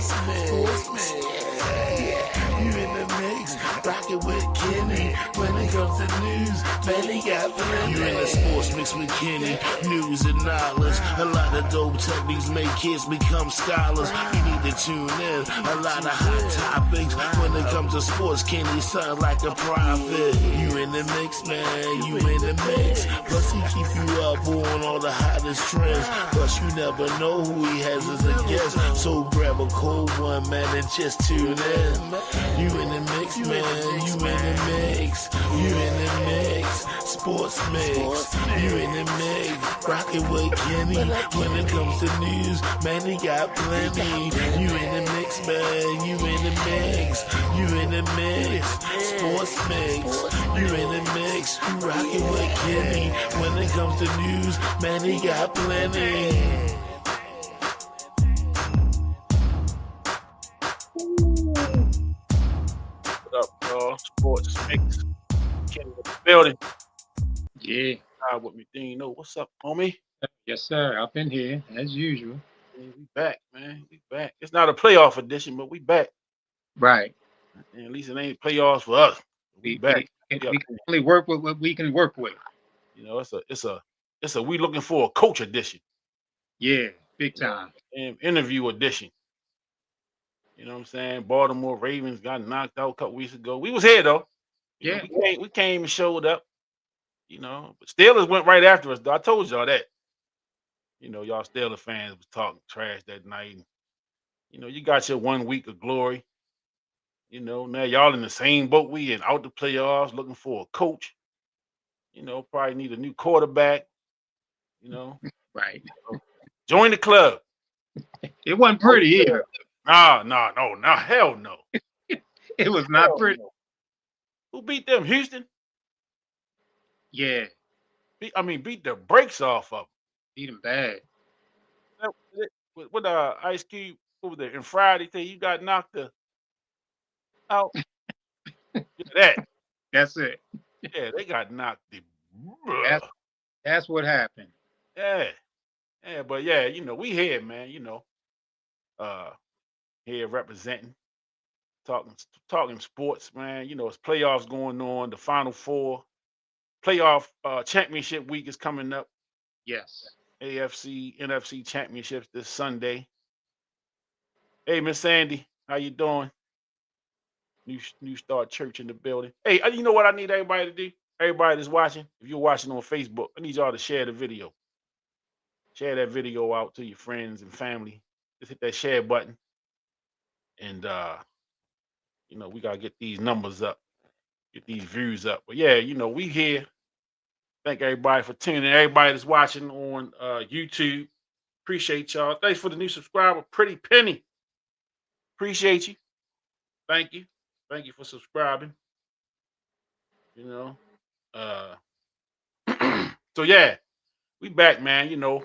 Sports mix. Yeah. You in the mix, rockin' with Kenny. When it comes to news, man, he got plenty. You in the sports mix with Kenny. News and knowledge. A lot of dope techniques make kids become scholars. You need to tune in. A lot of hot topics. When it comes to sports, Kenny sound like a prophet. You in the mix, man. You in the mix. Plus he keep you up on all the hottest trends. Plus you never know who he has as a guest. So grab a cold one, man, and just tune in. You in the mix, man. You in the mix. You in the mix. Sports mix. You in the mix. Rockin' with Kenny. When it comes to news, man, he got plenty. You in the mix, man. You in the mix. You in the mix. Sports mix. You in the mix. You rockin' with Kenny. When it comes to news, man, he got plenty. What up, y'all? Sports mix. Kenny in the building. Yeah. With me, Dean. No, what's up, homie? Yes, sir. Up in here as usual. Man, we back, man. We back. It's not a playoff edition, but we back. Right. And at least it ain't playoffs for us. We back. We can only work with what we can work with. You know, it's a we looking for a coach edition. Yeah, big time. And interview edition. You know what I'm saying? Baltimore Ravens got knocked out a couple weeks ago. We was here though. You know, we came and showed up. You know, but Steelers went right after us, though. I told y'all that. You know, y'all Steelers fans was talking trash that night. You know, you got your 1 week of glory. You know, now y'all in the same boat we in, out the playoffs, looking for a coach. You know, probably need a new quarterback. You know, Right. Join the club. It wasn't pretty either. No, hell no. It was not pretty. No. Who beat them? Houston? Yeah. Beat the brakes off of them. Beat them bad. With Ice Cube over there and Friday thing, you got knocked out. That. That's it. Yeah, they got knocked. That's what happened. Yeah, but yeah, you know, we here, man. You know, here representing, talking sports, man. You know, it's playoffs going on. The Final Four, playoff championship week is coming up. Yes. AFC, NFC championships this Sunday. Hey, Miss Sandy, how you doing? New Start Church in the building. Hey, you know what I need everybody to do? Everybody that's watching, if you're watching on Facebook, I need y'all to share the video. Share that video out to your friends and family. Just hit that share button. And you know, we gotta get these numbers up, get these views up. But yeah, you know, we here. Thank everybody for tuning in. Everybody that's watching on YouTube. Appreciate y'all. Thanks for the new subscriber, Pretty Penny. Appreciate you. Thank you. Thank you for subscribing. You know. So yeah, we back, man. You know,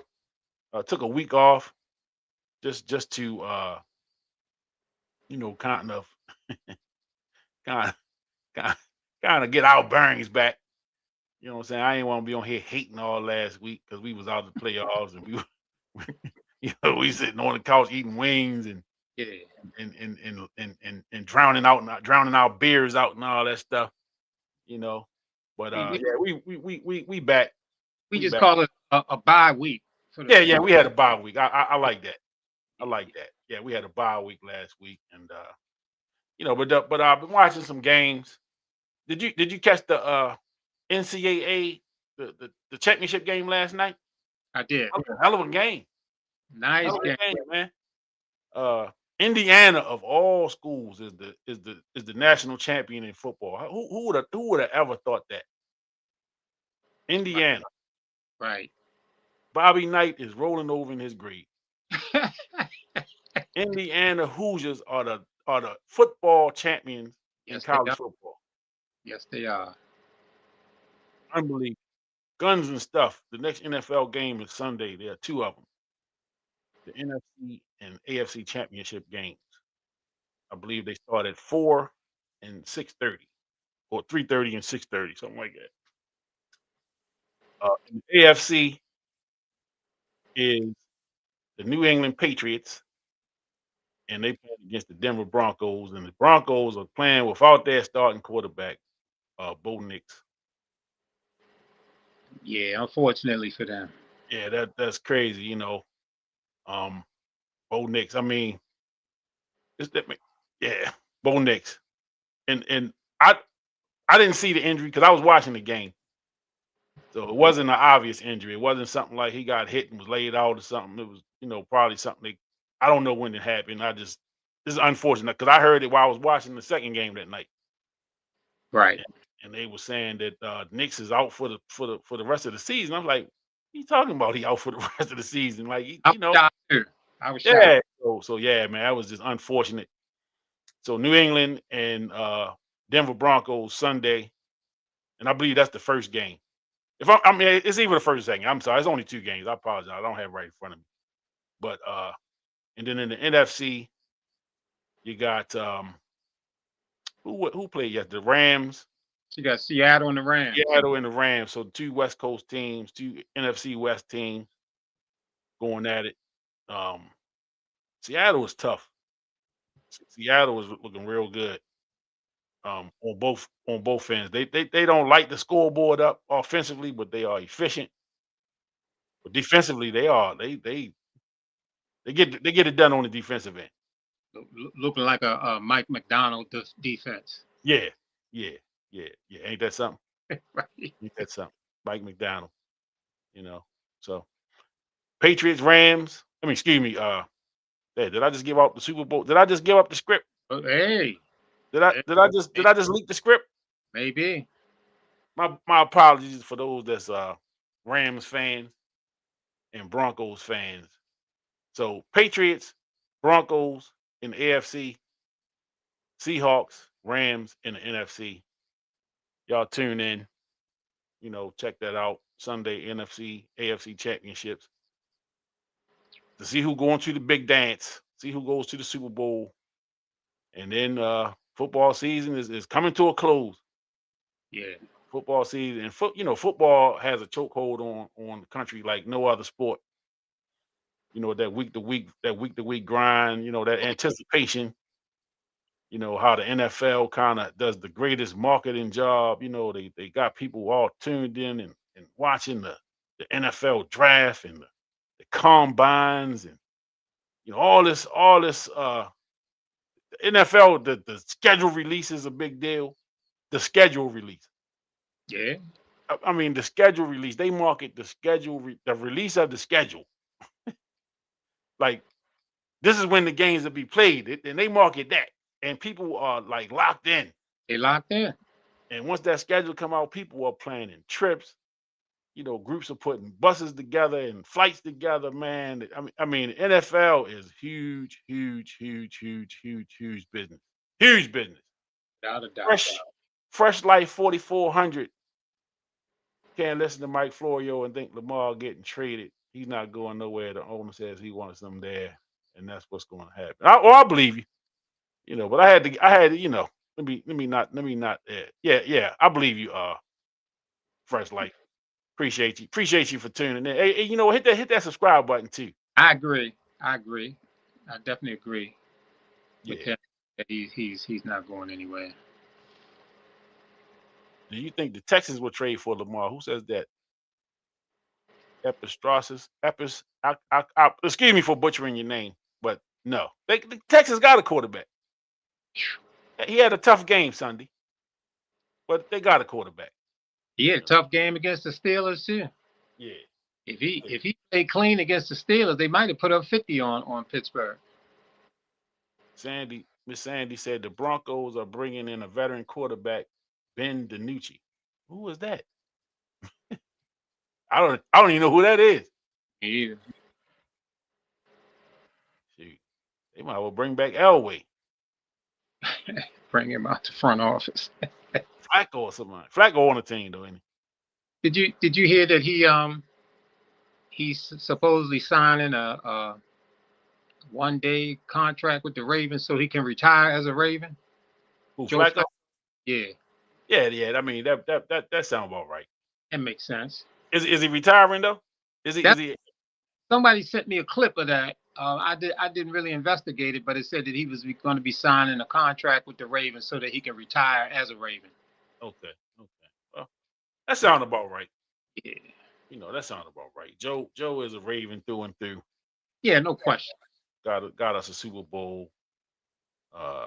took a week off just to you know, kind of get our bearings back. You know what I'm saying? I ain't want to be on here hating all last week because we was out of the playoffs and we we sitting on the couch eating wings and and drowning our beers out and all that stuff. You know, but we back. We just call it a bye week. Yeah, we had a bye week. I like that. I like that. Yeah, we had a bye week last week, and you know, but I've been watching some games. Did you catch the NCAA the championship game last night? I did. Hell of a game. Nice game, man. Indiana of all schools is the national champion in football. Who would have ever thought that? Indiana. Right. Bobby Knight is rolling over in his grave. Indiana Hoosiers are the football champions in college football. Yes, they are. Unbelievable. Guns and stuff. The next NFL game is Sunday. There are two of them. The NFC and AFC championship games. I believe they start at 4 and 6:30, or 3:30 and 6:30, something like that. In the AFC is the New England Patriots and they played against the Denver Broncos, and the Broncos are playing without their starting quarterback, Bo Nix. Yeah, unfortunately for them. Yeah, that's crazy, Bo Nix. I mean, it's that yeah, Bo Nix. And I didn't see the injury because I was watching the game. So it wasn't an obvious injury. It wasn't something like he got hit and was laid out or something. It was, probably something I don't know when it happened. This is unfortunate because I heard it while I was watching the second game that night. Right. And they were saying that Knicks is out for the rest of the season. I'm like, what are you talking about? He out for the rest of the season? Like, I was shocked too. I was shocked. yeah. So yeah, man, that was just unfortunate. So New England and Denver Broncos Sunday, and I believe that's the first game. I mean, it's even the first second. I'm sorry, it's only 2 games. I apologize. I don't have it right in front of me. But and then in the NFC, you got who played yet? The Rams, You got Seattle and the Rams. Seattle, and the Rams. So 2 West Coast teams, 2 NFC West teams going at it. Um, Seattle was tough. Seattle was looking real good. On both ends. They don't light the scoreboard up offensively, but they are efficient. But defensively, they get it done on the defensive end. Looking like a Mike McDonald defense. Yeah, yeah, yeah, yeah. Ain't that something? Right. Ain't that something? Mike McDonald, So Patriots, Rams. I mean, excuse me. Did I just give out the Super Bowl? Did I just give up the script? Oh, hey, Did I just leak the script? maybe. My apologies for those that's Rams fans and Broncos fans. So Patriots, Broncos in the AFC, Seahawks, Rams in the NFC. Y'all tune in. Check that out. Sunday NFC, AFC championships. To see who going to the big dance, see who goes to the Super Bowl. And then football season is coming to a close. Yeah. Football season and football has a chokehold on the country like no other sport. That week to week grind, that anticipation, how the NFL kind of does the greatest marketing job. They got people all tuned in and watching the NFL draft and the combines and all this NFL, the schedule release is a big deal. The schedule release. Yeah. I mean, the schedule release, they market the schedule, the release of the schedule. Like, this is when the games will be played, and they market that. And people are like locked in. They locked in. And once that schedule come out, people are planning trips. Groups are putting buses together and flights together, man. I mean, NFL is huge, huge, huge, huge, huge, huge business. Huge business. Without a doubt. Fresh Life 4400. Can't listen to Mike Florio and think Lamar getting traded. He's not going nowhere. The owner says he wants them there, and that's what's going to happen. I believe you. But I had to. Let me not. Yeah. I believe you. Fresh Life. Appreciate you for tuning in. Hey, hit that subscribe button too. I agree. I definitely agree with Yeah. him that he's not going anywhere. Do you think the Texans will trade for Lamar? Who says that? Excuse me for butchering your name, but no. The Texans got a quarterback. He had a tough game Sunday, but they got a quarterback. He had a tough game against the Steelers too. Yeah. If he played clean against the Steelers, they might have put up 50 on Pittsburgh. Miss Sandy said the Broncos are bringing in a veteran quarterback, Ben DiNucci. Who was that? I don't even know who that is. Me either. Shoot. They might well bring back Elway. Bring him out to front office. Flacco or something. Flacco on the team though, ain't he? Did you hear that he's supposedly signing a 1-day contract with the Ravens so he can retire as a Raven? Who, Flacco? Yeah. Yeah. I mean that sounds about right. That makes sense. Is he retiring though? Is he? Somebody sent me a clip of that, I didn't really investigate it, but it said that he was going to be signing a contract with the Ravens so that he can retire as a Raven. Okay, okay. Well, that sounds about right. Yeah, That sounds about right. Joe is a Raven through and through. yeah, no question. Got us a Super Bowl. Uh,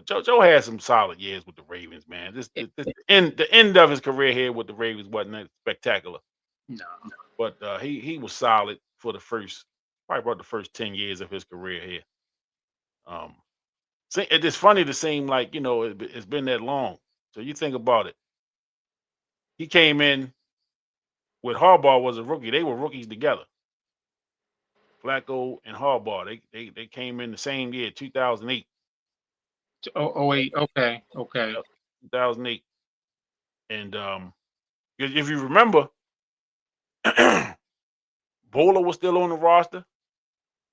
Joe had some solid years with the Ravens, man. Yeah, The end of his career here with the Ravens wasn't that spectacular, no, but he was solid for probably about the first 10 years of his career here. Um, it's funny to seem like it's been that long. So you think about it. He came in with Harbaugh was a rookie. They were rookies together. Flacco and Harbaugh. They came in the same year, 2008. oh, oh wait, okay, okay. Yep, 2008. And if you remember, Bowler was still on the roster,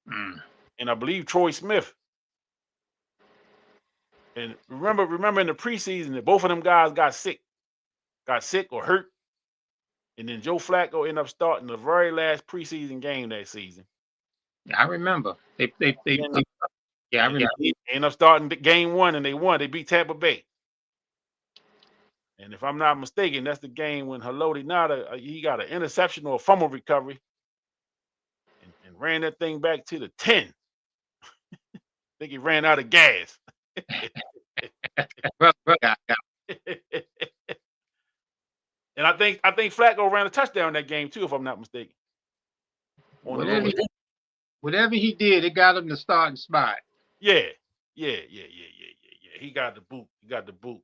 Mm. and I believe Troy Smith. And remember in the preseason that both of them guys got sick or hurt, and then Joe Flacco ended up starting the very last preseason game that season. Yeah, I remember. He ended up, Yeah, I remember. he ended up starting the game one, and they won. They beat Tampa Bay. And if I'm not mistaken, that's the game when Haloti Nada he got an interception or a fumble recovery, and ran that thing back to the 10. I think he ran out of gas. Yeah, yeah. And I think Flacco ran a touchdown that game too, if I'm not mistaken. On the Whatever road. whatever he did, it got him the starting spot. Yeah. He got the boot.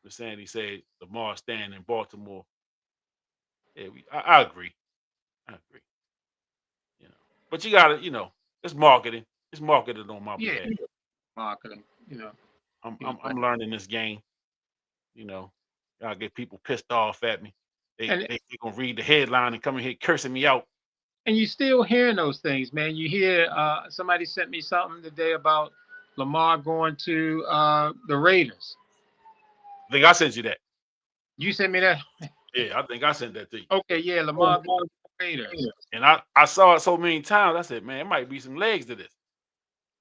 The Sandy said Lamar stand in Baltimore. Yeah, I agree. I agree. But you gotta, it's marketing. It's marketed on my Yeah, behalf. marketing. I'm learning this game. I'll get people pissed off at me. They and they gonna read the headline and come in here cursing me out. and you still hearing those things, man. You hear somebody sent me something today about Lamar going to the Raiders. I think I sent you that. You sent me that? Yeah, I think I sent that to you. Okay, yeah, Lamar going to the Raiders. And I saw it so many times. I said, man, it might be some legs to this.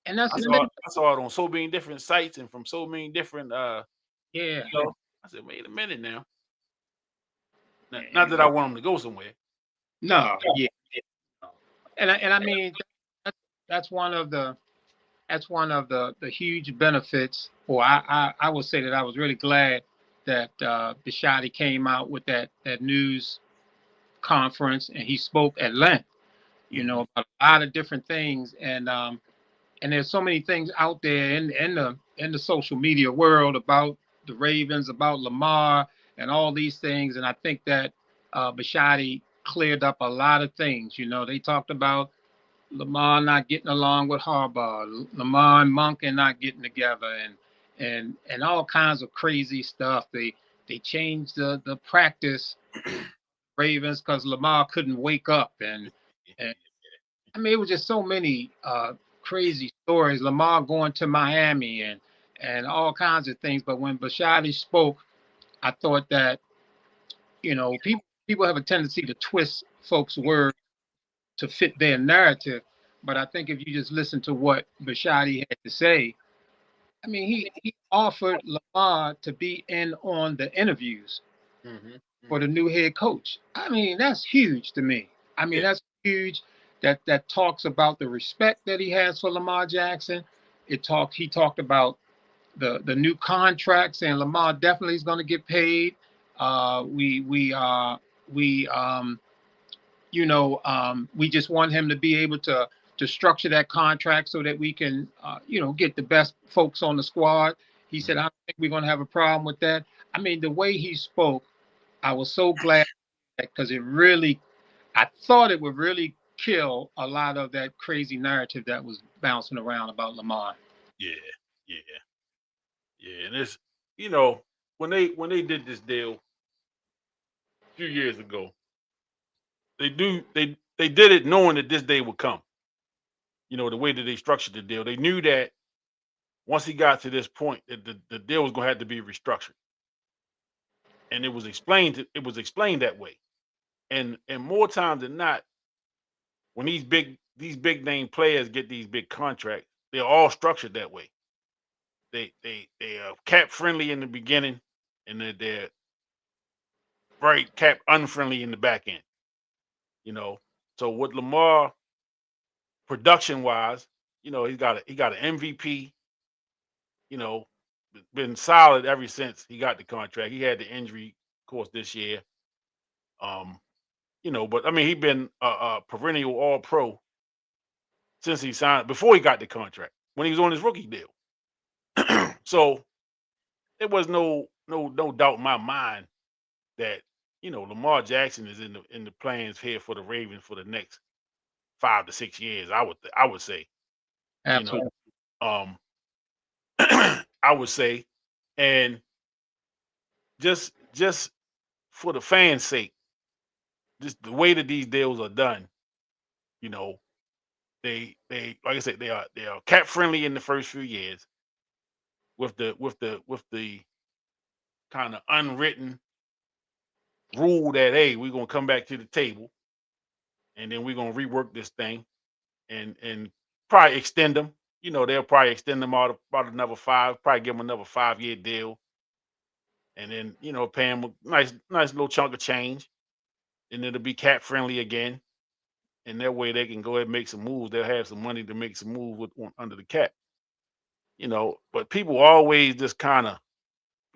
And that's I saw it on so many different sites and from so many different yeah. I said, wait a minute now. Not that I want them to go somewhere. No, yeah. And I mean that's one of the huge benefits. Or I would say that I was really glad that Bishotti came out with that news conference and he spoke at length, about a lot of different things. And there's so many things out there in the social media world about the Ravens, about Lamar, and all these things. And I think that Bishotti cleared up a lot of things. They talked about Lamar not getting along with Harbaugh, Lamar and Monken not getting together, and all kinds of crazy stuff. They changed the practice Ravens because Lamar couldn't wake up, and I mean it was just so many crazy stories. Lamar going to Miami and all kinds of things. But when Bishotti spoke, I thought that people have a tendency to twist folks' words to fit their narrative. But I think if you just listen to what Bishotti had to say, I mean, he offered Lamar to be in on the interviews for the new head coach. I mean, that's huge to me. I mean, Yeah. that's huge. That talks about the respect that he has for Lamar Jackson. He talked about the new contracts, and Lamar definitely is going to get paid. We just want him to be able to structure that contract so that we can, get the best folks on the squad. He said, I don't think we're going to have a problem with that. I mean, the way he spoke, I was so glad because I thought it would really kill a lot of that crazy narrative that was bouncing around about Lamar. Yeah, yeah, yeah. And it's when they did this deal a few years ago, they did it knowing that this day would come. The way that they structured the deal, they knew that once he got to this point, that the deal was going to have to be restructured, and it was explained. It was explained that way, and more times than not, when these big these big name players get these big contracts, they're all structured that way. They are cap friendly in the beginning, and they're very cap unfriendly in the back end. You know, so with Lamar, production wise, he got an MVP. You know, been solid ever since he got the contract. He had the injury, of course, this year. Um, but I mean, he been a perennial All Pro since he signed before he got the contract when he was on his rookie deal. So there was no doubt in my mind that Lamar Jackson is in the plans here for the Ravens for the next 5 to 6 years. I would say, you know, Absolutely. um, I would say, and just for the fans' sake, just the way that these deals are done, you know, they like I said, they are cap friendly in the first few years with the kind of unwritten rule that hey, we're gonna come back to the table and then we're gonna rework this thing and probably extend them. They'll probably extend them out about another five, probably give them another 5 year deal, and then pay them a nice little chunk of change, and it'll be cap friendly again. And that way they can go ahead and make some moves. They'll have some money to make some moves under the cap. But people always just kind of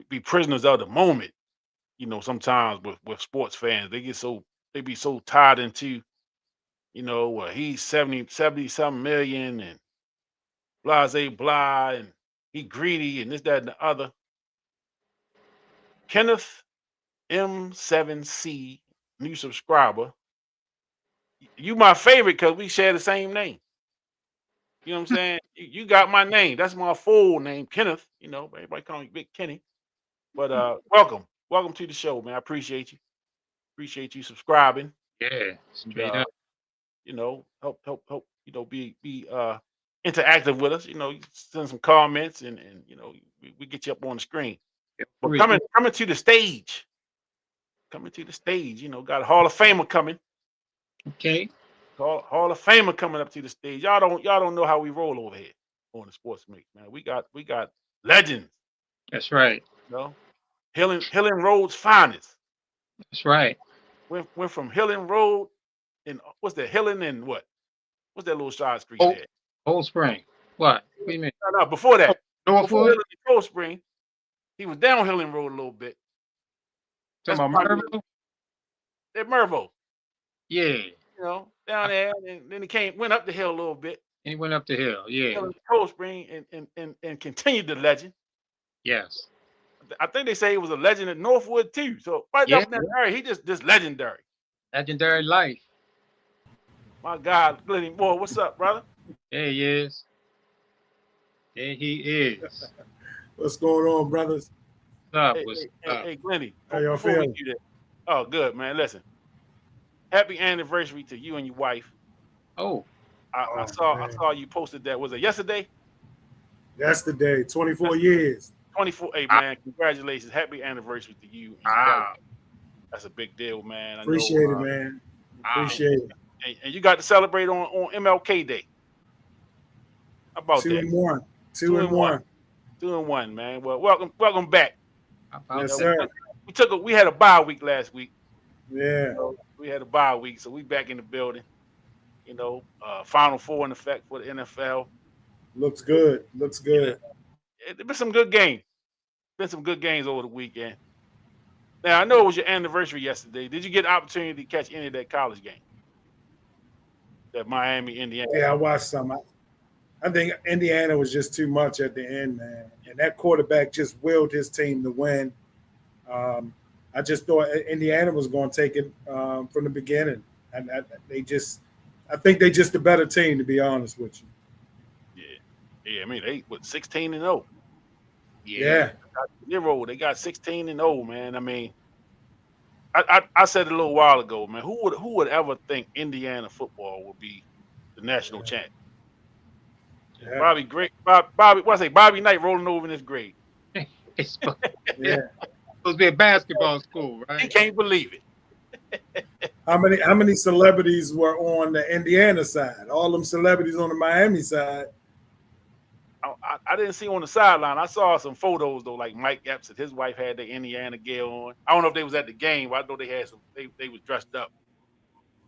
be prisoners of the moment. Sometimes with sports fans, they be so tied into, well, he's 70 something million and blase blah and he greedy and this, that, and the other. Kenneth M7C, new subscriber. You my favorite because we share the same name. You know what I'm saying? You got my name. That's my full name, Kenneth. Everybody call me Big Kenny. But welcome to the show, man. I appreciate you. Appreciate you subscribing. Yeah, And straight up. help. Be interactive with us. You send some comments and we get you up on the screen. But Free. coming to the stage. Coming to the stage. Got a Hall of Famer coming. Okay. Hall of Famer coming up to the stage. Y'all don't know how we roll over here on the Sports Mix, man. We got legends. That's right. Hillen Road's finest. That's right. Went from Hillen Road and what's that? Hillen and what? What's that little side street Oh, there? Cold Spring. What? What do you mean? No, before that. Before Northwood? Hillen and Cold Spring, he was down Hillen Road a little bit. Talking That's about probably Mervo? at Mervo. Yeah. Down there, and then he went up the hill a little bit. And he went up the hill. Yeah. Hillen and Cold Spring and continued the legend. Yes. I think they say he was a legend at Northwood too. So right Yeah. up in that area, he just legendary. Legendary life. My God, Glenny Moore, what's up, brother? There he is. There he is. What's going on, brothers? What's up? Hey, What's hey, up? hey, Glenny. How y'all Before we feeling? do that, oh, good, man. Listen, happy anniversary to you and your wife. Oh, I Oh, saw man. you posted that. Was it yesterday? That's the day. 24 years. 24. Hey, man, congratulations. Happy anniversary to you and your wow. wife. That's a big deal, man. I Appreciate know, it, man. Wow. Appreciate it. and you got to celebrate on MLK Day. How about 2 that? and 1. 2 2 and and 1. 1. 2-1, man. Well, welcome back. How about Yes, that? sir. We had a bye week last week. Yeah. We had a bye week, so we back in the building. Final Four in effect for the NFL. Looks good. Looks good. There's been some good games. Been some good games over the weekend. Now I know it was your anniversary yesterday. Did you get the opportunity to catch any of that college game? That Miami, Indiana. Yeah, I watched some. I think Indiana was just too much at the end, man. And that quarterback just willed his team to win. I just thought Indiana was going to take it from the beginning. And I think they just a better team, to be honest with you. Yeah. I mean, they 16-0. Yeah. They got 16-0, man. I mean, I said it a little while ago, man. Who would ever think Indiana football would be the national champ? Yeah. Bobby Knight rolling over in his grave. It's supposed Yeah. to be a basketball school, He right? can't believe it. How many celebrities were on the Indiana side? All them celebrities on the Miami side. I didn't see on the sideline. I saw some photos though, like Mike Epps and his wife had the Indiana gear on. I don't know if they was at the game, but I know they had some. They was dressed up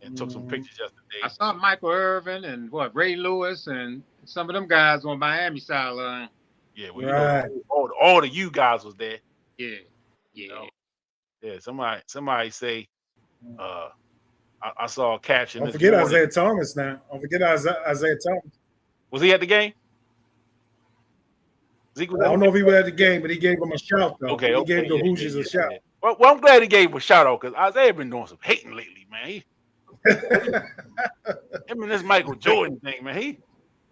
and took some pictures I yesterday. saw Michael Irvin and Ray Lewis and some of them guys on Miami sideline. Yeah, well, Right. all the you guys was there. Yeah, You yeah. know? Yeah, somebody say, I saw a caption Don't this forget morning. Isaiah Thomas now. Don't forget Isaiah Thomas. Was he at the game? Zeke was I at don't the know if he was at the game, but he gave him a shout though. Okay, He gave the yeah, Hoosiers a shout. yeah. Well, I'm glad he gave him a shout out because Isaiah been doing some hating lately, man. Him and this Michael Jordan thing, man.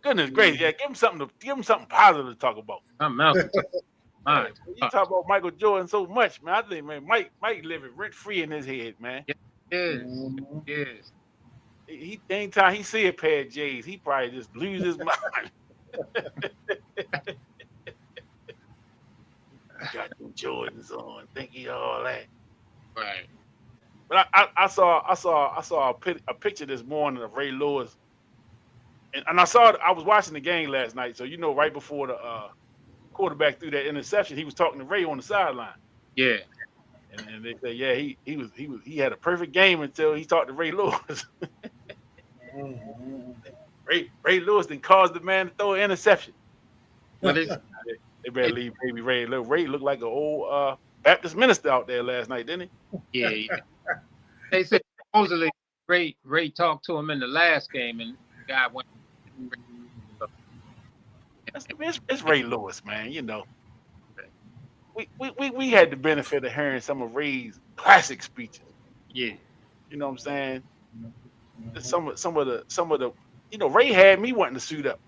Goodness gracious, yeah. Give him something positive to talk about. Something else. Yeah, you talk about Michael Jordan so much, man. I think, man, Mike living rent free in his head, man. Yes, yes. He anytime he see a pair of J's, he probably just lose his mind. Got them Jordans on, think he all that. Right. But I saw a picture this morning of Ray Lewis, and I was watching the game last night. So right before the quarterback threw that interception, he was talking to Ray on the sideline. Yeah. And they say, yeah, he had a perfect game until he talked to Ray Lewis. Ray Lewis then caused the man to throw an interception. What is They better leave baby Ray. Ray looked like an old Baptist minister out there last night, didn't he? Yeah. They said supposedly Ray talked to him in the last game, and the guy went. It's Ray Lewis, man. We had the benefit of hearing some of Ray's classic speeches. Yeah. You know what I'm saying? Some of the Ray had me wanting to suit up.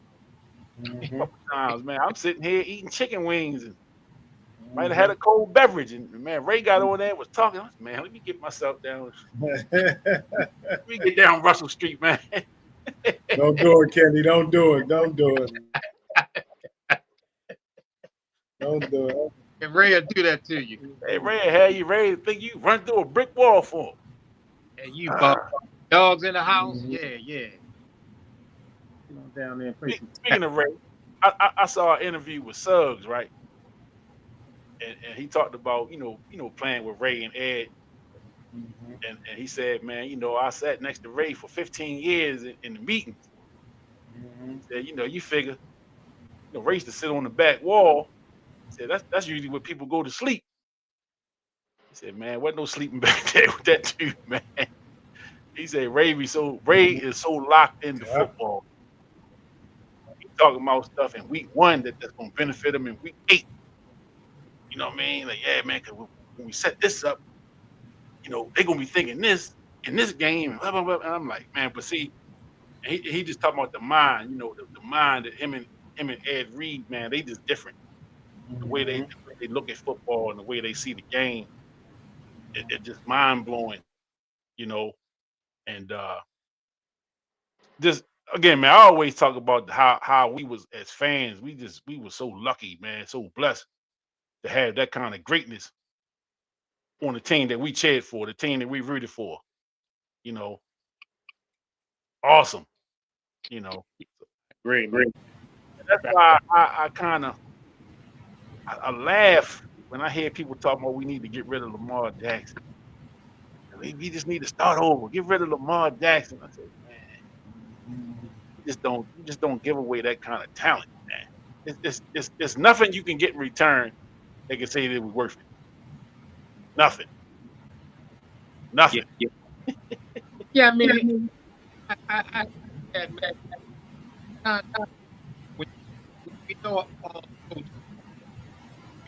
A couple times, man. I'm sitting here eating chicken wings and might have had a cold beverage, and man, Ray got over there and was talking. I said, man, let me get myself down. Let me get down Russell Street, man. Don't do it, Kenny. Don't do it. Don't do it. Don't do it. And Ray will do that to you. Hey, Ray, you ready to think you run through a brick wall for him? And you dogs in the house? Yeah. Down there. Speaking of Ray, I saw an interview with Suggs, right? And he talked about playing with Ray and Ed, and he said, man, I sat next to Ray for 15 years in the meetings. He said, you figure, Ray used to sit on the back wall. He said that's usually where people go to sleep. He said, man, wasn't no sleeping back there with that dude, man. He said Ray is so locked into football. Talking about stuff in week 1 that's going to benefit him in week 8. You know what I mean? Like, yeah, man, because when we set this up, they're going to be thinking this in this game. And, blah, blah, blah. And I'm like, man, but see, he just talking about the mind, the mind that him and Ed Reed, man, they just different. The way they look at football and the way they see the game, it's just mind-blowing, and just, again, man, I always talk about how we was as fans. We were so lucky, man, so blessed to have that kind of greatness on the team that we cheered for, the team that we rooted for. Awesome. Great. And that's why I kind of laugh when I hear people talking about we need to get rid of Lamar Jackson. We just need to start over, get rid of Lamar Jackson. I said, man. You just don't give away that kind of talent, man. It's nothing you can get in return that can say that it was worth it. Nothing. Yeah, I mean, we know all. You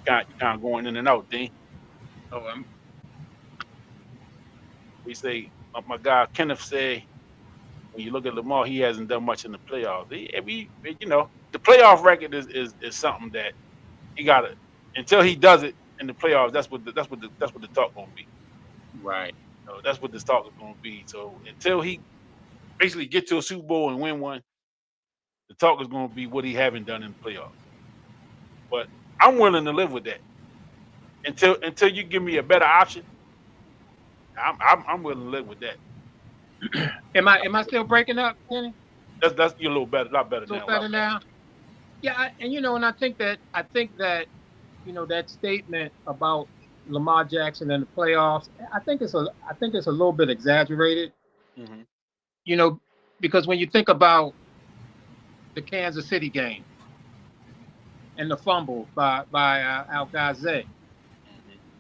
kind of going in and out, Dean. We say, my guy Kenneth said, when you look at Lamar, he hasn't done much in the playoffs. The playoff record is something that he got to, until he does it in the playoffs. That's what the talk gonna be. Right. That's what this talk is gonna be. So until he basically get to a Super Bowl and win one, the talk is gonna be what he haven't done in the playoffs. But I'm willing to live with that until you give me a better option. I'm willing to live with that. Am I still breaking up, Kenny? That's you a little better, a lot better A little now, a lot better better. now? Yeah, and I think that that statement about Lamar Jackson and the playoffs, I think it's a little bit exaggerated. Hmm. You know, because when you think about the Kansas City game and the fumble by Al Gaze, Hmm.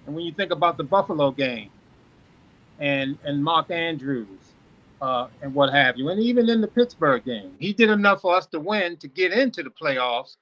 and when you think about the Buffalo game and Mark Andrews and what have you, and even in the Pittsburgh game, he did enough for us to win to get into the playoffs.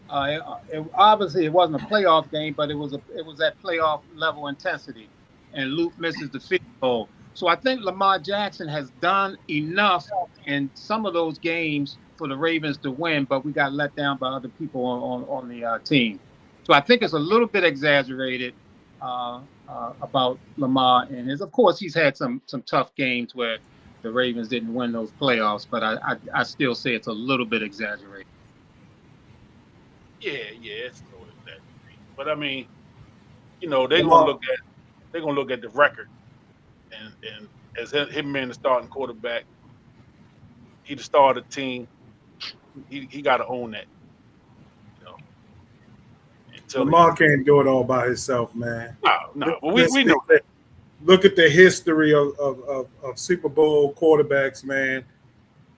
Obviously, it wasn't a playoff game, but it was that playoff level intensity. And Luke misses the field goal. So I think Lamar Jackson has done enough in some of those games for the Ravens to win, but we got let down by other people on the team. So I think it's a little bit exaggerated about Lamar and his. Of course, he's had some tough games where the Ravens didn't win those playoffs, but I still say it's a little bit exaggerated. Yeah, it's a little exaggerated. But I mean, they're gonna Lamar, look at the record and as him being the starting quarterback, he the star of the team. He got to own that, you know. Until he, Lamar can't do it all by himself, man. no. But we Let's know be clear. Look at the history of Super Bowl quarterbacks, man.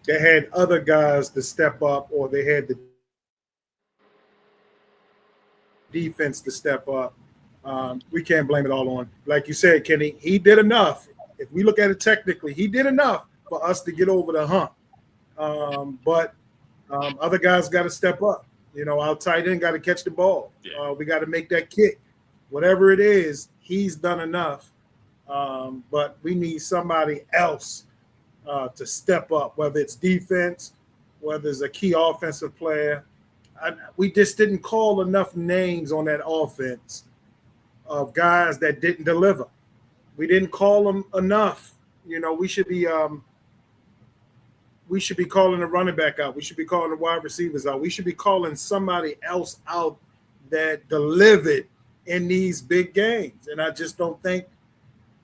They had other guys to step up, or they had the defense to step up. We can't blame it all on, like you said, Kenny. He did enough. If we look at it technically, he did enough for us to get over the hump. But other guys got to step up. Our tight end got to catch the ball. Yeah. We got to make that kick. Whatever it is, he's done enough. But we need somebody else to step up, whether it's defense, whether it's a key offensive player. We just didn't call enough names on that offense of guys that didn't deliver. We didn't call them enough. We should be calling the running back out. We should be calling the wide receivers out. We should be calling somebody else out that delivered in these big games. And I just don't think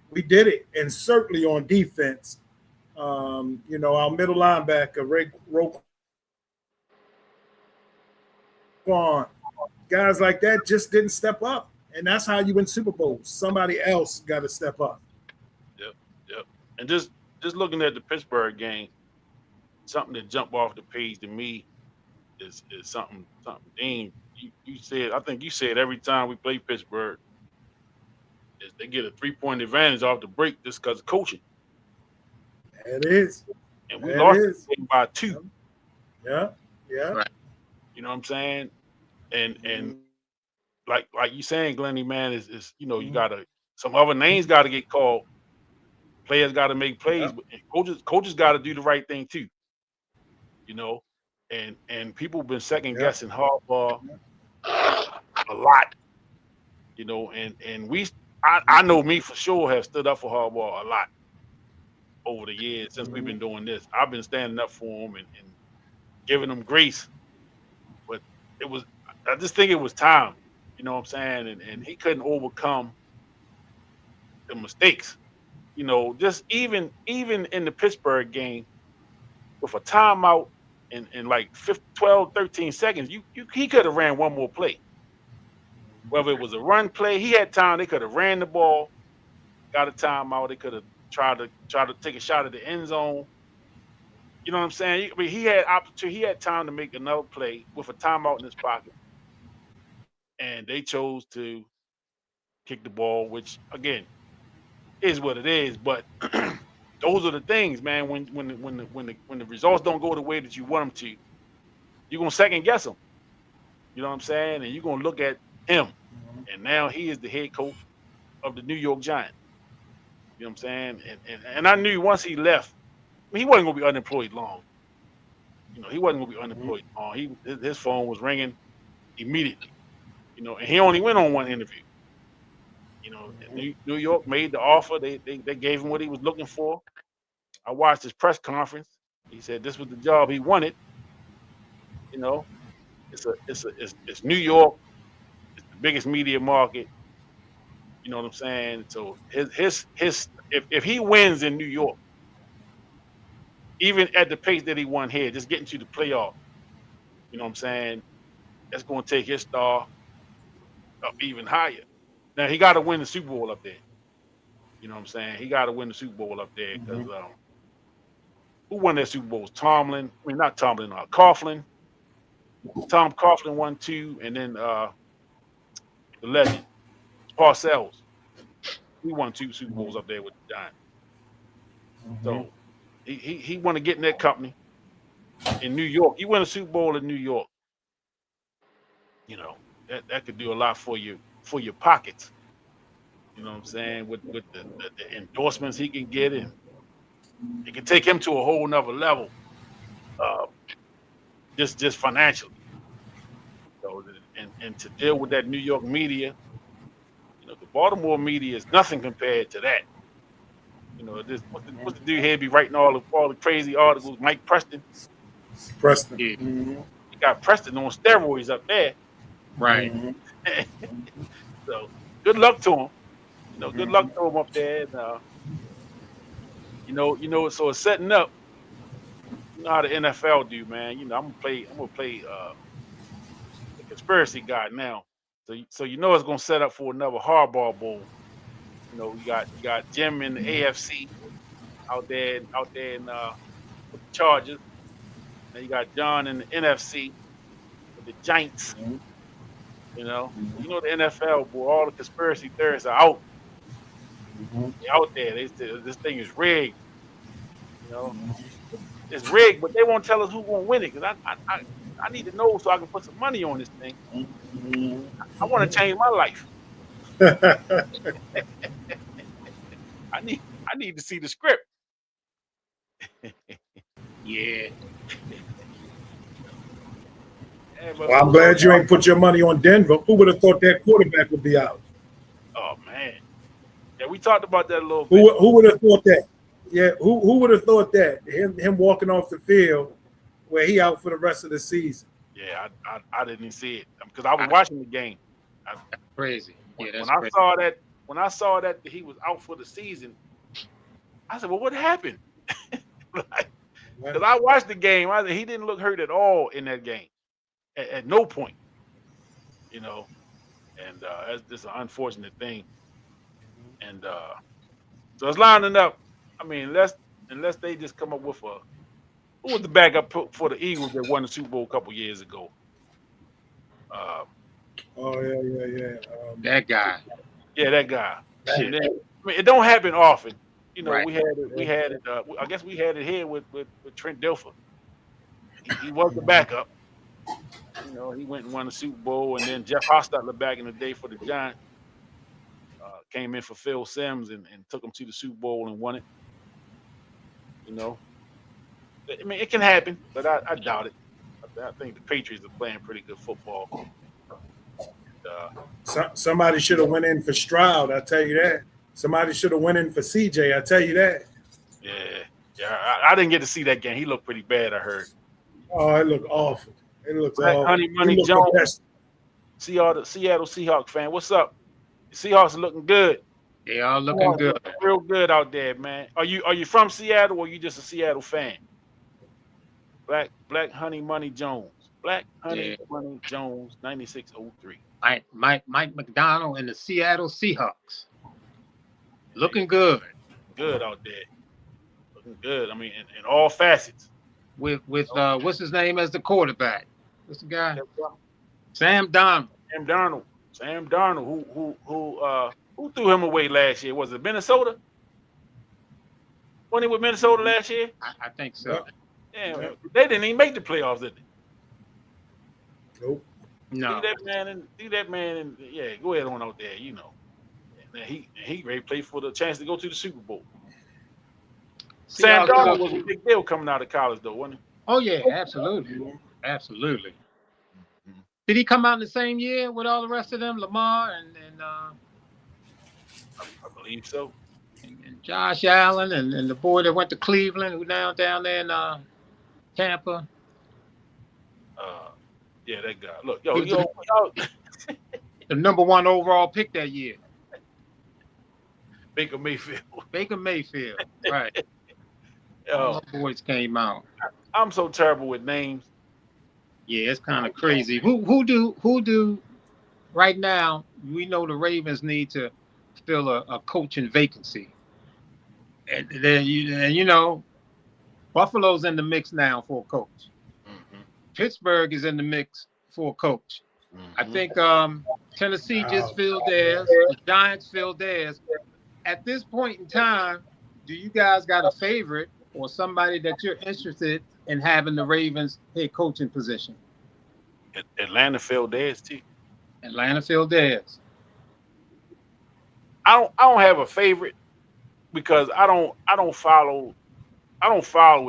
we did it. And certainly on defense, our middle linebacker, Roquan, guys like that just didn't step up. And that's how you win Super Bowls. Somebody else got to step up. Yep. And just looking at the Pittsburgh game, something that jumped off the page to me is something. Dean, you said, I think you said every time we play Pittsburgh, is they get a 3-point advantage off the break just because of coaching, It is. and we It lost is. the game by 2. Yeah. Yeah. Right. You know what I'm saying? And like you saying, Glenny, man, is you gotta, some other names got to get called. Players got to make plays, Yeah. but coaches got to do the right thing too. You know, and people have been second Yeah. guessing Harbaugh a lot. I know me for sure have stood up for Harbaugh a lot over the years since we've been doing this. I've been standing up for him and giving him grace, but I just think it was time. You know what I'm saying? And he couldn't overcome the mistakes. Just even in the Pittsburgh game with a timeout in like 12, 13 seconds, he could have ran one more play. Whether it was a run play, he had time. They could have ran the ball, got a timeout. They could have tried to take a shot at the end zone. You know what I'm saying? I mean, he had opportunity. He had time to make another play with a timeout in his pocket, and they chose to kick the ball, which again is what it is. But those are the things, man. When the results don't go the way that you want them to, you're gonna second guess them. You know what I'm saying? And you're gonna look at him, and now he is the head coach of the New York Giants. You know what I'm saying? And I knew once he left, I mean, he wasn't gonna be unemployed long. He wasn't gonna be unemployed long. His phone was ringing immediately. And he only went on one interview. And New York made the offer. They gave him what he was looking for. I watched his press conference. He said this was the job he wanted. You know, it's New York. It's the biggest media market. You know what I'm saying? So his if he wins in New York, even at the pace that he won here, just getting to the playoff, you know what I'm saying? That's going to take his star up even higher. Now he got to win the Super Bowl up there. You know what I'm saying? He got to win the Super Bowl up there because who won that Super Bowl? Tomlin. I mean, not Tomlin. Coughlin. Tom Coughlin won 2, and then the legend Parcells. He won 2 Super Bowls up there with the Giants. So he want to get in that company in New York. You win a Super Bowl in New York. You know that could do a lot for your pockets. You know what I'm saying? With the endorsements he can get, and it can take him to a whole nother level, just financially. So and to deal with that New York media, you know, the Baltimore media is nothing compared to that. You know, this what's the dude here be writing all the crazy articles? Mike Preston. Preston. Yeah. He got Preston on steroids up there. Right. So good luck to him. You know, good luck to him up there. And, you know, so it's setting up. You know how the NFL do, man. You know, I'm gonna play the conspiracy guy now. So you know it's gonna set up for another hardball bowl. You know, you got Jim in the AFC out there in with the Chargers. Then you got John in the NFC with the Giants. You know, the NFL, boy, all the conspiracy theorists are out. They're out there. They say this thing is rigged. You know, it's rigged, but they won't tell us who's gonna win it because I need to know so I can put some money on this thing. I want to change my life. I need to see the script. Yeah. Well, I'm glad you ain't put your money on Denver. Who would have thought that quarterback would be out? Oh man, yeah, we talked about that a little bit. Who would have thought that? Yeah, who would have thought that? Him walking off the field where he out for the rest of the season. Yeah, I didn't see it because I was watching the game. That's crazy. Yeah, that's when crazy. I saw that he was out for the season, I said, "Well, what happened?" Because I watched the game, I said he didn't look hurt at all in that game, at no point. You know, and that's just an unfortunate thing. And so it's lining up. I mean, unless they just come up with who was the backup for the Eagles that won the Super Bowl a couple years ago? Oh yeah. That guy. Yeah, that guy. And then, I mean, it don't happen often. You know, Right. we had it. I guess we had it here with Trent Dilfer. He was the backup. You know, he went and won the Super Bowl, and then Jeff Hostetler back in the day for the Giants came in for Phil Simms and took him to the Super Bowl and won it. You know, I mean, it can happen, but I doubt it. I think the Patriots are playing pretty good football. Somebody should have went in for Stroud. I tell you that. Somebody should have went in for CJ. I tell you that. Yeah. I didn't get to see that game. He looked pretty bad. I heard. Oh, it looked awful. It looked awful. Honey Money Jones, Seattle Seahawks fan. What's up? The Seahawks are looking good. They are looking good. Real good out there, man. Are you from Seattle or are you just a Seattle fan? Black Honey Money Jones. Black Honey Money Jones, 9603. Mike McDonald and the Seattle Seahawks. Looking good. Good out there. Looking good. I mean, in all facets. With what's his name as the quarterback? What's the guy? Sam Darnold. Sam Darnold, who threw him away last year? Was it Minnesota? Wasn't he with Minnesota last year? I think so. Yeah, they didn't even make the playoffs, did they? Nope. No. Do that man, and yeah, go ahead on out there, you know. And he ready to play for the chance to go to the Super Bowl. Sam Darnold was a big deal coming out of college, though, wasn't he? Oh yeah, absolutely, absolutely. Did he come out in the same year with all the rest of them, Lamar and I believe so. and Josh Allen and the boy that went to Cleveland, who now down there in Tampa? Yeah, that guy. Look, yo, the number 1 overall pick that year. Baker Mayfield. Baker Mayfield, right? All Oh, the boys came out. I'm so terrible with names. Yeah, it's kind of crazy. Who do right now? We know the Ravens need to fill a coaching vacancy, and then you know Buffalo's in the mix now for a coach. Hmm. Pittsburgh is in the mix for a coach. I Hmm. think Tennessee just Wow. filled theirs. The Giants filled theirs. At this point in time, do you guys got a favorite or somebody that you're interested in having the Ravens head coaching position? Atlanta failed theirs too. Atlanta filled theirs. I don't have a favorite because I don't follow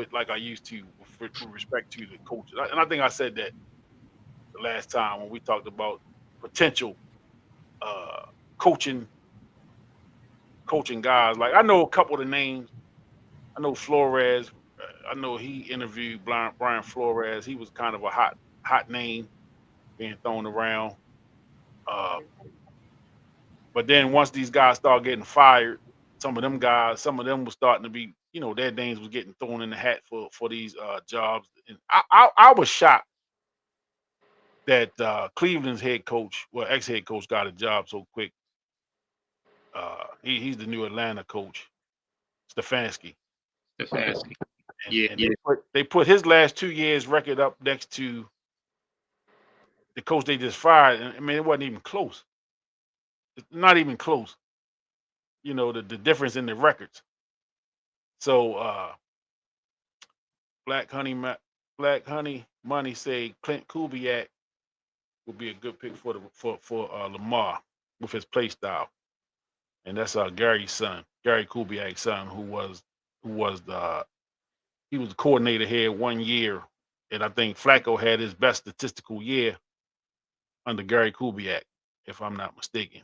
it like I used to with respect to the coaches. And I think I said that the last time when we talked about potential uh, coaching coaching guys. Like I know a couple of the names. I know Flores. I know he interviewed Brian Flores. He was kind of a hot name being thrown around. Uh, but then once these guys start getting fired, some of them was starting to be, their names was getting thrown in the hat for these jobs. And I was shocked that Cleveland's head coach, well, ex head coach, got a job so quick. He's the new Atlanta coach, Stefanski, Stefanski. and Yeah, and yeah. they put his last 2 years record up next to the coach they just fired. And I mean, it wasn't even close. It's not even close. The difference in the records. So Black Honey Black Honey Money say Clint Kubiak would be a good pick for Lamar with his play style, and that's Gary's son, Gary Kubiak's son, who was the he was the coordinator here 1 year, and I think Flacco had his best statistical year under Gary Kubiak, if I'm not mistaken.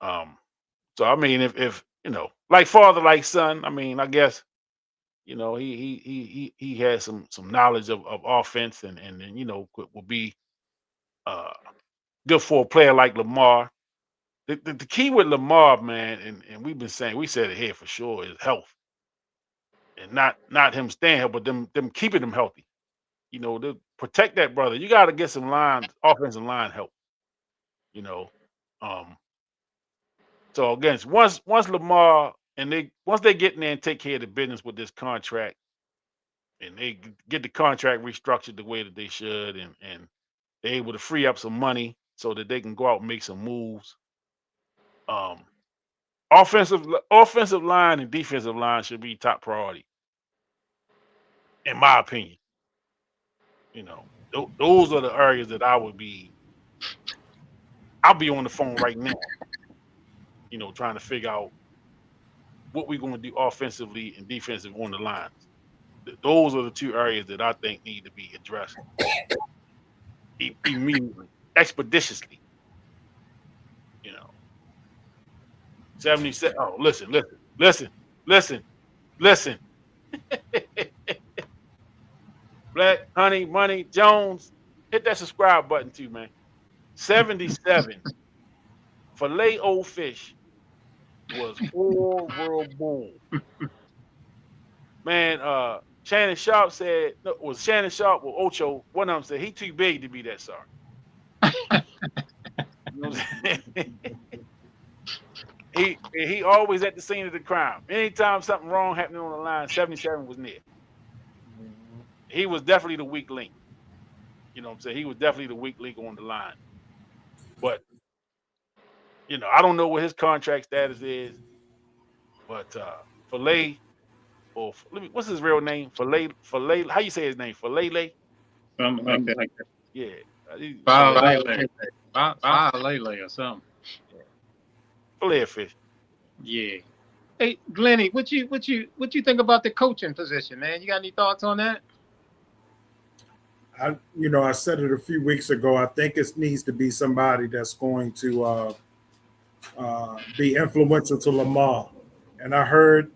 Um, so I mean, if like father like son, I mean, I guess he has some knowledge of offense, and will be uh good for a player like Lamar. The key with Lamar, man, and we said it here for sure, is health, and not him staying healthy, but them keeping him healthy. To protect that brother, you got to get some offensive line help. You know, um. So again, once Lamar and once they get in there and take care of the business with this contract, and they get the contract restructured the way that they should, and they're able to free up some money so that they can go out and make some moves. Um, offensive line and defensive line should be top priority, in my opinion. Those are the areas that I'll be on the phone right now, trying to figure out what we're going to do offensively and defensive on the lines. Those are the two areas that I think need to be addressed immediately, expeditiously. You know, 77. Oh, listen. Black Honey Money Jones, hit that subscribe button too, man. 77. Filet old fish was horrible. Man, Shannon Sharp said, no, it was Shannon Sharp or Ocho, one of them said he too big to be that sorry. You know what I'm saying? He always at the scene of the crime. Anytime something wrong happening on the line, 77 was near. He was definitely the weak link. You know what I'm saying? He was definitely the weak link on the line. But, I don't know what his contract status is, but Filet, what's his real name? Filet, how you say his name? Filet? Something like that. Yeah. Lele. Lele or something. Filet fish. Yeah. Hey, Glenny, what you think about the coaching position, man? You got any thoughts on that? I said it a few weeks ago. I think it needs to be somebody that's going to be influential to Lamar. And I heard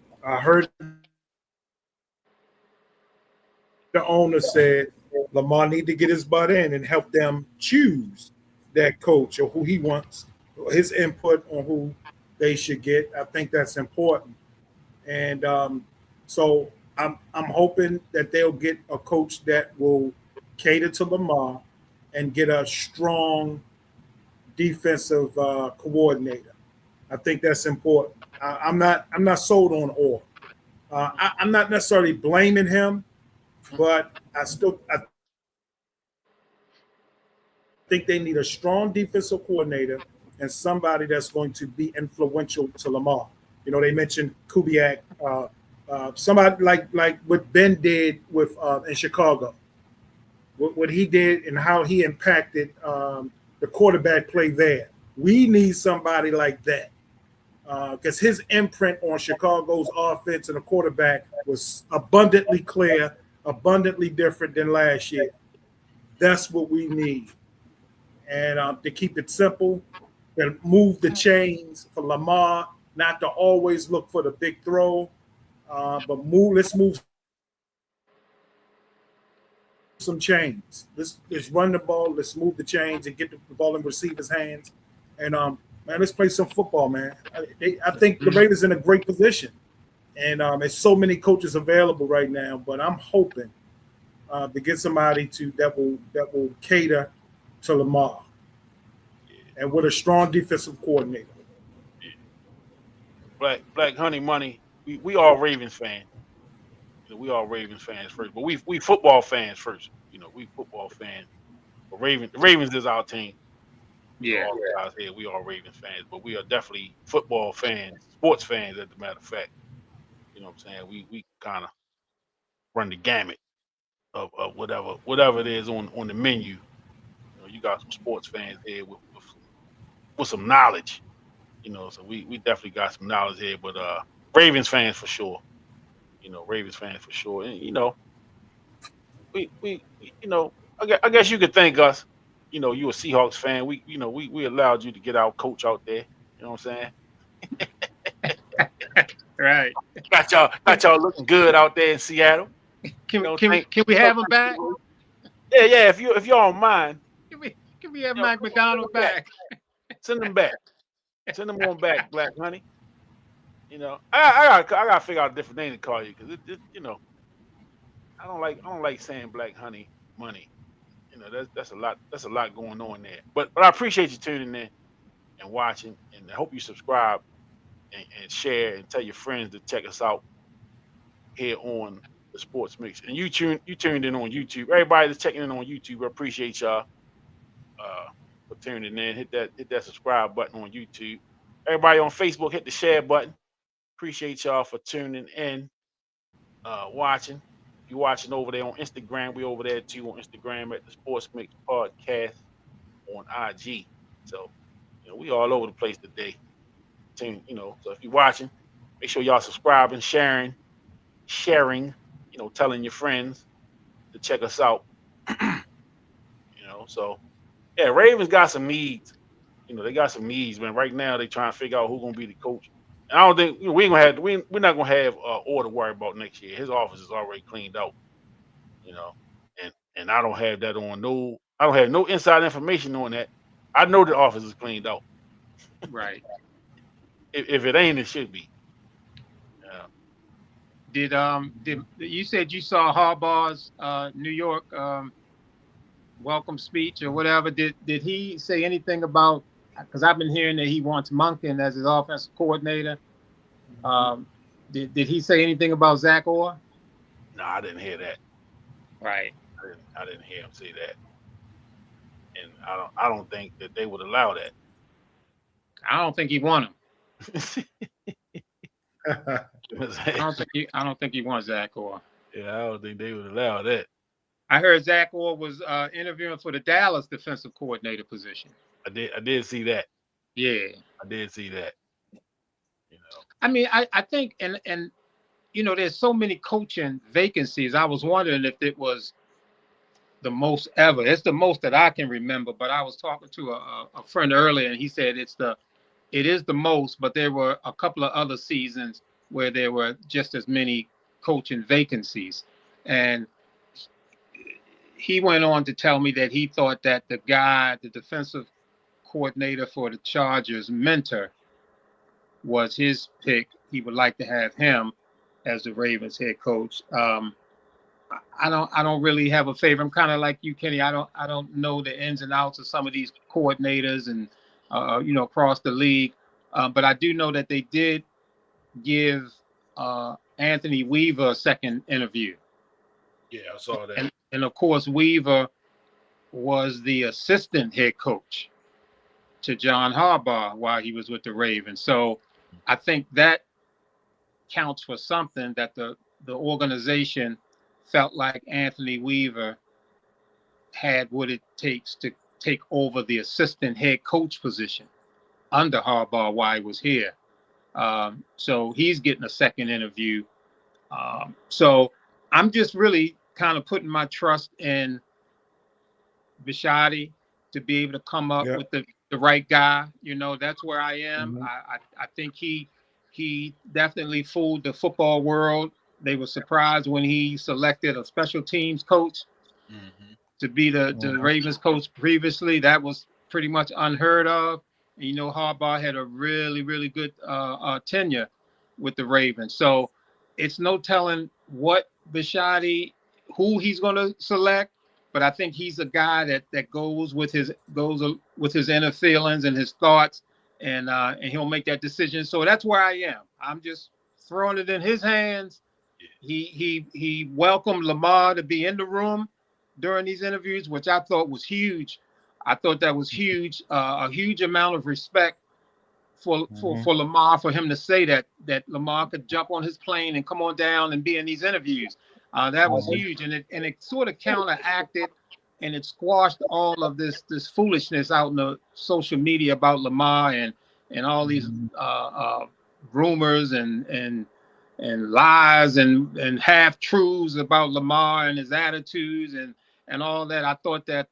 the owner said Lamar need to get his butt in and help them choose that coach or who he wants, his input on who they should get. I think that's important. And so I'm hoping that they'll get a coach that will cater to Lamar and get a strong defensive coordinator. I think that's important. I'm not sold on Orr. I'm not necessarily blaming him, but I think they need a strong defensive coordinator and somebody that's going to be influential to Lamar. You know, they mentioned Kubiak, somebody like what Ben did with in Chicago, what he did and how he impacted the quarterback play there. We need somebody like that because his imprint on Chicago's offense and the quarterback was abundantly clear, abundantly different than last year. That's what we need. And to keep it simple, and move the chains for Lamar, not to always look for the big throw, but let's move some chains. Let's run the ball. Let's move the chains and get the ball in receivers' hands. And man, let's play some football, man. I think the Raiders in a great position, and there's so many coaches available right now. But I'm hoping to get somebody that will cater to Lamar, and with a strong defensive coordinator. Black Honey Money. We all Ravens fans. You know, we all Ravens fans first, but we football fans first. You know, we football fans. But the Ravens is our team. Yeah. All guys here, we are Ravens fans, but we are definitely football fans, sports fans, as a matter of fact. You know what I'm saying? We kind of run the gamut of whatever it is on the menu. You know, you got some sports fans here with some knowledge. You know, so we definitely got some knowledge here, but Ravens fans for sure. You know, Ravens fans for sure. And you know, we you know, I guess you could thank us. You know, you a Seahawks fan. We allowed you to get our coach out there. You know what I'm saying? Right. Got y'all looking good out there in Seattle. Can You know, can we have him back? Yeah. If you don't mind, Can we have you know, Mike McDonald back? send them back. Send them on back, Black Honey. You know, I gotta figure out a different name to call you because you know, I don't like saying Black Honey Money. You know, that's a lot going on there. But I appreciate you tuning in and watching, and I hope you subscribe and share and tell your friends to check us out here on the Sports Mix. And you tuned in on YouTube. Everybody that's checking in on YouTube, I appreciate y'all for tuning in. Hit that subscribe button on YouTube. Everybody on Facebook, hit the share button. Appreciate y'all for tuning in, watching. If you're watching over there on Instagram, we over there too on Instagram at the Sports Mix Podcast on IG. So, you know, we all over the place today. You know, so if you're watching, make sure y'all subscribing, sharing, you know, telling your friends to check us out. You know, so yeah, Ravens got some needs. You know, they got some needs, man. Right now, they trying to figure out who's gonna be the coach. And I don't think we ain't gonna have we're not gonna have Orr to worry about next year. His office is already cleaned out. You know, and I don't have that on no. I don't have no inside information on that. I know the office is cleaned out. Right. If it ain't, it should be. Did you said you saw Harbaugh's New York welcome speech or whatever? Did he say anything about? Because I've been hearing that he wants Monken as his offensive coordinator. Did he say anything about Zach Orr? No, I didn't hear that. Right. I didn't hear him say that, and I don't think that they would allow that. I don't think he want him. I don't think he wants Zach Orr. Yeah, I don't think they would allow that. I heard Zach Orr was interviewing for the Dallas defensive coordinator position. I did see that. Yeah, I did see that. You know, I mean, I think, and you know, there's so many coaching vacancies. I was wondering if it was the most ever. It's the most that I can remember. But I was talking to a friend earlier, and he said it is the most. But there were a couple of other seasons where there were just as many coaching vacancies, and he went on to tell me that he thought that the defensive coordinator for the Chargers, Mentor, was his pick. He would like to have him. as the Ravens head coach. I don't really have a favorite. I'm kind of like you, Kenny. I don't know the ins and outs of some of these coordinators and across the league, but I do know that they did give Anthony Weaver a second interview. Yeah, I saw that. And of course, Weaver was the assistant head coach to John Harbaugh while he was with the Ravens. So I think that counts for something, that the organization felt like Anthony Weaver had what it takes to take over the assistant head coach position under Harbaugh while he was here. So he's getting a second interview. So I'm just really kind of putting my trust in Bisciotti to be able to come up with the right guy. That's where I am. I think he definitely fooled the football world. They were surprised when he selected a special teams coach to be the Ravens coach previously. That was pretty much unheard of. And, Harbaugh had a really, really good tenure with the Ravens. So it's no telling what Bisciotti, who he's going to select. But I think he's a guy that goes with his inner feelings and his thoughts, and he'll make that decision. So that's where I am. I'm just throwing it in his hands. He welcomed Lamar to be in the room during these interviews, which I thought was huge. I thought that was huge, a huge amount of respect for Lamar, for him to say that Lamar could jump on his plane and come on down and be in these interviews. That was huge, and it sort of counteracted, and it squashed all of this foolishness out in the social media about Lamar and all these rumors and lies and half truths about Lamar and his attitudes and all that. I thought that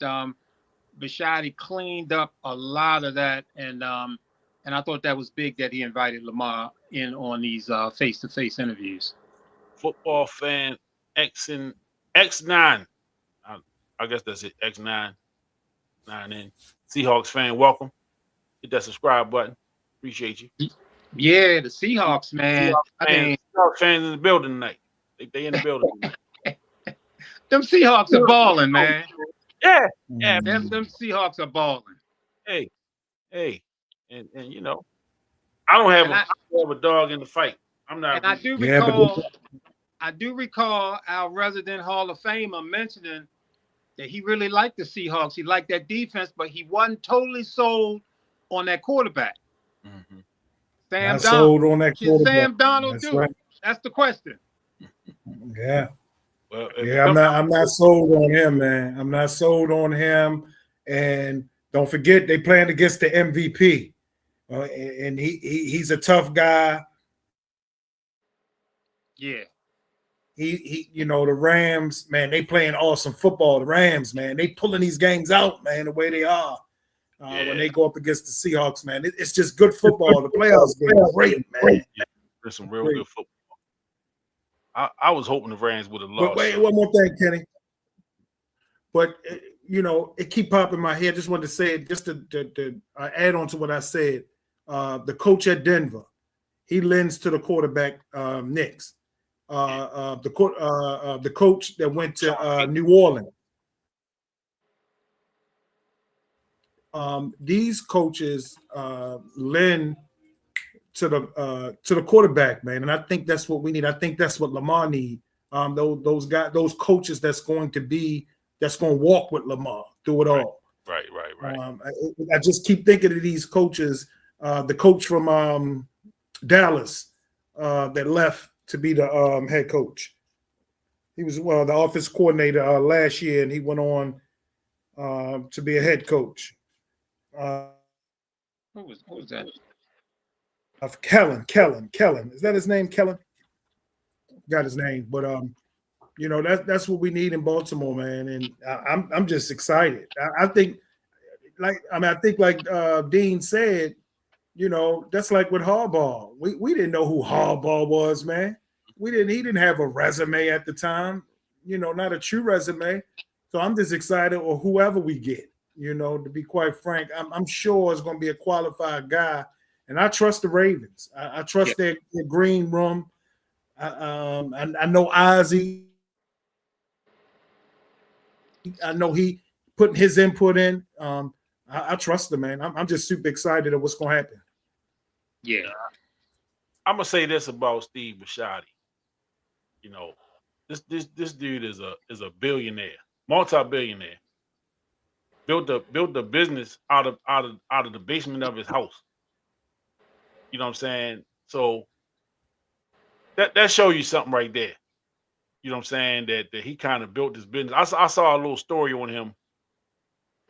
Bisciotti cleaned up a lot of that, and I thought that was big that he invited Lamar in on these face-to-face interviews. Football fan X9. I guess that's it. X9. 9N. Seahawks fan, welcome. Hit that subscribe button. Appreciate you. Yeah, the Seahawks, man. Seahawks fans in the building tonight. They in the building tonight. Them Seahawks are balling, man. Yeah. Them Seahawks are balling. Hey. And I don't have a dog in the fight. I'm not. And I do recall our resident Hall of Famer mentioning that he really liked the Seahawks. He liked that defense, but he wasn't totally sold on that quarterback. Mm-hmm. Sam Darnold. Sold on that quarterback. Sam Darnold That's do? right. That's the question. Yeah. Well, I'm not sold on him, man. I'm not sold on him. And don't forget, they playing against the MVP. And he's a tough guy. Yeah. He the Rams, man, they playing awesome football. The Rams, man, they pulling these games out, man, the way they are. When they go up against the Seahawks, man, it's just good football. The playoffs get great, man. Yeah, there's some real good football. I was hoping the Rams would have lost. But wait, one more thing, Kenny. But it keep popping in my head. Just wanted to say it, just to add on to what I said. The coach at Denver, he lends to the quarterback Knicks. The coach that went to New Orleans. These coaches lend to the quarterback, man, and I think that's what we need. I think that's what Lamar need. Those guys, those coaches that's going to walk with Lamar through it all. Right. I just keep thinking of these coaches. The coach from Dallas that left to be the head coach. He was the offense coordinator last year, and he went on to be a head coach. Who was that? Kellen. Is that his name? Kellen? Got his name, but that's what we need in Baltimore, man. And I'm just excited. I think like Dean said, that's like with Harbaugh. We didn't know who Harbaugh was, man. He didn't have a resume at the time, not a true resume. So I'm just excited, or whoever we get, to be quite frank. I'm sure it's going to be a qualified guy. And I trust the Ravens. I trust their green room. I know Ozzy. I know he putting his input in. I trust him, man. I'm just super excited of what's gonna happen. Yeah. I'm gonna say this about Steve Bisciotti. You know, this dude is a billionaire, multi-billionaire. Built the business out of the basement of his house. You know what I'm saying? So that shows you something right there. You know what I'm saying? That he kind of built this business. I saw a little story on him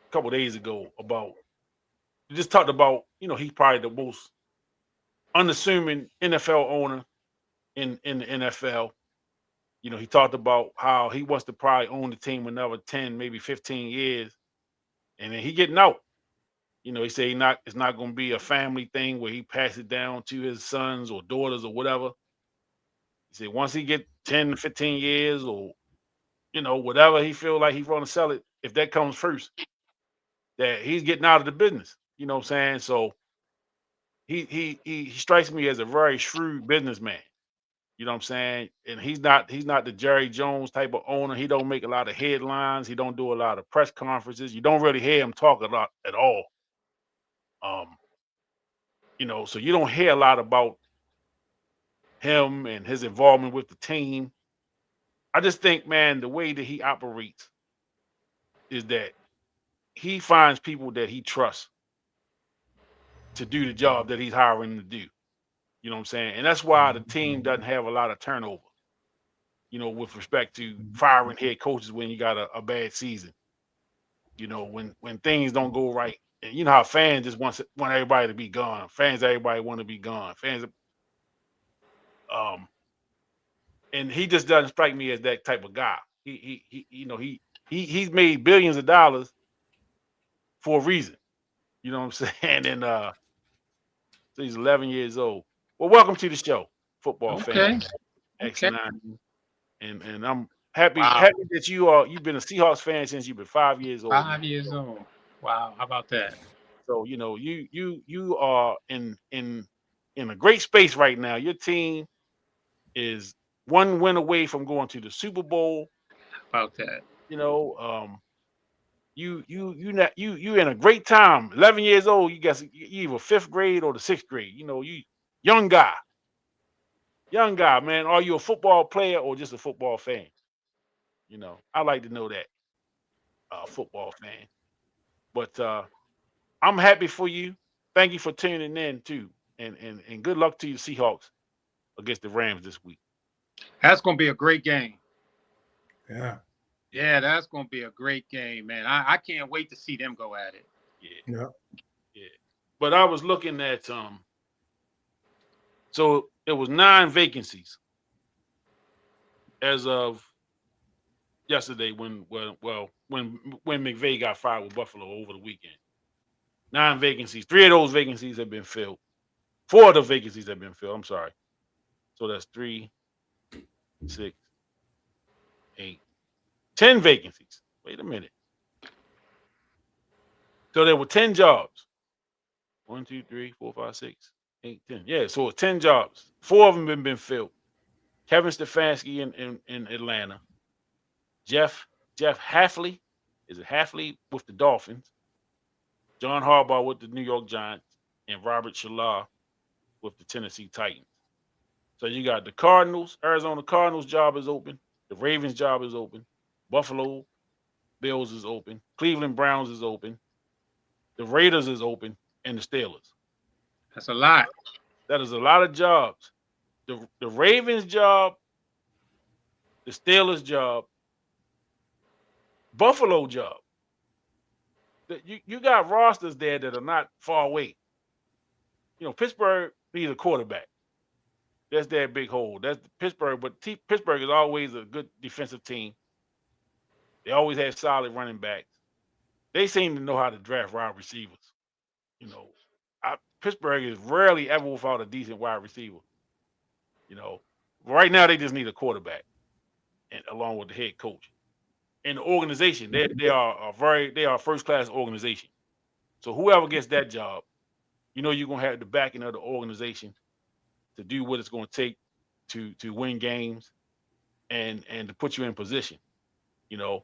a couple days ago about he just talked about, he's probably the most unassuming NFL owner in the NFL. He talked about how he wants to probably own the team another 10, maybe 15 years, and then he getting out. He said it's not going to be a family thing where he passes it down to his sons or daughters or whatever. He said once he get 10, 15 years or whatever he feel like he's going to sell it, if that comes first, that he's getting out of the business. You know what I'm saying? So he strikes me as a very shrewd businessman. You know what I'm saying? And he's not the Jerry Jones type of owner. He don't make a lot of headlines. He don't do a lot of press conferences. You don't really hear him talk a lot at all. Um, so you don't hear a lot about him and his involvement with the team. I just think, man, the way that he operates is that he finds people that he trusts to do the job that he's hiring to do. You know what I'm saying? And that's why the team doesn't have a lot of turnover, with respect to firing head coaches when you got a bad season. When things don't go right. And you know how fans just want everybody to be gone. Everybody want to be gone. Um, and he just doesn't strike me as that type of guy. He's made billions of dollars for a reason. You know what I'm saying? And so he's 11 years old. Well, welcome to the show, football fan Okay. Okay. X9, and I'm happy Wow. that you've been a Seahawks fan since you've been 5 years old, man. 5 years old. Wow. How about that? So you are in a great space right now. Your team is one win away from going to the Super Bowl. How about that? You know, you in a great time. 11 years old. You guess you either fifth grade or the sixth grade. You young guy, man. Are you a football player or just a football fan? I like to know that, football fan. But I'm happy for you. Thank you for tuning in too, and good luck to you Seahawks against the Rams this week. That's going to be a great game. Yeah. Yeah, that's going to be a great game, man. I can't wait to see them go at it. Yeah, Yeah. yeah. But I was looking at so there was 9 vacancies as of yesterday when McVay got fired with Buffalo over the weekend. 9 vacancies. 3 of those vacancies have been filled. 4 of the vacancies have been filled. I'm sorry. So that's 3, 6, 8, 10 vacancies. Wait a minute. So there were 10 jobs. 1, 2, 3, 4, 5, 6, 8, 10. Yeah, so it's 10 jobs. 4 of them have been filled. Kevin Stefanski in Atlanta. Jeff Halfley. Is it Halfley with the Dolphins? John Harbaugh with the New York Giants. And Robert Shallah with the Tennessee Titans. So you got the Cardinals, Arizona Cardinals job is open. The Ravens job is open. Buffalo Bills is open. Cleveland Browns is open. The Raiders is open. And the Steelers. That's a lot. That is a lot of jobs. The Ravens job, the Steelers job, Buffalo job. You got rosters there that are not far away. Pittsburgh needs a quarterback. That's their big hole. That's Pittsburgh, but Pittsburgh is always a good defensive team. They always have solid running backs. They seem to know how to draft wide receivers. You know, Pittsburgh is rarely ever without a decent wide receiver. You know, right now they just need a quarterback, and along with the head coach and the organization. They are a first class organization. So whoever gets that job, you're gonna have the backing of the organization to do what it's gonna take to win games and to put you in position. You know,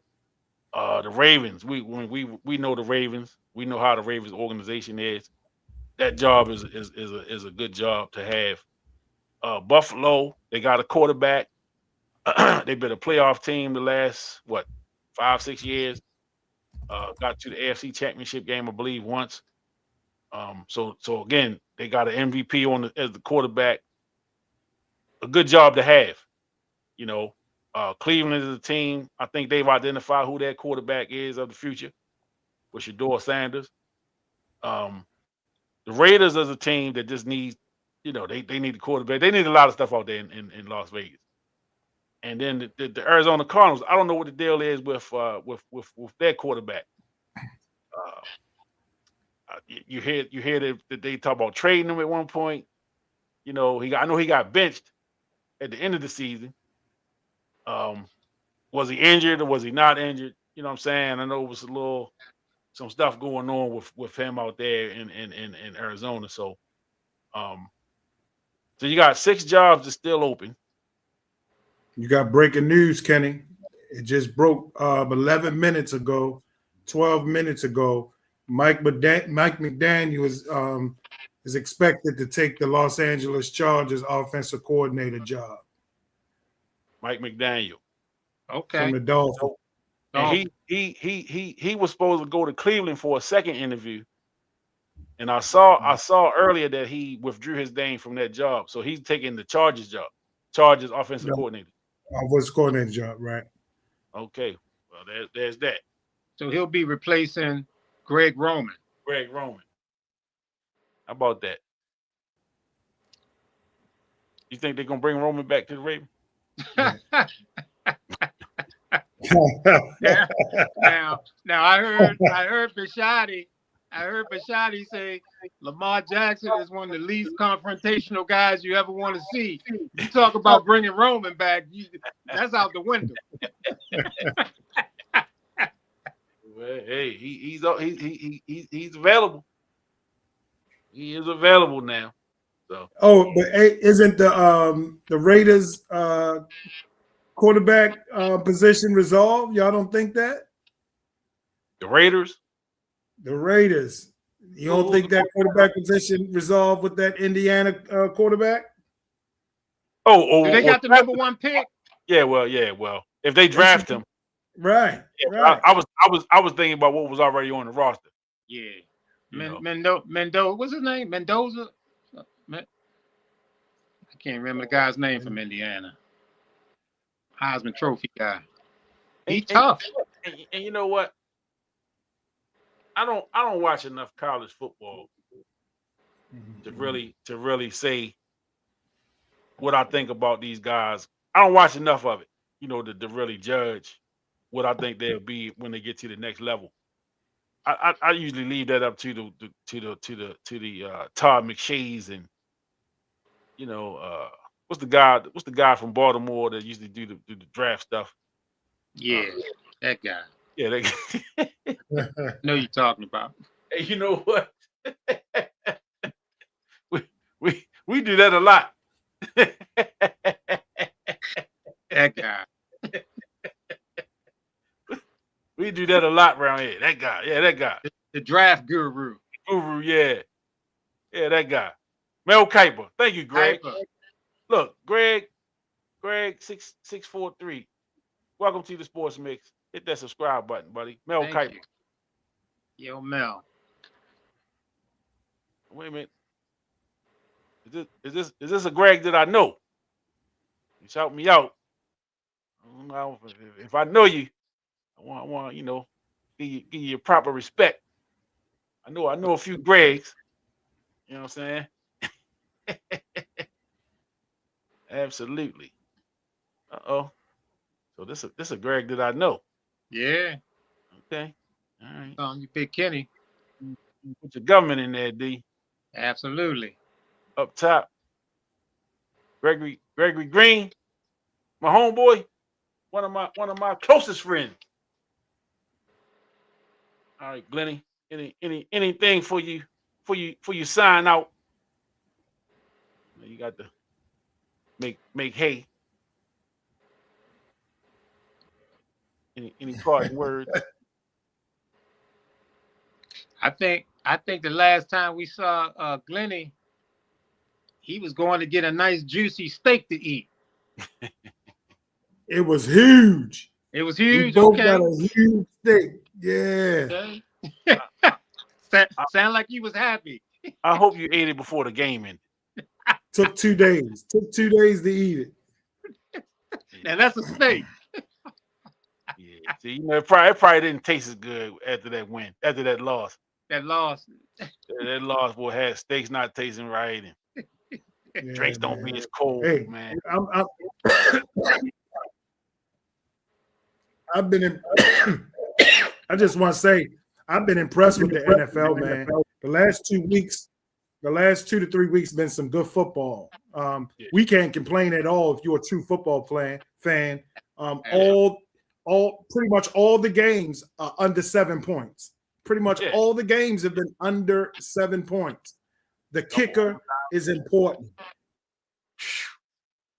the Ravens. We know the Ravens. We know how the Ravens organization is. That job is a good job to have. Buffalo, they got a quarterback. They've been a playoff team the last 5-6 years. Got to the AFC Championship game, I believe, once. So again, they got an MVP as the quarterback. A good job to have. You know, Cleveland is a team. I think they've identified who their quarterback is of the future, with Shador Sanders. Um, the Raiders is a team that just needs, they need a quarterback. They need a lot of stuff out there in Las Vegas. And then the Arizona Cardinals, I don't know what the deal is with their quarterback. You hear that they talk about trading him at one point. I know he got benched at the end of the season. Was he injured or was he not injured? You know what I'm saying? I know it was some stuff going on with him out there in Arizona. So you got 6 jobs that's still open. You got breaking news, Kenny. It just broke 11 minutes ago, 12 minutes ago. Mike McDaniel is expected to take the Los Angeles Chargers offensive coordinator job. Mike McDaniel. Okay. From the Dolphins. And he was supposed to go to Cleveland for a second interview. And I saw earlier that he withdrew his name from that job. So he's taking the Chargers job. Chargers offensive coordinator. Offensive coordinator job, right. Okay. Well, there's that. So he'll be replacing Greg Roman. Greg Roman. How about that? You think they're gonna bring Roman back to the Ravens? Now I heard Bisciotti. I heard Bisciotti say Lamar Jackson is one of the least confrontational guys you ever want to see. You talk about bringing Roman back, that's out the window. Well, hey, he's available. He is available now. So. Oh, but isn't the Raiders quarterback position resolved? Y'all don't think that? The Raiders? The Raiders. You don't think that quarterback position resolved with that Indiana quarterback? Oh, they got the number 1 pick. Yeah, well, if they draft him, right, yeah, right. I was thinking about what was already on the roster. Yeah, Mendoza. What's his name? Mendoza. I can't remember the guy's name from Indiana. Heisman Trophy guy. He's tough. And you know what? I don't watch enough college football to really say what I think about these guys. I don't watch enough of it, to really judge what I think they'll be when they get to the next level. I usually leave that up to the Todd McShays and what's the guy from Baltimore that usually do the draft stuff? Yeah, that guy. Yeah, that guy. know you're talking about. Hey, you know what? we do that a lot. That guy. We do that a lot around here. That guy. Yeah, that guy. The draft guru. Yeah. Yeah, that guy. Mel Kiper. Thank you, Greg. Kiper. Look, Greg 6643. Welcome to the Sports Mix. Hit that subscribe button, buddy. Mel Kiper. Yo, Mel. Wait a minute. Is this a Greg that I know? You shout me out. If I know you, I want give you proper respect. I know a few Gregs. You know what I'm saying? Absolutely. Uh-oh. So this a Greg that I know. Yeah. Okay. All right. You Big Kenny. Put your government in there, D. Absolutely. Up top. Gregory Green, my homeboy, one of my closest friends. All right, Glenny. Anything for you sign out? You got the make hay. Any parting words? I think the last time we saw Glenny, he was going to get a nice juicy steak to eat. It was huge. It was We huge. both Okay. got a huge steak. Yeah. Okay. I, Sound like you was happy. I hope you ate it before the game ended. Took 2 days. Took 2 days to eat it. Now that's a steak. Yeah. See, it probably didn't taste as good after that win, after that loss. That loss. That loss will have steaks not tasting right and Yeah, drinks don't man. be as cold, Hey, man. I've been in. I just want to say I've been impressed with the NFL, man. The last 2 weeks, the last 2 to 3 weeks, been some good football. We can't complain at all if you're a true football fan. Pretty much all the games are under 7 points. Pretty much all the games have been under 7 points. The kicker is important.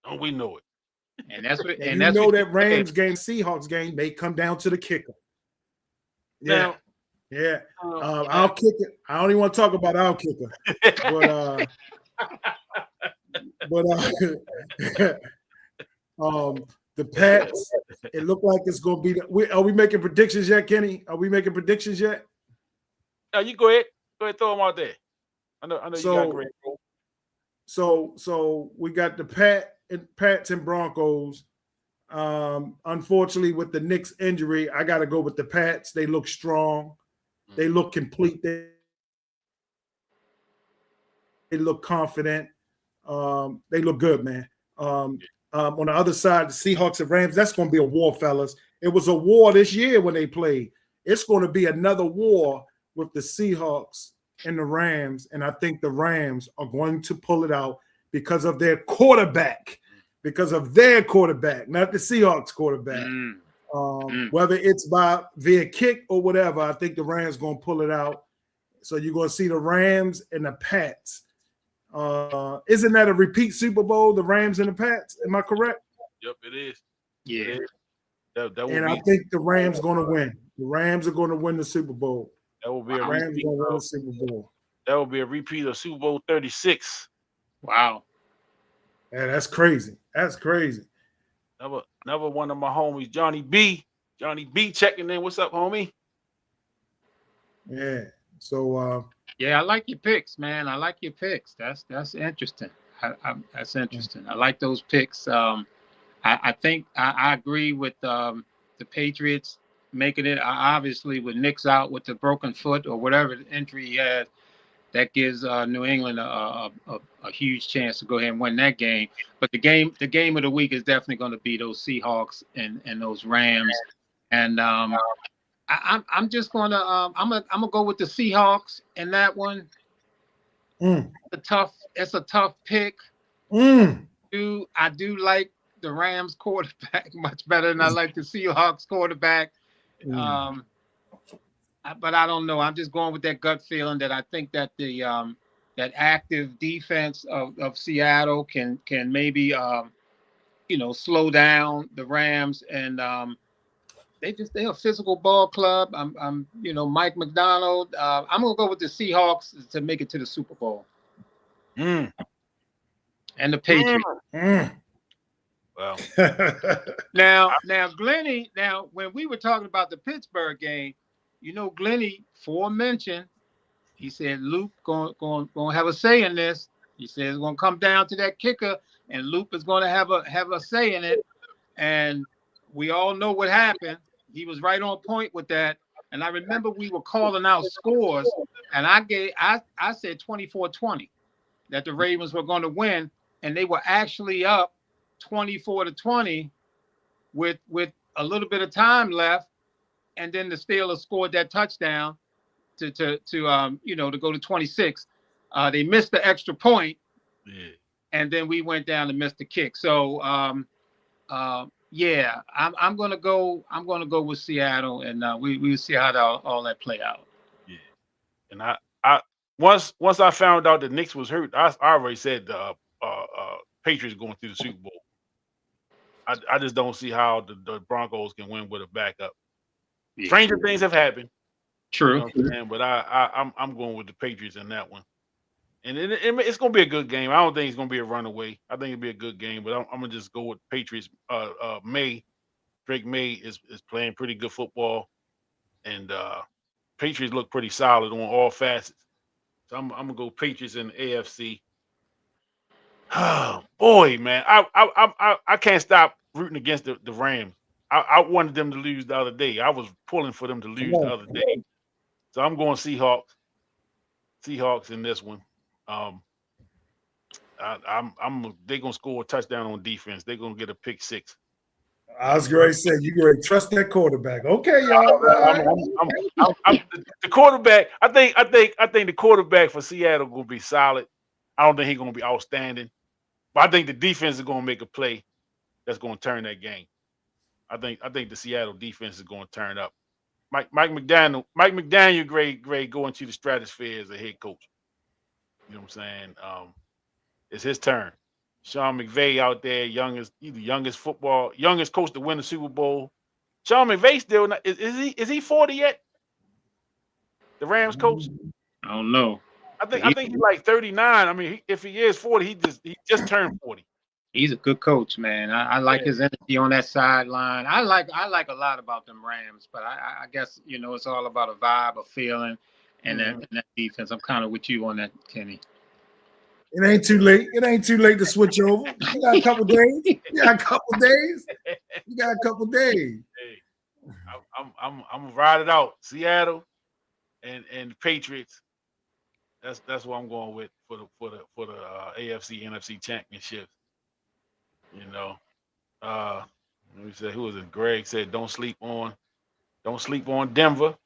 Don't we know it? And that's what. And that's you know what that Rams game, Seahawks game may come down to the kicker. Yeah, yeah. Our kicker. I don't even want to talk about our kicker, but the Pats. It looked like it's going to be. Are we making predictions yet, Kenny? Are we making predictions yet? You go ahead. Go ahead, throw them out there. I know. You got great. So we got the Pats and Broncos. Unfortunately, with the Knicks injury, I got to go with the Pats. They look strong. They look complete. They look confident. They look good, man. On the other side, the Seahawks and Rams, that's going to be a war, fellas. It was a war this year when they played. It's going to be another war with the Seahawks and the Rams, and I think the Rams are going to pull it out because of their quarterback, not the Seahawks quarterback. Whether it's via kick or whatever, I think the Rams going to pull it out. So you're going to see the Rams and the Pats. Isn't that a repeat Super Bowl, the Rams and the Pats? Am I correct? Yep, it is. Yeah. It is. I think the Rams going to win. The Rams are going to win the Super Bowl. That will be a Rams repeat. going to win the Super Bowl. That will be a repeat of Super Bowl 36. Wow. Yeah, that's crazy. That's crazy. Another one of my homies, Johnny B. Johnny B checking in. What's up, homie? Yeah. So yeah, I like your picks, man. I like your picks. That's interesting. That's interesting. I like those picks. I think I agree with the Patriots making it. Obviously, with Nick's out with the broken foot or whatever injury he had, that gives New England a huge chance to go ahead and win that game. But the game of the week is definitely going to be those Seahawks and those Rams. And I'm just gonna I'm gonna go with the Seahawks in that one. It's a tough pick. I do like the Rams quarterback much better than I like the Seahawks quarterback. But I don't know. I'm just going with that gut feeling that I think that the that active defense of Seattle can maybe slow down the Rams, and they're a physical ball club. I'm Mike McDonald. I'm gonna go with the Seahawks to make it to the Super Bowl. And the Patriots. Well, now, Glenny. Now, when we were talking about the Pittsburgh game, Glenny forementioned. He said Luke going have a say in this. He said it's going to come down to that kicker, and Luke is going to have a say in it. And we all know what happened. He was right on point with that. And I remember we were calling out scores, and I said 24-20 that the Ravens were going to win, and they were actually up 24-20 with a little bit of time left, and then the Steelers scored that touchdown to go to 26. They missed the extra point, and then we went down and missed the kick. So I'm gonna go with Seattle, and we'll see how all that play out. Yeah, and I once I found out that Knicks was hurt, I already said Patriots going through the Super Bowl. I just don't see how the Broncos can win with a backup. Yeah. Stranger things have happened. True. You know what I'm saying? But I'm going with the Patriots in that one. And it's going to be a good game. I don't think it's going to be a runaway. I think it'll be a good game. But I'm going to just go with Patriots. Drake May is playing pretty good football. And Patriots look pretty solid on all facets. So I'm going to go Patriots in the AFC. Oh, boy, man. I can't stop rooting against the Rams. I wanted them to lose the other day. I was pulling for them to lose the other day. So I'm going Seahawks. Seahawks in this one. They're gonna score a touchdown on defense. They're gonna get a pick six. I was going to say you going to trust that quarterback. Okay, y'all. The quarterback. I think the quarterback for Seattle gonna be solid. I don't think he's gonna be outstanding, but I think the defense is gonna make a play that's gonna turn that game. I think the Seattle defense is gonna turn up. Mike McDaniel, grade going to the stratosphere as a head coach. You know what I'm saying? It's his turn. Sean McVay out there, youngest coach to win the Super Bowl. Sean McVay still not, is he 40 yet? The Rams coach? I don't know. I think he's like 39. I mean, if he is 40, he just turned 40. He's a good coach, man. I like his energy on that sideline. I like a lot about them Rams, but I guess it's all about a vibe, a feeling, and that defense. I'm kind of with you on that, Kenny. It ain't too late. It ain't too late to switch over. You got a couple days. You got a couple days. Hey, I'm gonna ride it out. Seattle and the Patriots. That's what I'm going with for the AFC NFC championships. Let me say, who was it? Greg said, "Don't sleep on Denver."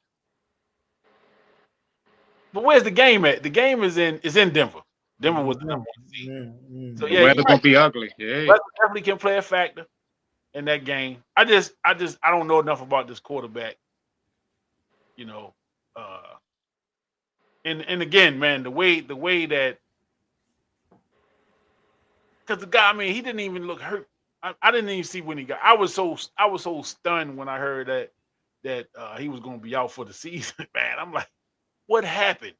But where's the game at? The game is in Denver. Denver was the number one seed. So the weather gonna be ugly. Yeah, weather definitely can play a factor in that game. I don't know enough about this quarterback. And again, man, the way that, because the guy, I mean, he didn't even look hurt. I didn't even see when he got. I was so stunned when I heard that he was going to be out for the season. Man, I'm like, what happened?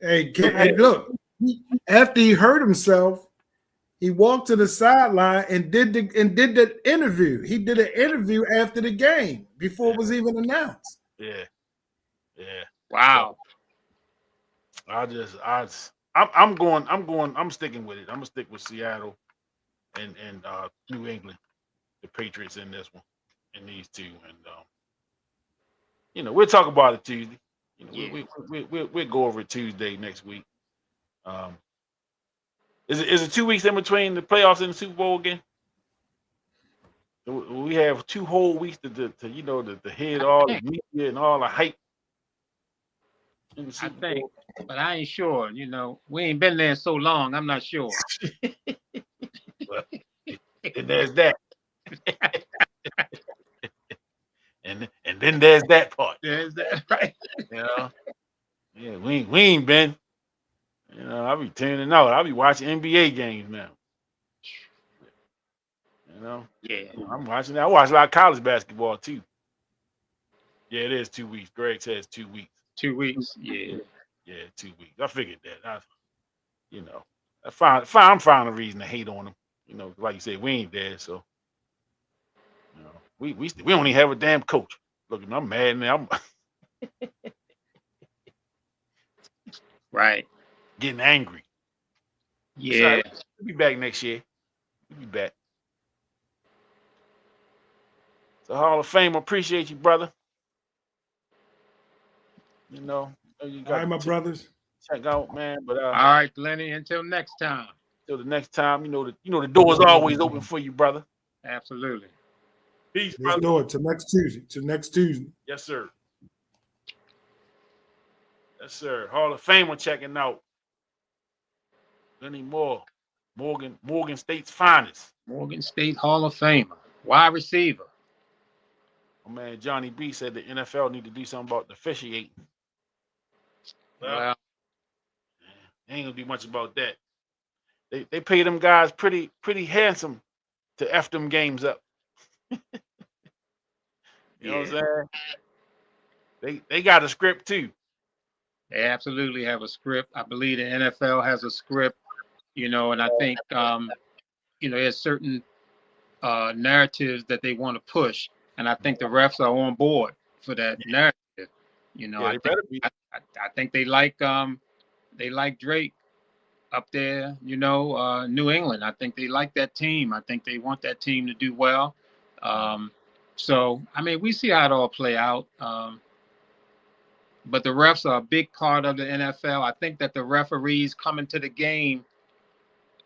Hey, look, after he hurt himself, he walked to the sideline and did the interview. He did an interview after the game before it was even announced. Yeah. Wow. So I'm sticking with it. I'm gonna stick with Seattle and New England, the Patriots in this one, and these two, and we'll talk about it Tuesday. We'll go over it Tuesday next week. Is it 2 weeks in between the playoffs and the Super Bowl again? We have 2 whole weeks to hit all the media and all the hype. I think, but I ain't sure. We ain't been there so long. I'm not sure. Well, and there's that. and then there's that part. There's that, right? Yeah, we ain't been. I'll be tuning out. I'll be watching NBA games now. Yeah. I'm watching that. I watch a lot of college basketball too. Yeah, it is 2 weeks. Greg says 2 weeks. 2 weeks. Yeah. Yeah, 2 weeks. I figured that. I'm finding a reason to hate on them. Like you said, we ain't there, so we don't even have a damn coach. Look at me, I'm mad now. I'm right. Getting angry. Yeah. We'll be back next year. We'll be back. So Hall of Fame, appreciate you, brother. All right, my brothers. Check out, man. But all right, Lenny. Until next time. Till the next time, the door is always open for you, brother. Absolutely. Peace, brother. Let's do it till next Tuesday. Yes, sir. Yes, sir. Hall of Famer checking out. Lenny Moore, Morgan State's finest. Morgan State Hall of Famer, wide receiver. My man Johnny B said the NFL need to do something about the officiating. Well, ain't gonna do much about that. They pay them guys pretty handsome to F them games up. You know what I'm saying? They got a script too. They absolutely have a script. I believe the NFL has a script, and I think there's certain narratives that they want to push, and I think the refs are on board for that narrative. Yeah, I they think better be. I think they like Drake up there, New England. I think they like that team. I think they want that team to do well. So I mean, we see how it all play out. But the refs are a big part of the NFL. I think that the referees coming to the game,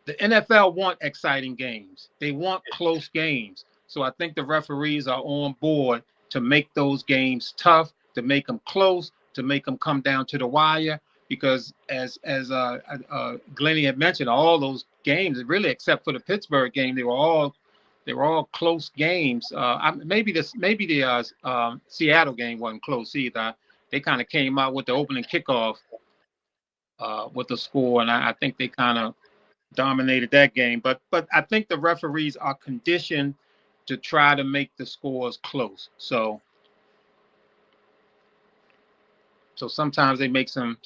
the NFL want exciting games. They want close games. So I think the referees are on board to make those games tough, to make them close, to make them come down to the wire. Because as Glennie had mentioned, all those games, really except for the Pittsburgh game, they were all close games. Maybe the Seattle game wasn't close either. They kind of came out with the opening kickoff with the score, and I think they kind of dominated that game. But I think the referees are conditioned to try to make the scores close. So sometimes they make some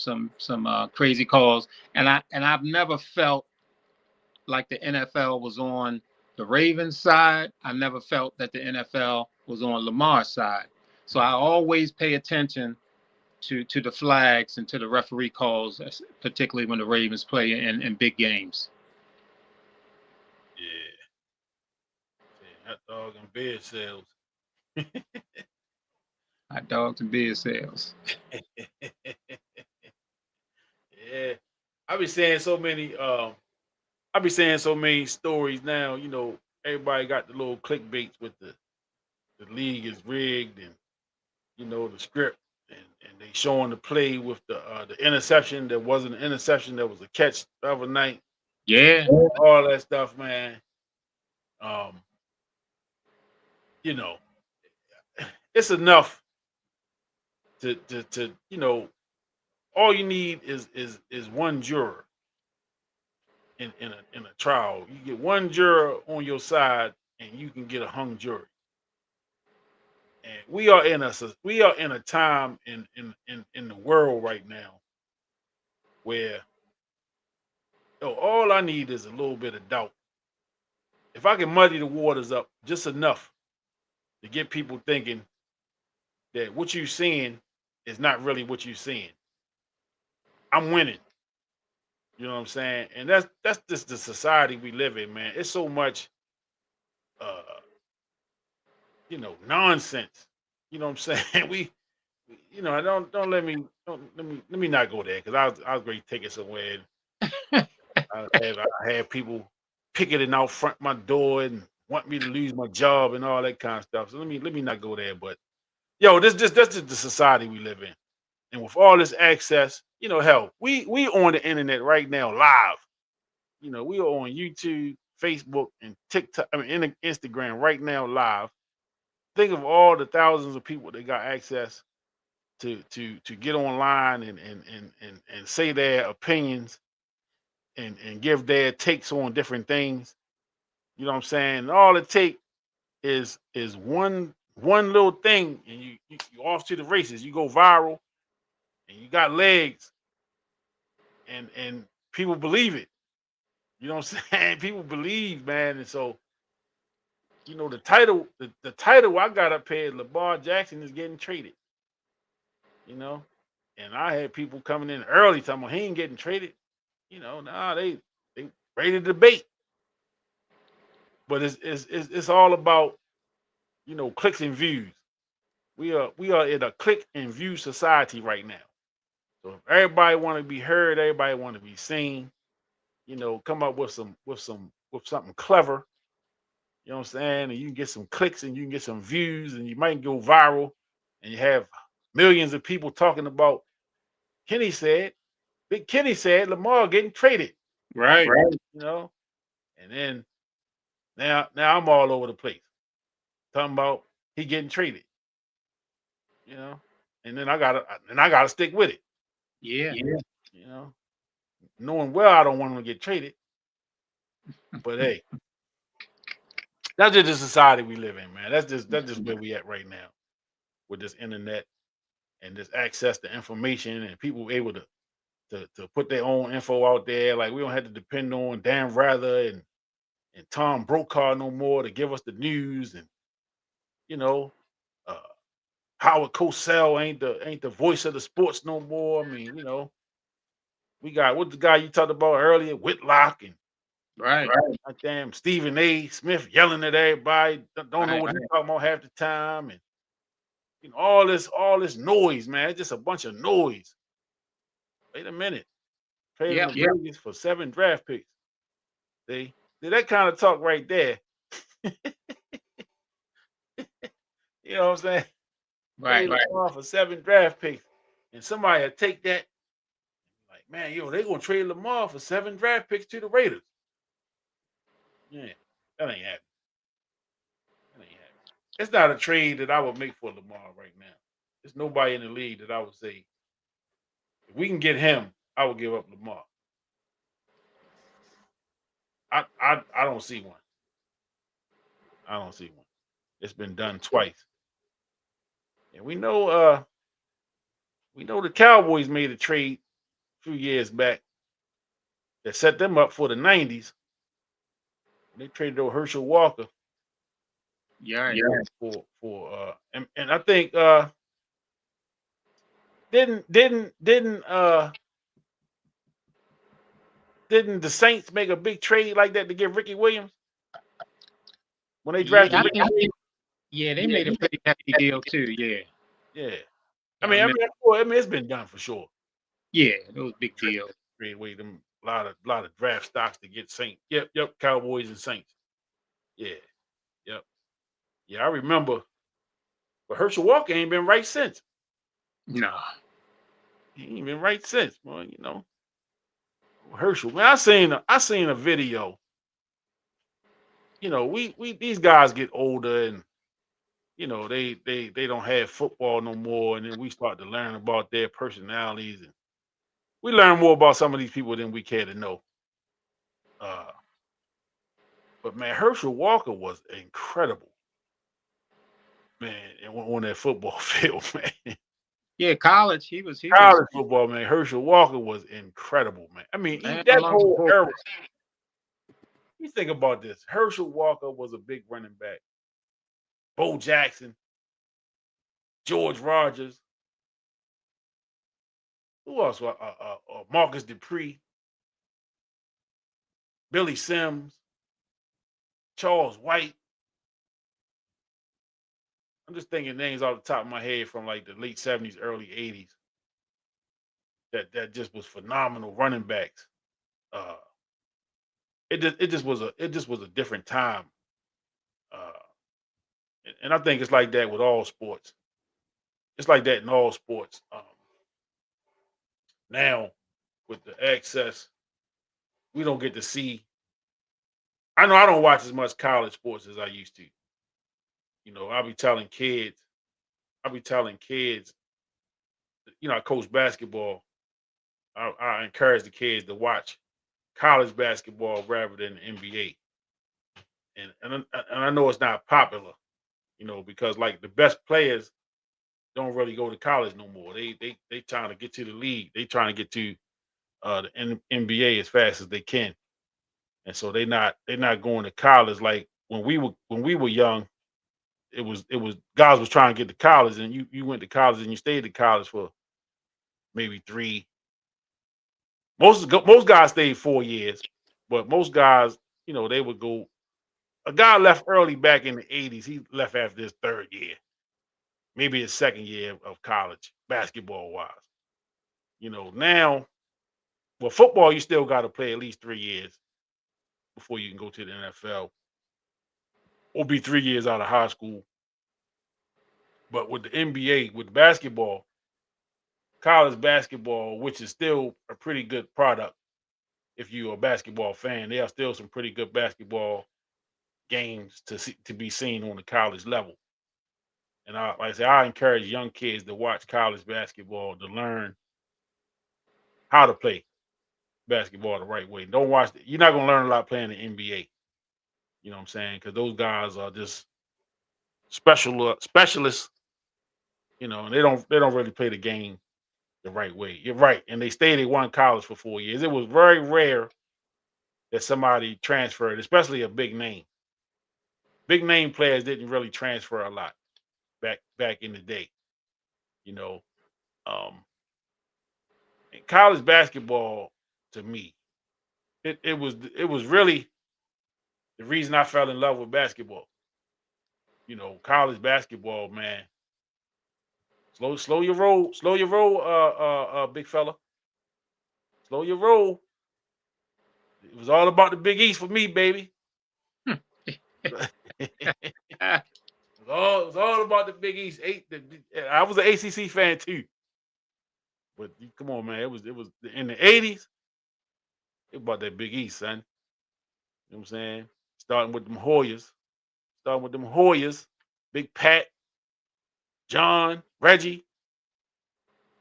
crazy calls, and I've never felt like the NFL was on the Ravens side. I never felt that the NFL was on Lamar's side. So I always pay attention to the flags and to the referee calls, particularly when the Ravens play in big games. Yeah. Hot dog and beer sales. Hot dogs and beer sales. Yeah. I be saying so many stories now, everybody got the little clickbaits with the league is rigged and the script and they showing the play with the interception that wasn't an interception, that was a catch the other night. Yeah. All that stuff, man. Um, you know, it's enough to all you need is one juror in a trial. You get one juror on your side and you can get a hung jury. And we are in a time in the world right now where all I need is a little bit of doubt. If I can muddy the waters up just enough to get people thinking that what you're seeing is not really what you're seeing, I'm winning. You know what I'm saying? And that's just the society we live in, man. It's so much uh nonsense. You know what I'm saying? Don't let me not go there because I was ready to take it somewhere. I had people picketing out front my door and want me to lose my job and all that kind of stuff. So let me not go there. But that's just the society we live in. And with all this access, hell, we on the internet right now live. We are on YouTube, Facebook, and TikTok. I mean, Instagram right now live. Think of all the thousands of people that got access to get online and say their opinions and give their takes on different things. You know what I'm saying? And all it take is one little thing, and you off to the races. You go viral, and you got legs, and people believe it. You know what I'm saying? People believe, man, and so the title I got up here, Lamar Jackson is getting traded. And I had people coming in early talking about he ain't getting traded. Nah, they ready to debate. But it's all about clicks and views. We are in a click and view society right now. So if everybody want to be heard, everybody want to be seen. Come up with something clever. You know what I'm saying? And you can get some clicks and you can get some views and you might go viral and you have millions of people talking about Kenny said, Big Kenny said Lamar getting traded. Right. And then now I'm all over the place talking about he getting traded. And then I gotta stick with it. Yeah. Knowing well I don't want him to get traded. But hey, that's just the society we live in, man. That's just where we at right now with this internet and this access to information and people able to put their own info out there. Like we don't have to depend on Dan Rather and Tom Brokaw no more to give us the news and you know uh, Howard Cosell ain't the voice of the sports no more. I mean, we got what the guy you talked about earlier, Whitlock and Right. damn Stephen A. Smith yelling at everybody, don't know Right. what he's talking about half the time, and all this noise, man. It's just a bunch of noise. Wait a minute, trading Yeah. the Vegas for 7 draft picks. See, that kind of talk right there. You know what I'm saying? Right. Trade Lamar for 7 draft picks, and somebody will take that like, man, they gonna trade Lamar for 7 draft picks to the Raiders. Yeah, that ain't happening. That ain't happening. It's not a trade that I would make for Lamar right now. There's nobody in the league that I would say if we can get him, I would give up Lamar. I don't see one. I don't see one. It's been done twice, and we know the Cowboys made a trade a few years back that set them up for the '90s. They traded over Herschel Walker Yeah. and I think didn't the Saints make a big trade like that to get Ricky Williams when they Yeah. drafted Ricky Williams? Yeah, they made a pretty hefty deal too. Yeah. Yeah. I I mean, remember. it's been done for sure. Yeah, it was a big deal. Trade away them a lot of draft stocks to get Saints. Yep, Cowboys and Saints. Yeah, yep, yeah. I remember, but Herschel Walker ain't been right since. No. He ain't been right since. Well, Herschel. Man, I seen a video. We these guys get older and they don't have football no more, and then we start to learn about their personalities and we learn more about some of these people than we care to know. Uh, but man, Herschel Walker was incredible, man, and on that football field, man. Yeah, college. He was College football, man. Herschel Walker was incredible, man. I mean, man that amongst whole boys. era. You think about this. Herschel Walker was a big running back. Bo Jackson, George Rogers. Who else? Marcus Dupree, Billy Sims, Charles White. I'm just thinking names off the top of my head from like the late '70s, early '80s. That just was phenomenal running backs. Uh, it just was a different time. Uh, and I think it's like that with all sports. It's like that in all sports. Now with the access, we don't get to see. I know I don't watch as much college sports as I used to. I'll be telling kids. I'll be telling kids. I coach basketball. I encourage the kids to watch college basketball rather than the NBA. And I know it's not popular, because like the best players don't really go to college no more. They trying to get to the league. They trying to get to the NBA as fast as they can, and so they're not going to college like when we were young. It was guys was trying to get to college, and you went to college and you stayed at college for maybe three. Most guys stayed 4 years, but most guys, they would go. A guy left early back in the '80s. He left after his third year, maybe his second year of college, basketball wise. Now, well, football, you still got to play at least 3 years before you can go to the NFL or be 3 years out of high school. But with the NBA, with basketball, college basketball, which is still a pretty good product if you're a basketball fan, there are still some pretty good basketball games to be seen on the college level. And like I say, I encourage young kids to watch college basketball to learn how to play. basketball the right way. Don't watch it. You're not gonna learn a lot playing the NBA. You know what I'm saying? Because those guys are just specialists. You know, and they don't really play the game the right way. You're right, and they stayed at one college for 4 years. It was very rare that somebody transferred, especially a big name. Big name players didn't really transfer a lot back in the day. You know, um, in college basketball to me, it was really the reason I fell in love with basketball. You know, college basketball, man. Slow your roll, big fella. Slow your roll. It was all about the Big East for me, baby. it was all about the Big East. I was an ACC fan too, but come on, man. It was in the '80s. It was about that Big East, son. You know what I'm saying? Starting with them Hoyas. Big Pat, John, Reggie,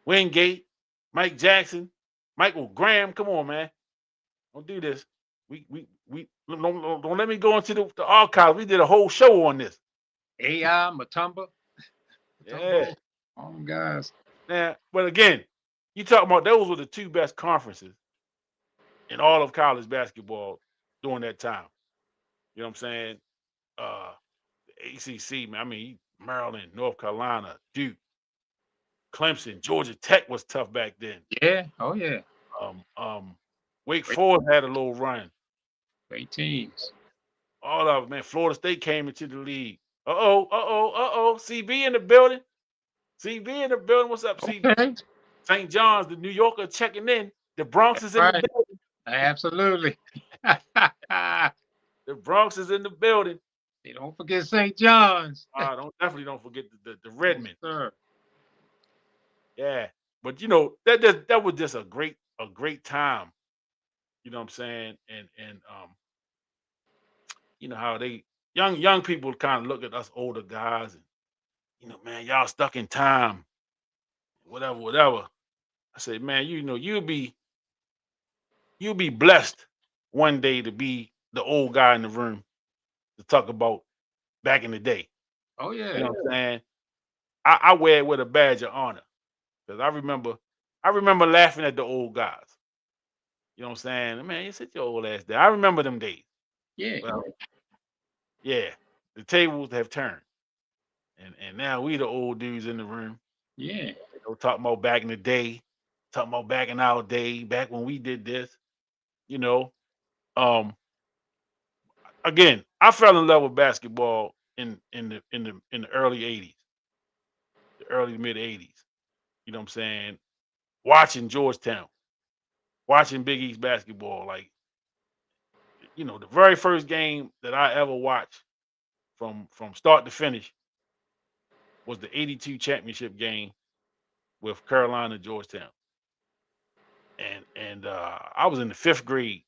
Wingate, Mike Jackson, Michael Graham. Come on, man. Don't do this. We don't let me go into the archive. We did a whole show on this. AI, Matumba. Yeah. All them guys. Now, but again, you talking about those were the two best conferences in all of college basketball during that time. You know what I'm saying? The ACC, man. I mean, Maryland, North Carolina, Duke, Clemson, Georgia Tech was tough back then. Yeah. Oh yeah. Wake Forest had a little run. Great teams. All of them, man. Florida State came into the league. CB in the building. What's up, CB? Okay. St. John's, the New Yorker checking in. The Bronx is in the building. Absolutely. The Bronx is in the building. Hey, don't forget St. John's. Definitely don't forget the Redmond. Yes, sir. Yeah, but you know that was just a great time. You know what I'm saying? And you know how they young people kind of look at us older guys and you know, man, y'all stuck in time, whatever. I said, man, you know, you'll be blessed one day to be the old guy in the room to talk about back in the day. Oh yeah. You know what I'm saying? I wear it with a badge of honor because I remember laughing at the old guys. You know what I'm saying? Man, you sit your old ass there. I remember them days. Yeah. Well, yeah, the tables have turned, and now we the old dudes in the room. Yeah. You know, talking about back in the day, talking about back in our day, back when we did this. You know, again, I fell in love with basketball in the early '80s, the early to mid '80s. You know what I'm saying? Watching Georgetown, watching Big East basketball, like you know, the very first game that I ever watched from start to finish was the '82 championship game with Carolina Georgetown, and I was in the 5th grade,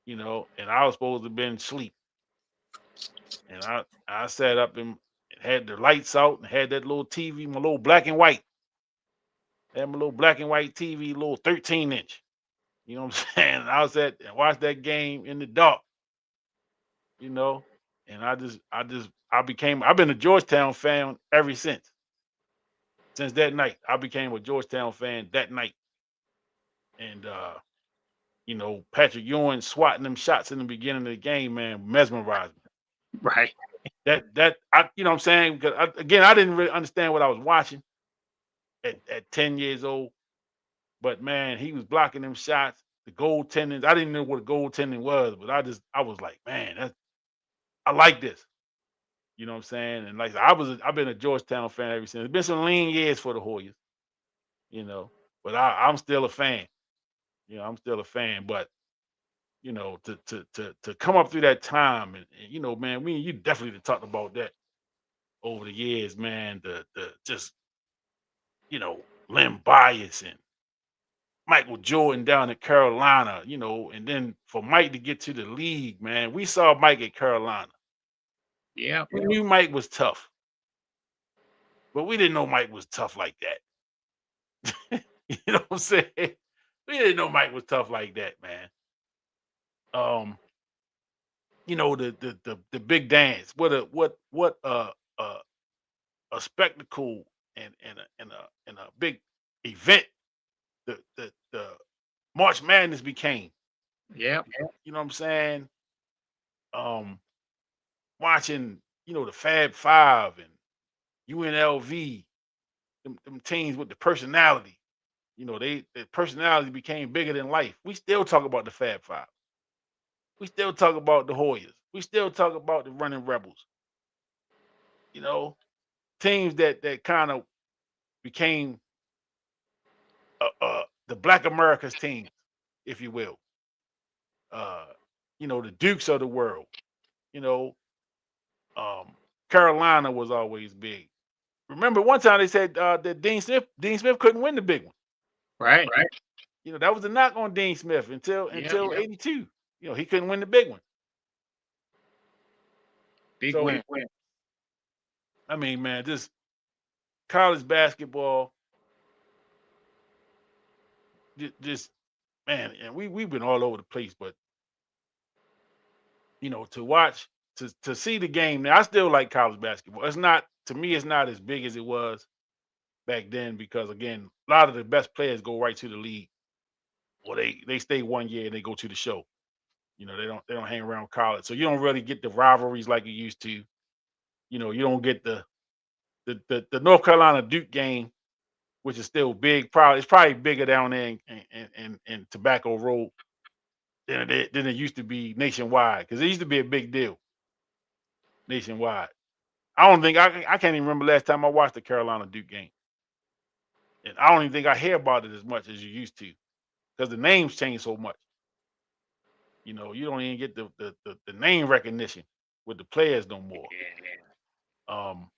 you know, and I was supposed to have been asleep, and I sat up and had the lights out and had that little TV, my little black and white, had my little black and white TV, little 13-inch. You know what I'm saying? I was at and watched that game in the dark, you know, and I've been a Georgetown fan ever since. Since that night, I became a Georgetown fan that night. And you know, Patrick Ewing swatting them shots in the beginning of the game, man, mesmerized me. Right. You know what I'm saying? Because I didn't really understand what I was watching at 10 years old. But man, he was blocking them shots, the goaltending. I didn't know what a goaltending was, but I was like, man, I like this. You know what I'm saying? And like I've been a Georgetown fan ever since. It's been some lean years for the Hoyas, you know, but I'm still a fan. You know, I'm still a fan. But you know, to come up through that time, and you know, man, you definitely talked about that over the years, man. The just you know, Len Bias and Michael Jordan down in Carolina, you know, and then for Mike to get to the league, man, we saw Mike at Carolina. Yeah. We knew Mike was tough, but we didn't know Mike was tough like that. You know what I'm saying? We didn't know Mike was tough like that, man. The big dance. What a spectacle and a big event the March Madness became. Yeah. You know what I'm saying? Um, Watching the Fab Five and UNLV, them teams with the personality. The personality became bigger than life. We still talk about the Fab Five. We still talk about the Hoyas. We still talk about the Running Rebels. Teams that kind of became the Black America's teams, if you will. Uh, the Dukes of the world. You know, Carolina was always big. Remember one time they said that Dean Smith couldn't win the big one. Right. That was a knock on Dean Smith until Yeah. '82. He couldn't win the big one. Big So win. I mean, man, just college basketball, just man, and we've been all over the place, but to watch to see the game now, I still like college basketball. It's not to me, it's not as big as it was back then because again, a lot of the best players go right to the league, or they stay 1 year and they go to the show. They don't hang around college, so you don't really get the rivalries like you used to. You don't get the North Carolina Duke game, which is still big. It's probably bigger down there in Tobacco Road than it used to be nationwide because it used to be a big deal nationwide. I don't think I can't even remember last time I watched the Carolina Duke game, and I don't even think I hear about it as much as you used to because the names change so much. You don't even get the name recognition with the players no more. Um,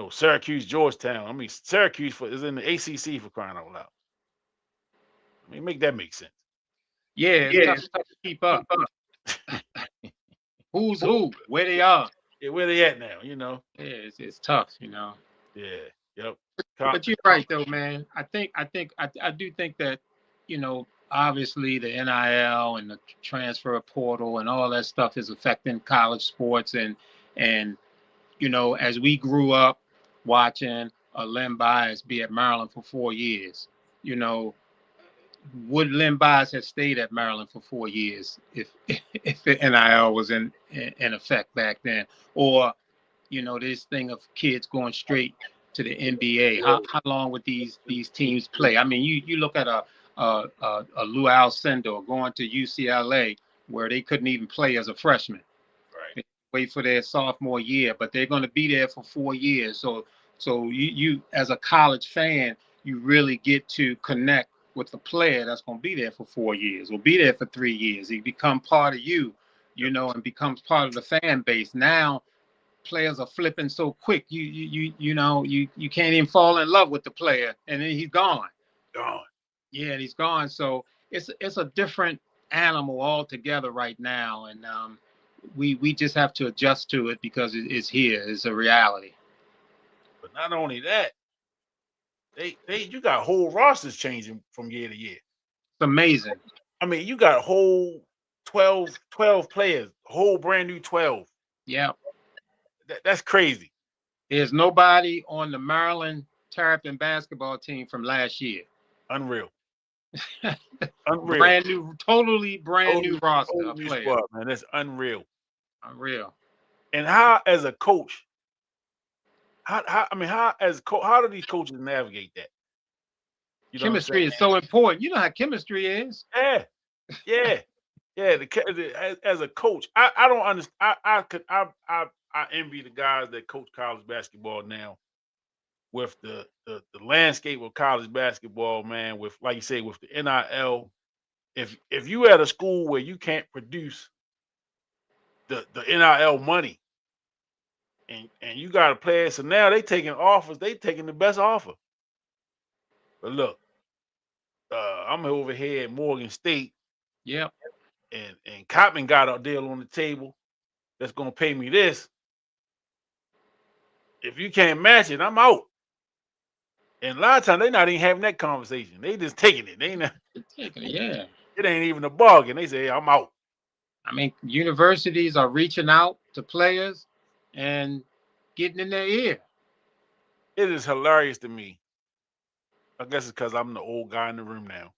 Syracuse, Georgetown. I mean, Syracuse is in the ACC for crying out loud. I mean, make that make sense. Yeah, it's tough to keep up. Who's who? Where they are? Yeah, where they at now? Yeah, it's tough. Yeah. Yep. But you're right though, man. I do think that, obviously the NIL and the transfer portal and all that stuff is affecting college sports and as we grew up watching Len Bias be at Maryland for 4 years, would Len Bias have stayed at Maryland for 4 years if if the NIL was in effect back then? Or this thing of kids going straight to the NBA. How long would these teams play? I mean, you look at a Lou Alcindor going to UCLA where they couldn't even play as a freshman. Right. They wait for their sophomore year, but they're going to be there for 4 years. So you as a college fan, you really get to connect with the player that's going to be there for 4 years, will be there for 3 years. He become part of you, and becomes part of the fan base. Now players are flipping so quick. You can't even fall in love with the player, and then he's gone. Gone. Yeah, and he's gone. So it's a different animal altogether right now, and we just have to adjust to it because it's here. It's a reality. But not only that, you got whole rosters changing from year to year. It's amazing. I mean, you got whole 12 players, whole brand new 12. Yeah. That's crazy. There's nobody on the Maryland Terrapin basketball team from last year. Unreal. Unreal. Brand new, totally brand new roster of players. Squad, man. That's unreal. Unreal. And how, as a coach, how do these coaches navigate that? Chemistry is so important. You know how chemistry is. Yeah. As a coach, I don't understand. I envy the guys that coach college basketball now, with the landscape of college basketball, man. With, like you say, with the NIL. If you at a school where you can't produce the NIL money, and you got a player, so now they taking offers. They taking the best offer. But look, I'm over here at Morgan State. Yep. And Cotman got a deal on the table that's gonna pay me this. If you can't match it, I'm out. And a lot of times they're not even having that conversation. They just taking it. They not, Taking it, yeah. it ain't even a bargain. They say, hey, I'm out. I mean, universities are reaching out to players and getting in their ear. It is hilarious to me. I guess it's because I'm the old guy in the room now.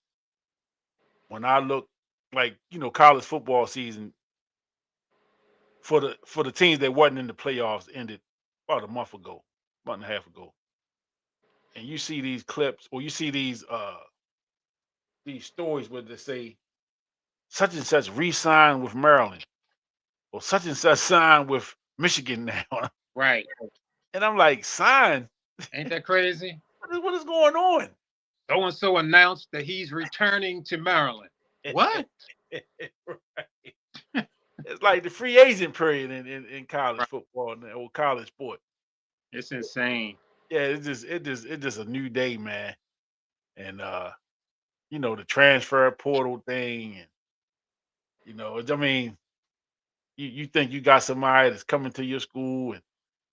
When I look like, college football season for the teams that wasn't in the playoffs ended about a month ago, month and a half ago. And you see these clips or you see these stories where they say such and such re-signed with Maryland or such and such signed with Michigan now. Right. And I'm like, sign? Ain't that crazy? What is going on? So and so announced that he's returning to Maryland. What? Right. It's like the free agent period in college Right. football or college sport. It's insane. Yeah, it's just a new day, man. And the transfer portal thing, and I mean, you think you got somebody that's coming to your school and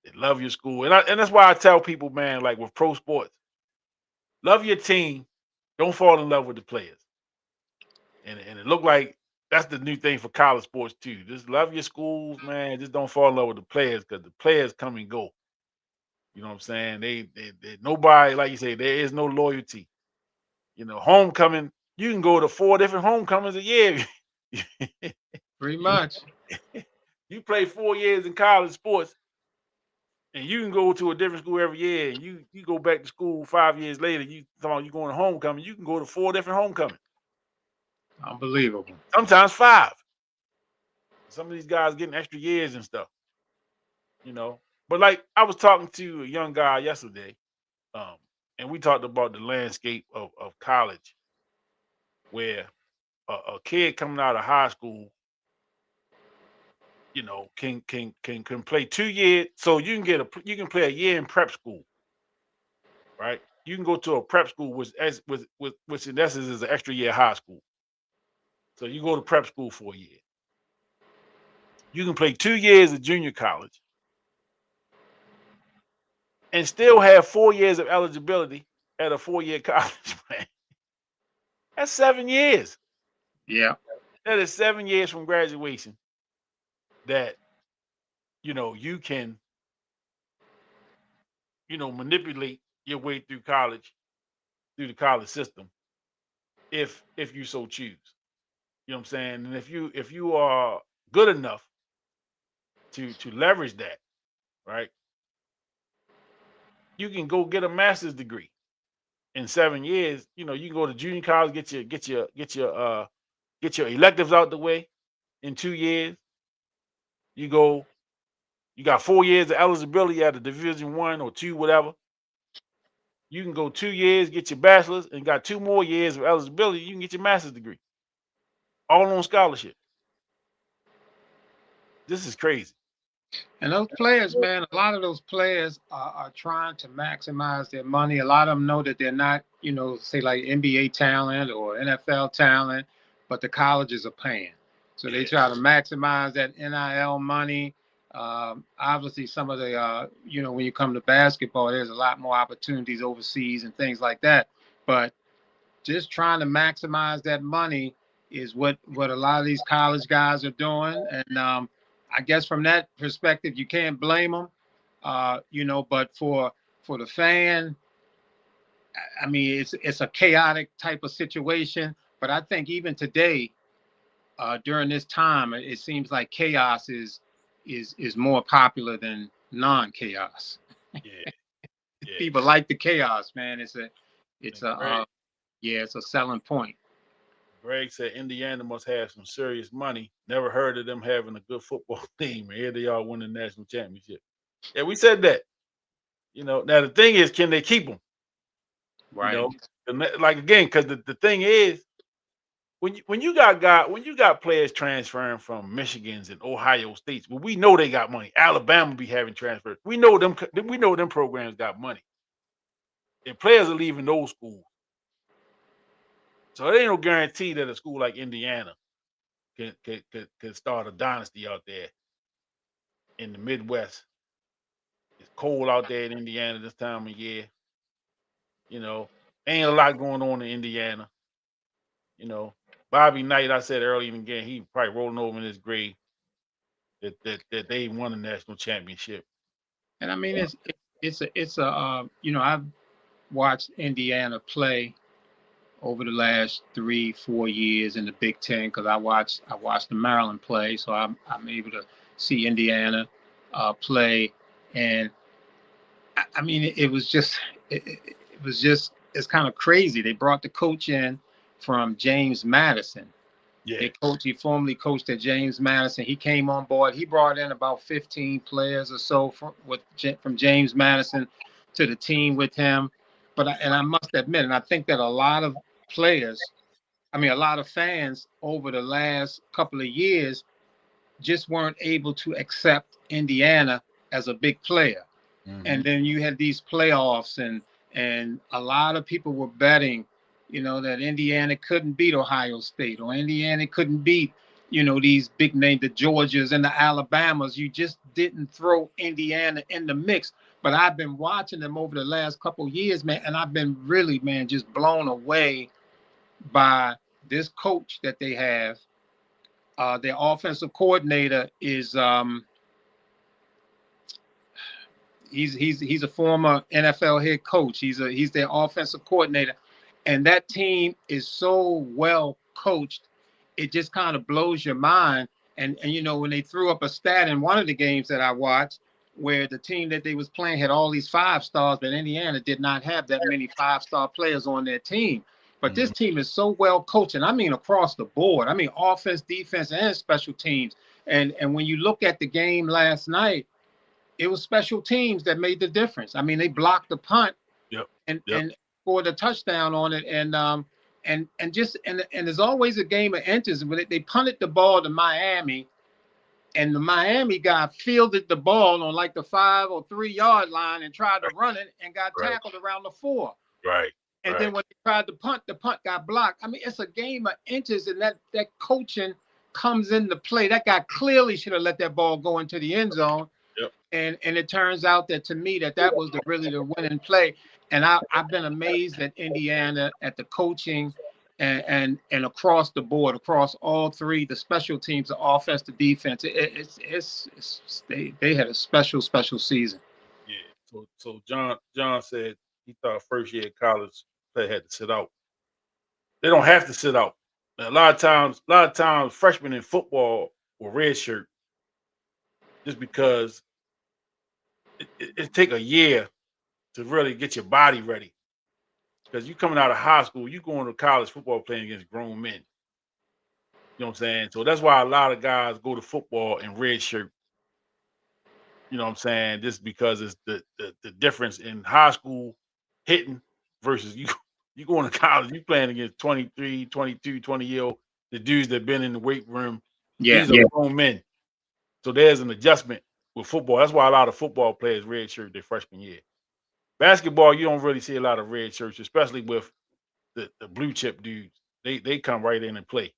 they love your school, and that's why I tell people, man, like with pro sports, love your team, don't fall in love with the players, and it looked like that's the new thing for college sports too. Just love your schools, man. Just don't fall in love with the players because the players come and go. You know what I'm saying? They nobody, like you say, there is no loyalty. Homecoming, you can go to 4 different homecomings a year. Pretty You much. you play 4 years in college sports, and you can go to a different school every year, and you go back to school 5 years later. You thought you going to homecoming, you can go to 4 different homecomings, Unbelievable. sometimes 5. Some of these guys getting extra years and stuff, you know. But like I was talking to a young guy yesterday, um, and we talked about the landscape of college, where a kid coming out of high school, can play 2 years. So you can play a year in prep school, right? You can go to a prep school, which in essence is an extra year of high school. So you go to prep school for a year. You can play 2 years of junior college and still have 4 years of eligibility at a 4-year college. Man, that's 7 years. Yeah. That is 7 years from graduation that you can manipulate your way through college, through the college system, if you so choose. You know what I'm saying? And if you are good enough to leverage that, right? You can go get a master's degree in 7 years. You can go to junior college, get your electives out the way in 2 years. You go, you got 4 years of eligibility at a Division 1 or 2, whatever. You can go 2 years, get your bachelor's, and got 2 more years of eligibility. You can get your master's degree, all on scholarship. This is crazy. And those players, man, a lot of those players are trying to maximize their money. A lot of them know that they're not, say like NBA talent or NFL talent, but the colleges are paying. So they Yeah, try to maximize that NIL money. Obviously, some of the, when you come to basketball, there's a lot more opportunities overseas and things like that. But just trying to maximize that money is what a lot of these college guys are doing. And I guess from that perspective, you can't blame them. But for the fan, I mean, it's a chaotic type of situation. But I think even today, during this time, it seems like chaos is more popular than non-chaos. yeah, yeah. People like the chaos, man. It's And a Greg, yeah, it's a selling point. Greg said Indiana must have some serious money. Never heard of them having a good football team. And here they are winning the national championship. Yeah, we said that. Now the thing is, can they keep them? You Right. know, like again, because the thing is, when you got players transferring from Michigans and Ohio States, well, we know they got money. Alabama be having transfers. We know them. We know them programs got money, and players are leaving those schools. So there ain't no guarantee that a school like Indiana can start a dynasty out there in the Midwest. It's cold out there in Indiana this time of year. You know, ain't a lot going on in Indiana. You know, Bobby Knight, I said early in the game, he probably rolling over in his grave that they won a national championship. And I mean, it's a you know, I've watched Indiana play over the last 3-4 years in the Big Ten because I watched the Maryland play, so I'm able to see Indiana play, and I mean it was just it was just it's kind of crazy. They brought the coach in from James Madison. Yeah. He formerly coached at James Madison. He came on board. He brought in about 15 players or so from James Madison to the team with him. But I must admit, and I think that a lot of players, I mean, a lot of fans over the last couple of years just weren't able to accept Indiana as a big player. And then you had these playoffs, and a lot of people were betting, you know, that Indiana couldn't beat Ohio State, or Indiana couldn't beat, you know, these big names, the Georgias and the Alabamas. You just didn't throw Indiana in the mix. But I've been watching them over the last couple of years, man, and I've been really, man, just blown away by this coach that they have. Their offensive coordinator is he's a former NFL head coach. He's their offensive coordinator, and that team is so well coached. It just kind of blows your mind. And you know, when they threw up a stat in one of the games that I watched, where the team that they was playing had all these 5 stars, but Indiana did not have that many 5-star players on their team. But this team is so well coached, and I mean across the board. I mean offense, defense, and special teams. And when you look at the game last night, it was special teams that made the difference. I mean, they blocked the punt and scored a touchdown on it, and there's always a game of inches. When they punted the ball to Miami, and the Miami guy fielded the ball on like the 5 or 3 yard line and tried to run it and got tackled around the 4. Right. And then when they tried to punt, the punt got blocked. I mean, it's a game of inches, and that coaching comes into play. That guy clearly should have let that ball go into the end zone. And it turns out that, to me, that was the winning play. And I've been amazed at Indiana, at the coaching, and across the board, across all three, the special teams, the offense, the defense. They had a special season. Yeah. So John said he thought first year of college player had to sit out. They don't have to sit out. A lot of times freshmen in football will redshirt just because it take a year to really get your body ready. Because you coming out of high school, you going to college football playing against grown men. You know what I'm saying? So that's why a lot of guys go to football in redshirt. You know what I'm saying? Just because it's the difference in high school hitting versus you going to college, you playing against 23, 22, 20-year-old, the dudes that been in the weight room. These are grown men. So there's an adjustment with football. That's why a lot of football players redshirt their freshman year. Basketball, you don't really see a lot of red shirts, especially with the blue chip dudes. They come right in and play.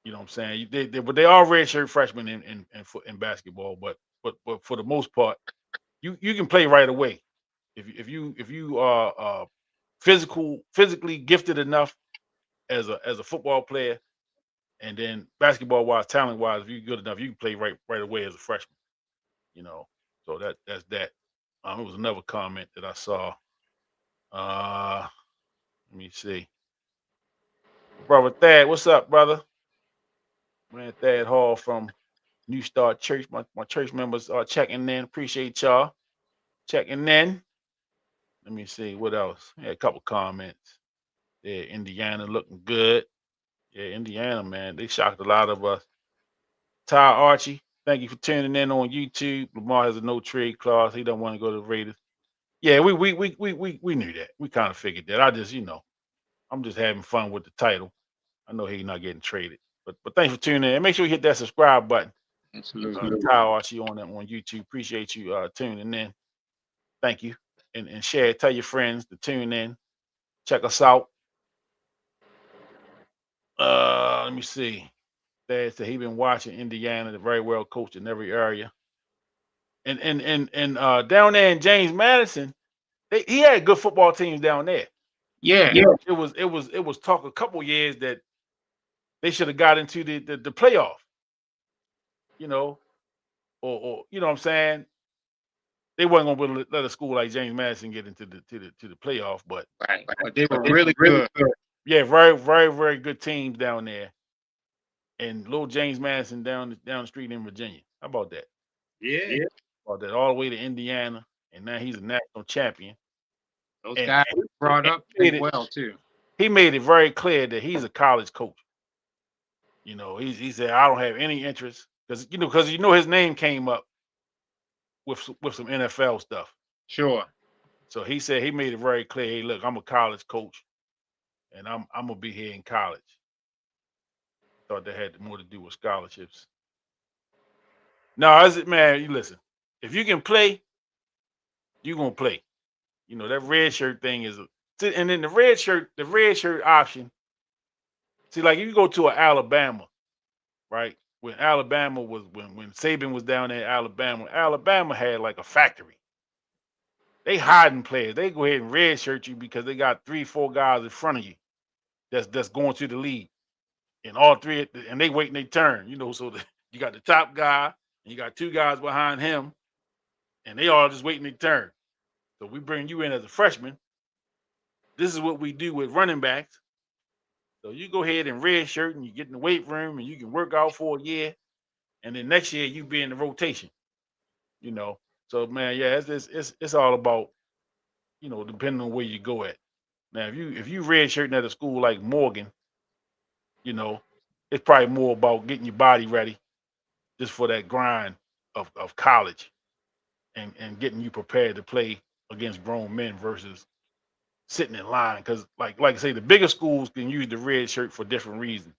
You know what I'm saying? But they are red shirt freshmen in basketball. But for the most part, you can play right away if you are physically gifted enough as a football player, and then basketball wise, talent wise, if you're good enough, you can play right away as a freshman. You know, so that's that. It was another comment that I saw. Let me see. Brother Thad, what's up, brother? Man, Thad Hall from New Start Church. My church members are checking in. Appreciate y'all checking in. Let me see what else. Yeah, a couple comments. Yeah, Indiana looking good. Yeah, Indiana, man, they shocked a lot of us. Ty Archie, thank you for tuning in on YouTube. Lamar has a no trade clause. He don't want to go to the Raiders. Yeah, we knew that. We kind of figured that. I just, I'm just having fun with the title. I know he's not getting traded. But thanks for tuning in. And make sure you hit that subscribe button. Absolutely. Ty Archie on YouTube. Appreciate you tuning in. Thank you. And share it. Tell your friends to tune in. Check us out. Let me see. Dad said he been watching Indiana. They're very well coached in every area. And down there in James Madison, he had good football teams down there. Yeah. It was talk a couple years that they should have got into the playoff, you know, or you know what I'm saying. They wasn't gonna let a school like James Madison get into the playoff, but Right. But they were really good. yeah, very, very, very good teams down there. And little James Madison down the street in Virginia. How about that? Yeah. About that all the way to Indiana, and now he's a national champion. Those And, guys brought and up played well too. he made it very clear that he's a college coach. You know, he said I don't have any interest because his name came up with some NFL stuff. Sure. So he said he made it very clear. Hey, look, I'm a college coach, and I'm gonna be here in college. Thought that had more to do with scholarships. No, is it man? You listen. If you can play, you gonna play. You know that red shirt thing is, and then the red shirt option. See, like if you go to Alabama, right? When Alabama was when Saban was down there, Alabama had like a factory. They hiding players. They go ahead and red shirt you because they got 3-4 guys in front of you that's going to the league, and all three, and they waiting their turn. You know, so you got the top guy, and you got two guys behind him, and they all just waiting their turn. So we bring you in as a freshman. This is what we do with running backs. So you go ahead and red shirt, and you get in the weight room, and you can work out for a year, and then next year you be in the rotation. You know, so man, yeah, it's all about, depending on where you go at. Now, if you red shirting at a school like Morgan, you know, it's probably more about getting your body ready just for that grind of college and getting you prepared to play against grown men versus sitting in line. Because like I say, the bigger schools can use the red shirt for different reasons,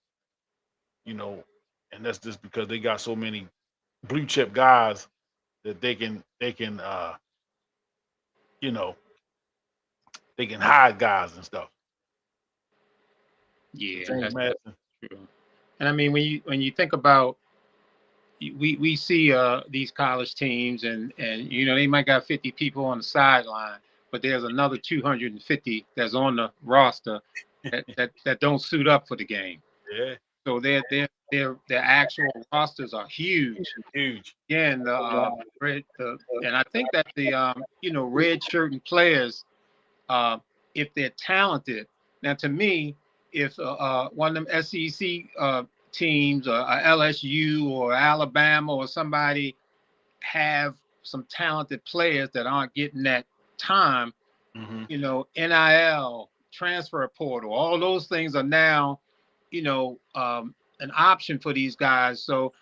you know, and that's just because they got so many blue chip guys that they can you know they can hide guys and stuff. Yeah, James that's Madison. true. And I mean, when you think about, we see these college teams, and they might got 50 people on the sideline, but there's another 250 that's on the roster that don't suit up for the game. Yeah, So their actual rosters are huge. huge. Again, and I think that the red shirt and players, if they're talented. Now, to me, if one of them SEC teams, or LSU or Alabama or somebody, have some talented players that aren't getting that time, Mm-hmm. NIL, transfer portal, all those things are now, an option for these guys. So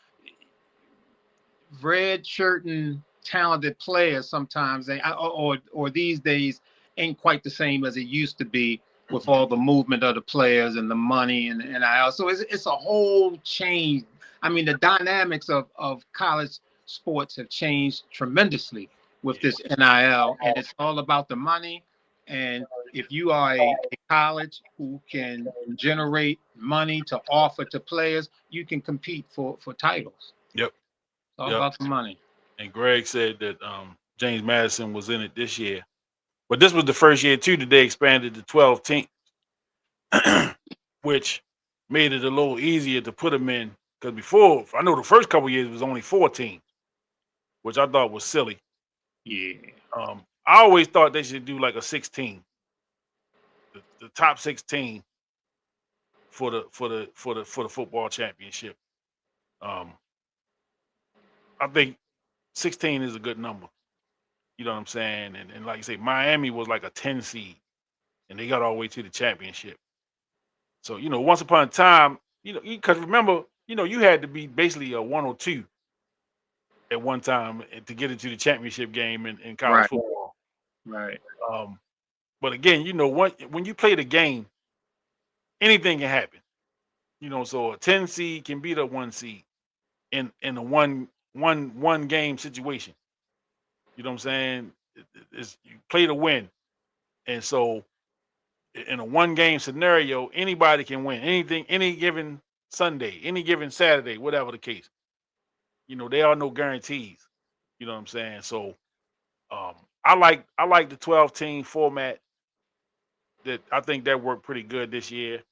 red shirting talented players sometimes or these days ain't quite the same as it used to be with all the movement of the players and the money and NIL. So it's a whole change. I mean, the dynamics of college sports have changed tremendously with this NIL, and it's all about the money. And if you are a college who can generate money to offer to players, you can compete for titles. Yep. It's all about the money. And Greg said that James Madison was in it this year, but this was the first year too that they expanded to 12 teams, which made it a little easier to put them in. Because before, I know the first couple years it was only 14, which I thought was silly. Yeah. I always thought they should do like a 16, the top 16 for the football championship. I think 16 is a good number. You know what I'm saying? And like I say, Miami was like a 10 seed, and they got all the way to the championship. So, once upon a time, because remember, you had to be basically a 102 at one time to get into the championship game in college Right. football. Right. But again, when you play the game, anything can happen. So a 10 seed can beat a 1 seed in a one game situation. You know what I'm saying? It's you play to win. And so in a one game scenario, anybody can win anything, any given Sunday, any given Saturday, whatever the case. There are no guarantees. You know what I'm saying? So I like the 12-team format. That I think that worked pretty good this year.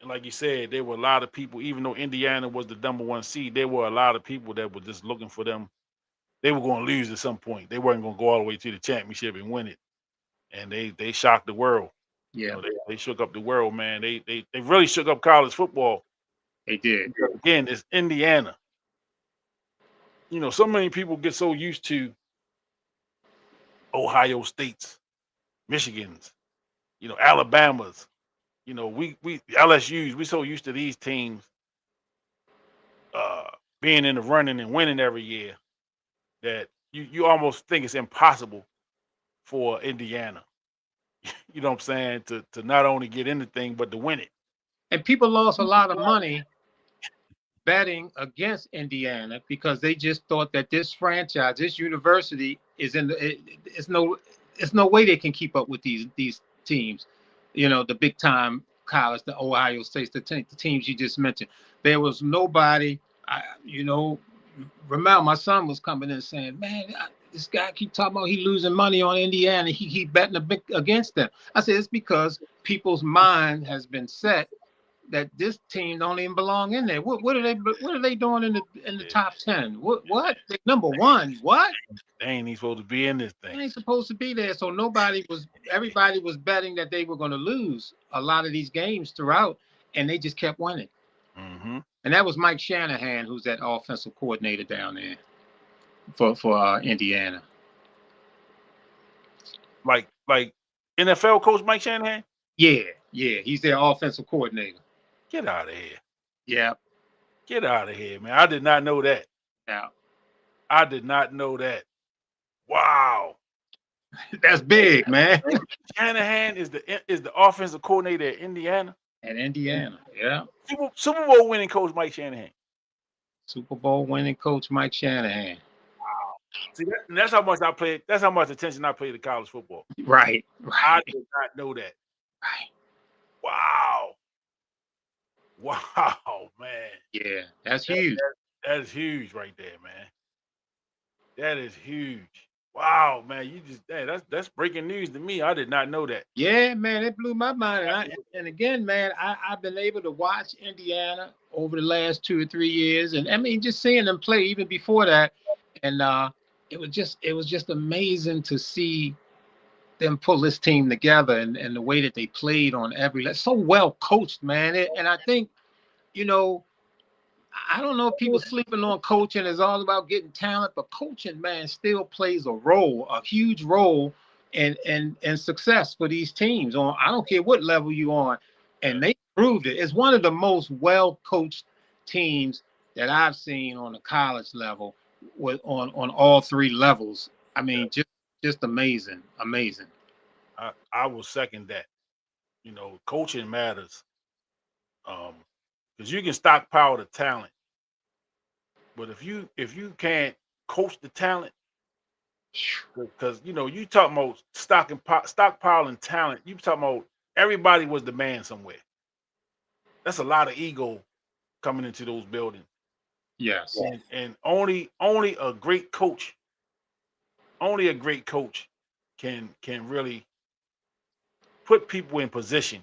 And like you said, there were a lot of people, even though Indiana was the number one seed, there were a lot of people that were just looking for them. They were going to lose at some point. They weren't going to go all the way to the championship and win it. And they shocked the world. You Yeah, know, they shook up the world, man. They really shook up college football. they did. Because, again, it's Indiana. You know, so many people get so used to Ohio States, Michigans, you know, Alabamas. You know, we LSU's, we so used to these teams uh being in the running and winning every year that you almost think it's impossible for Indiana. You know what I'm saying? To not only get in the thing but to win it. And people lost a lot of money betting against Indiana because they just thought that this franchise, this university, is in the. It's no way they can keep up with these teams. You know, the big time college, the Ohio States, the teams you just mentioned. There was nobody. You know, remember my son was coming in saying, "Man, this guy keep talking about he losing money on Indiana. He betting against them." I said it's because people's mind has been set that this team don't even belong in there. What are they doing in the top 10? What? They number one. What? They ain't even supposed to be in this They thing. ain't supposed to be there. So everybody was betting that they were going to lose a lot of these games throughout, and they just kept winning. Mm-hmm. And that was Mike Shanahan, who's that offensive coordinator down there for Indiana. Like NFL coach Mike Shanahan? Yeah, he's their offensive coordinator. Get out of here. Yeah. Get out of here, man. I did not know that. Yeah. I did not know that. Wow. That's big, man. Shanahan is the offensive coordinator at Indiana. At Indiana, yeah. Super Bowl winning coach Mike Shanahan. Super Bowl winning coach Mike Shanahan. Wow. See, that's how much I played. That's how much attention I paid to college football. Right. I did not know that. Right. Wow. Wow, man. Yeah, that's huge. That is huge right there, man. That is huge. Wow, man. You just that's breaking news to me. I did not know that. Yeah, man, it blew my mind. And again, man, I've been able to watch Indiana over the last 2 or 3 years, and I mean, just seeing them play even before that, and it was just amazing to see them pull this team together and the way that they played on so well coached, man. And I think, you know, I don't know if people sleeping on coaching is all about getting talent, but coaching, man, still plays a huge role in success for these teams. I don't care what level you're on, and they proved it. It's one of the most well-coached teams that I've seen on the college level, on all three levels. I mean, just amazing. I will second that. You know, coaching matters. Because you can stockpile the talent, but if you can't coach the talent, because you know you talking about stockpiling talent, you talking about everybody was the man somewhere. That's a lot of ego coming into those buildings. Yes. And only a great coach, can really put people in position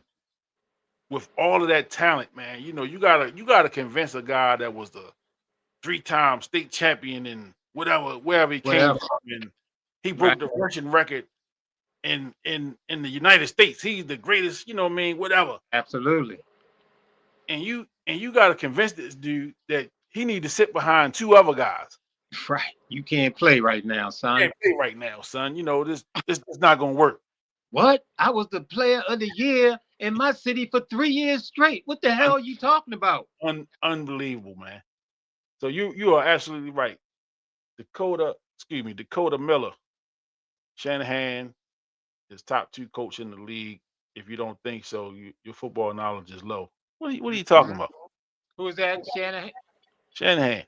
with all of that talent, man. You know, you gotta convince a guy that was the 3-time state champion and wherever he came from, and he broke the Russian record in the United States. He's the greatest, you know what I mean, whatever. Absolutely. And you gotta convince this dude that he need to sit behind 2 other guys. Right. You can't play right now, son. Can't play right now, son. You know, this is not gonna work. What? I was the player of the year in my city for 3 years straight. What the hell are you talking about? Unbelievable, man. So you are absolutely right. Dakota Miller, Shanahan is top 2 coach in the league. If you don't think so, your football knowledge is low. What are you talking about? Who is that, Shanahan? Shanahan.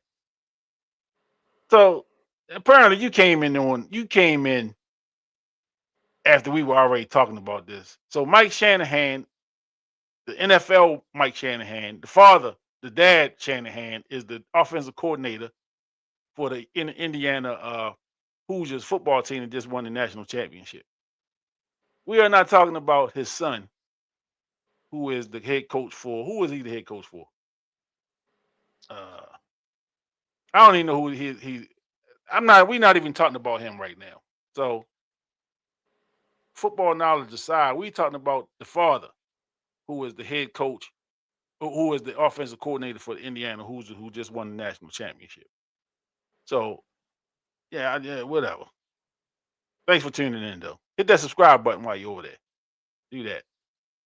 So apparently you came in after we were already talking about this. So Mike Shanahan, the NFL Mike Shanahan, the dad Shanahan, is the offensive coordinator for the Indiana Hoosiers football team that just won the national championship. We are not talking about his son, who is the head coach for. Who is he the head coach for? I don't even know who he. I'm not. We're not even talking about him right now. So, football knowledge aside, we talking about the father, who is the head coach, who is the offensive coordinator for the Indiana Hoosiers, who just won the national championship. So, yeah, whatever. Thanks for tuning in, though. Hit that subscribe button while you're over there. Do that.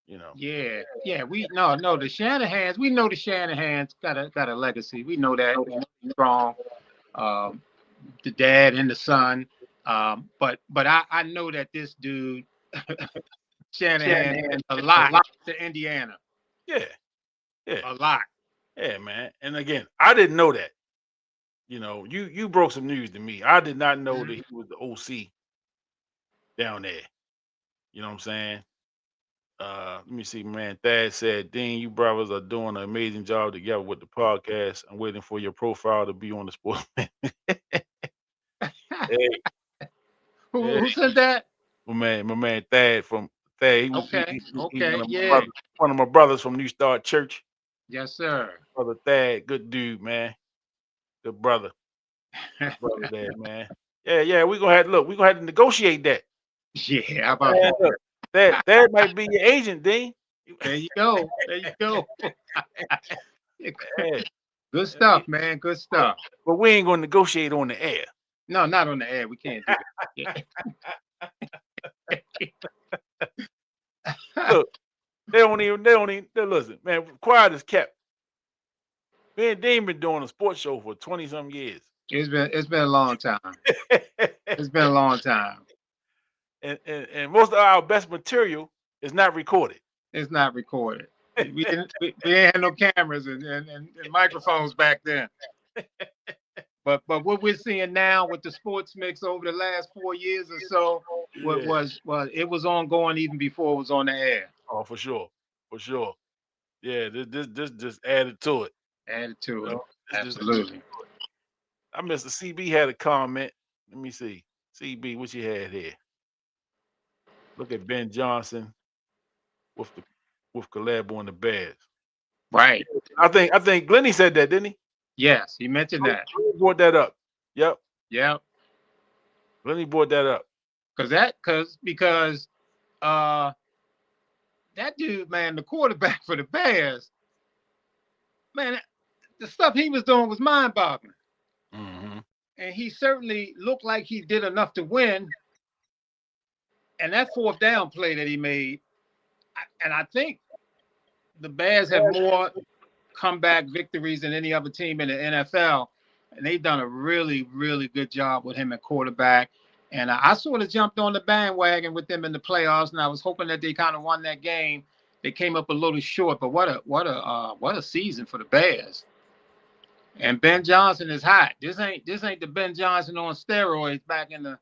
Yeah. We no the Shanahans. We know the Shanahans got a legacy. We know that. We know they're strong. The dad and the son. But I know that this dude Shanahan meant a lot to Indiana. Yeah. A lot. Yeah, man. And again, I didn't know that. You broke some news to me. I did not know that he was the OC down there. You know what I'm saying? Let me see, man. Thad said, Dean, you brothers are doing an amazing job together with the podcast. I'm waiting for your profile to be on the Sportsman. Hey, Who said that? my man Thad from Thad. Okay. He's Yeah. one of my brothers from New Start Church. Yes, sir. Brother Thad, good dude, man. Good brother. Good brother there, man. Yeah. We're gonna have to negotiate that. Yeah, how about that? That might be your agent, Dean. There you go. Yeah. Good stuff, man. Good stuff. But we ain't gonna negotiate on the air. No, not on the air. We can't do that. Look, they don't even listen, man. Quiet is kept. Me and Dean been doing a sports show for 20-some years. It's been a long time. It's been a long time. And most of our best material is not recorded. It's not recorded. We didn't have no cameras and microphones back then. But what we're seeing now with the sports mix over the last 4 years or so, it was ongoing even before it was on the air. Oh, for sure. Yeah, this just added to it. Added to it. Absolutely. I missed the CB had a comment. Let me see. CB, what you had here? Look at Ben Johnson with Calabo and the Bears. Right. I think Glennie said that, didn't he? Yes, he mentioned that. Glennie brought that up. Yep. Glennie brought that up. Because that dude, man, the quarterback for the Bears, man, the stuff he was doing was mind-boggling. Mm-hmm. And he certainly looked like he did enough to win. And that fourth down play that he made, and I think the Bears have more comeback victories than any other team in the NFL. And they've done a really, really good job with him at quarterback. And I sort of jumped on the bandwagon with them in the playoffs, and I was hoping that they kind of won that game. They came up a little short, but what a season for the Bears. And Ben Johnson is hot. This ain't the Ben Johnson on steroids back in the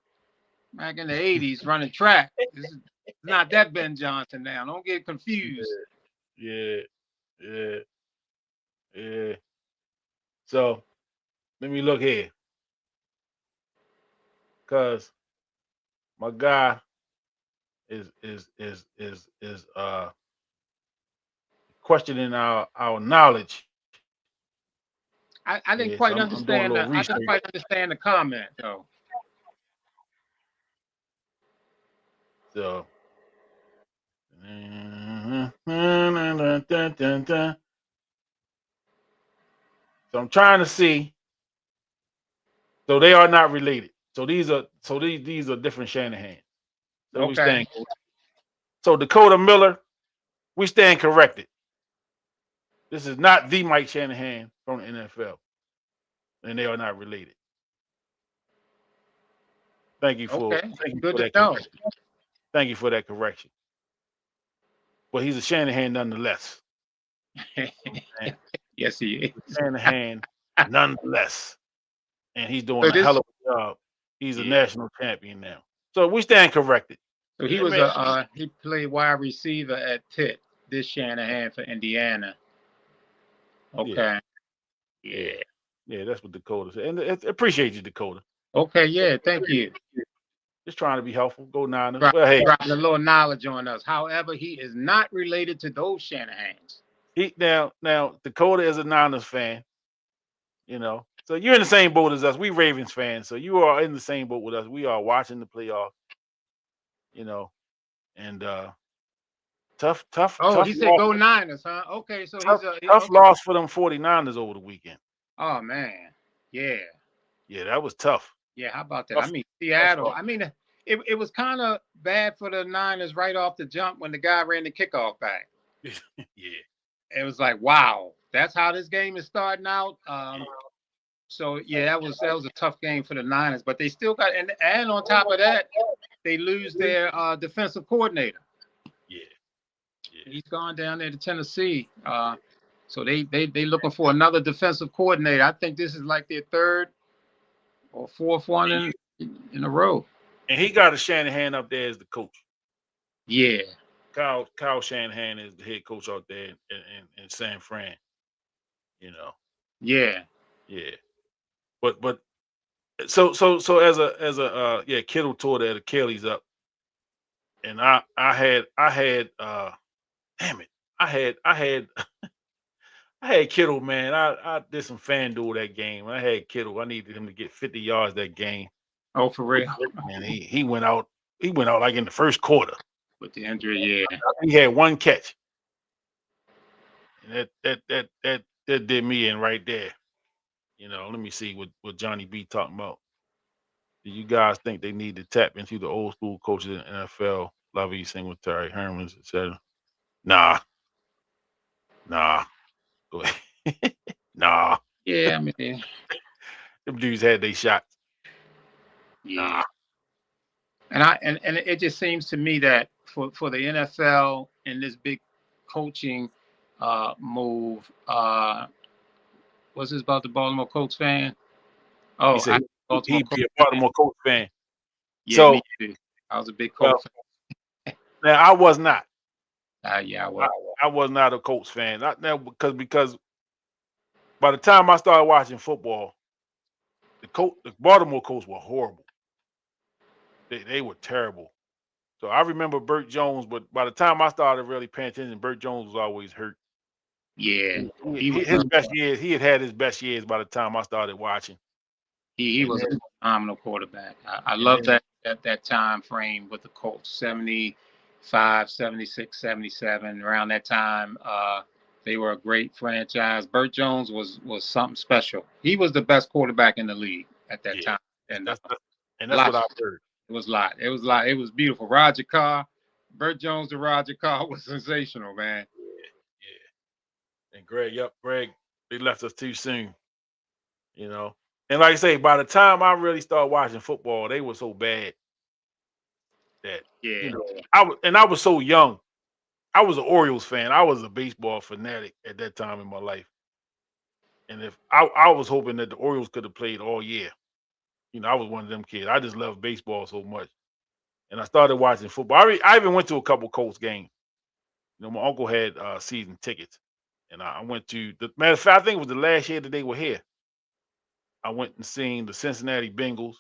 80s running track. This is not that Ben Johnson now. Don't get confused. Yeah. So let me look here. Cause my guy is questioning our knowledge. I didn't quite understand that. I didn't quite understand the comment though. So I'm trying to see. So they are not related. So these are different Shanahan. So we stand. So Dakota Miller, we stand corrected. This is not the Mike Shanahan from the NFL, and they are not related. Thank you for that. Thank you for that correction. But he's a Shanahan nonetheless. Yes, he is. Shanahan nonetheless. And he's doing a hell of a job. He's a national champion now. So we stand corrected. So he was he played wide receiver at Pitt, this Shanahan for Indiana. Okay. Yeah, that's what Dakota said. And I appreciate you, Dakota. Okay, yeah, thank you. Just trying to be helpful. Go Niners. Dropping Well, hey, a little knowledge on us. However, he is not related to those Shanahans. now Dakota is a Niners fan. You know, so you're in the same boat as us. We Ravens fans, so you are in the same boat with us. We are watching the playoff. You know, and tough Oh, he said loss, go Niners, huh? Okay, so tough, he's a tough okay. loss for them 49ers over the weekend. Oh man, yeah, Yeah, that was tough. yeah. How about that? I Tough, mean, tough Seattle. loss. I mean, it was kind of bad for the Niners right off the jump when the guy ran the kickoff back. Yeah. It was like, wow, that's how this game is starting out. So yeah, that was a tough game for the Niners, but they still got and on top of that, they lose their defensive coordinator. Yeah. He's gone down there to Tennessee. So they looking for another defensive coordinator. I think this is like their third or fourth one in a row. And he got a Shanahan up there as the coach. Yeah. Kyle Shanahan is the head coach out there in San Fran. You know. Yeah. Yeah. But so as a Kittle tore the Achilles up, and I had damn it, I had Kittle, man. I did some FanDuel that game. I had Kittle. I needed him to get 50 yards that game. Oh, for real? And he went out. He went out like in the first quarter with the injury. Yeah. He had one catch. And that did me in right there. You know, let me see what Johnny B talking about. Do you guys think they need to tap into the old school coaches in the NFL, Lovey, Singletary, Hermans, etc.? Nah. Go ahead. Nah. Yeah, I mean, them dudes had their shots. Yeah. Nah. And it just seems to me that for the NFL and this big coaching move, what's this about the Baltimore Colts fan? Oh, he said he'd be a Baltimore Colts fan. Yeah, so, me too. I was a big Colts fan. Now I was not. Yeah, I was. I was not a Colts fan. Not now because by the time I started watching football, the Baltimore Colts were horrible. They were terrible. So I remember Burt Jones, but by the time I started really paying attention, Burt Jones was always hurt. Yeah, his best years. He had his best years by the time I started watching. He was a phenomenal quarterback. I love that time frame with the Colts, 75, 76, 77. Around that time, they were a great franchise. Burt Jones was something special. He was the best quarterback in the league at that time. And that's what I've heard. It was a lot. It was beautiful. Roger Carr, Burt Jones to Roger Carr was sensational, man. Yeah. And Greg, they left us too soon. You know. And like I say, by the time I really started watching football, they were so bad that you know, I was so young. I was an Orioles fan. I was a baseball fanatic at that time in my life. And if I was hoping that the Orioles could have played all year. You know, I was one of them kids. I just loved baseball so much. And I started watching football. I even went to a couple Colts games. You know, my uncle had season tickets. And I went to the matter of fact, I think it was the last year that they were here. I went and seen the Cincinnati Bengals.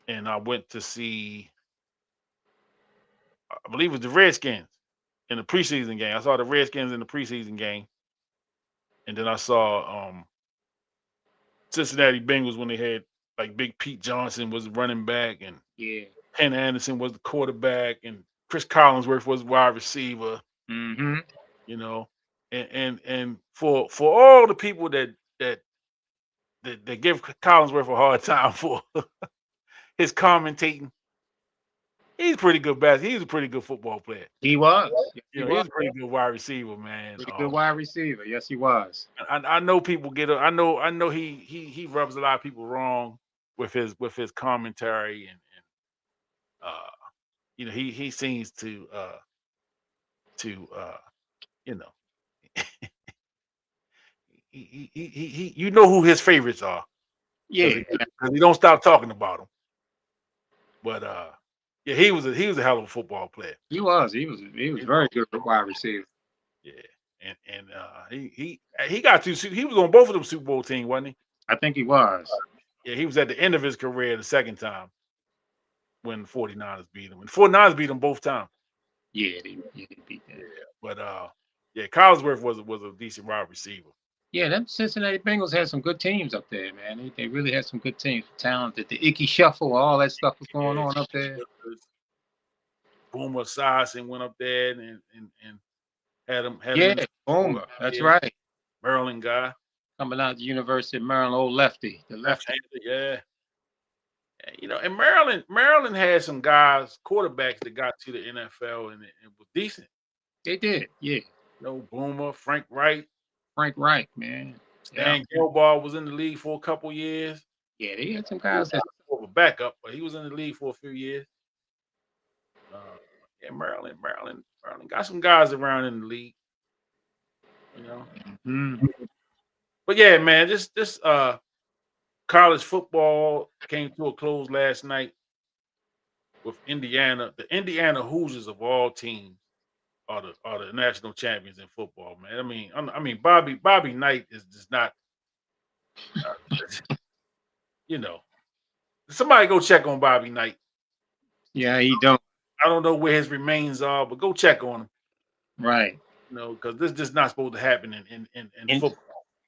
And I went to see, I believe it was the Redskins in the preseason game. I saw the Redskins in the preseason game. And then I saw Cincinnati Bengals when they had like Big Pete Johnson was running back and Penn Anderson was the quarterback and Chris Collinsworth was wide receiver. Mm-hmm. You know, and for all the people that give Collinsworth a hard time for his commentating, he's pretty good He's a pretty good football player. He was. He was a pretty good wide receiver, man. Pretty good wide receiver. Yes, he was. I know people get. I know he rubs a lot of people wrong with his commentary and you know he seems to you know he you know who his favorites are. Yeah, because he don't stop talking about them. But yeah, he was a hell of a football player. He was very good wide receiver. Yeah, and he got he was on both of them Super Bowl teams, wasn't he? I think he was. Yeah, he was at the end of his career the second time when the 49ers beat him. And the 49ers beat him both times. Yeah, they beat that. Yeah. But yeah, Collinsworth was a decent wide receiver. Yeah, them Cincinnati Bengals had some good teams up there, man. They really had some good teams, talented. The Icky Shuffle, all that stuff was going on up there. Boomer Esiason went up there and had him. Yeah, Boomer. That's right. Maryland guy. Coming out of the University of Maryland, old lefty. The lefty. Yeah. You know, and Maryland had some guys, quarterbacks that got to the NFL and was decent. They did, yeah. You know, Boomer, Frank Wright, man. Stan Gilbart was in the league for a couple years. Yeah, they had some guys that were a backup, but he was in the league for a few years. Yeah, Maryland got some guys around in the league. You know. Mm-hmm. But yeah, man, this college football came to a close last night with Indiana. The Indiana Hoosiers of all teams are the national champions in football, man. I mean, Bobby Knight is just not. You know, somebody go check on Bobby Knight. Yeah, he don't. I don't know where his remains are, but go check on him. Right. You know, because this is just not supposed to happen in football.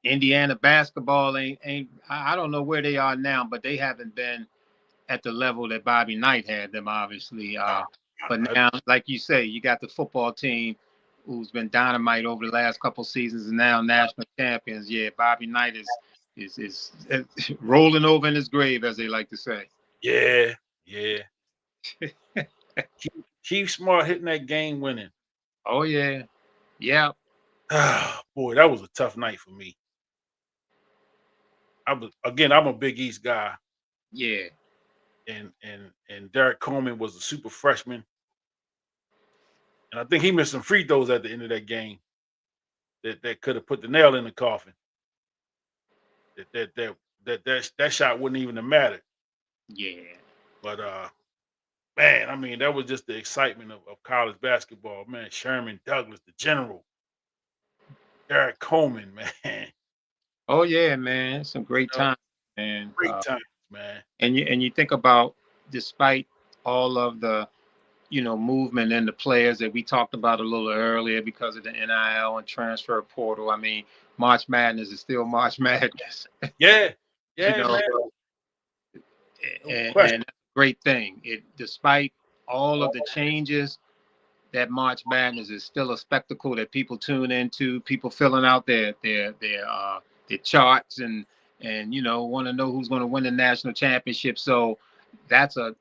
Indiana basketball ain't. I don't know where they are now, but they haven't been at the level that Bobby Knight had them, obviously. But now, like you say, you got the football team who's been dynamite over the last couple seasons and now national champions. Yeah, Bobby Knight is rolling over in his grave, as they like to say. Yeah. Keep Smart hitting that game winning. Oh yeah. Yeah. Boy, that was a tough night for me. I'm a Big East guy. Yeah. And Derek Coleman was a super freshman. And I think he missed some free throws at the end of that game that could have put the nail in the coffin. That shot wouldn't even have mattered. Yeah. But man, I mean, that was just the excitement of college basketball, man. Sherman Douglas, the general. Derek Coleman, man. Oh yeah, man. Some great times, man. Great times, man. And you think about, despite all of the movement in the players that we talked about a little earlier because of the NIL and transfer portal. I mean, March Madness is still March Madness. Yeah. And that's a great thing. Despite all of the changes, that March Madness is still a spectacle that people tune into. People filling out their charts and want to know who's going to win the national championship. So that's a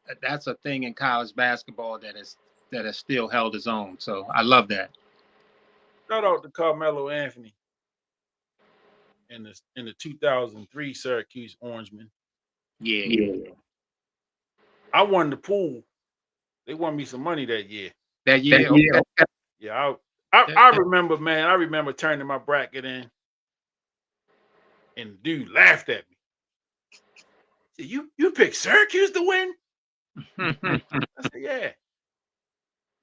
thing in college basketball that has still held its own. So I love that. Shout out to Carmelo Anthony in the 2003 Syracuse Orangemen. Yeah. I won the pool. They won me some money that year. Okay. Yeah, I remember, man. I remember turning my bracket in, and the dude laughed at me. He said, "You picked Syracuse to win?" I said, "Yeah."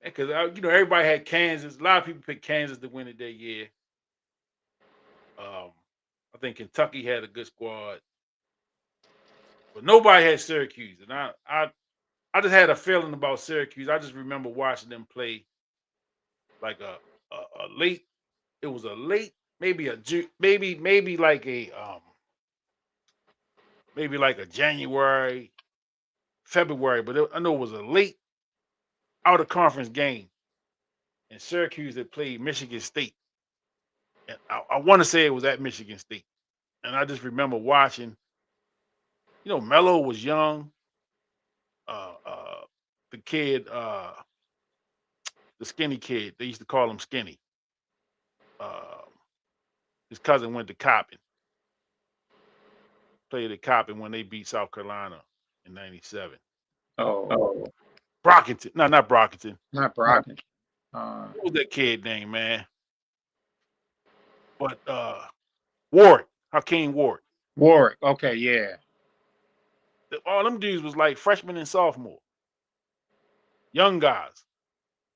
Because everybody had Kansas. A lot of people picked Kansas to win it that year. I think Kentucky had a good squad, but nobody had Syracuse. And I just had a feeling about Syracuse. I just remember watching them play like a late. It was a late, maybe like a January, February, but I know it was a late out of conference game. And Syracuse had played Michigan State. And I want to say it was at Michigan State. And I just remember watching, Melo was young. The kid, the skinny kid, they used to call him Skinny. His cousin went to Coppin. Played at Coppin when they beat South Carolina in '97. Oh. Brockington. No, not Brockington. Not Brockington. What was that kid name, man? But Ward. Hakeem Ward. Warwick. Okay, yeah. All them dudes was like freshmen and sophomore. Young guys.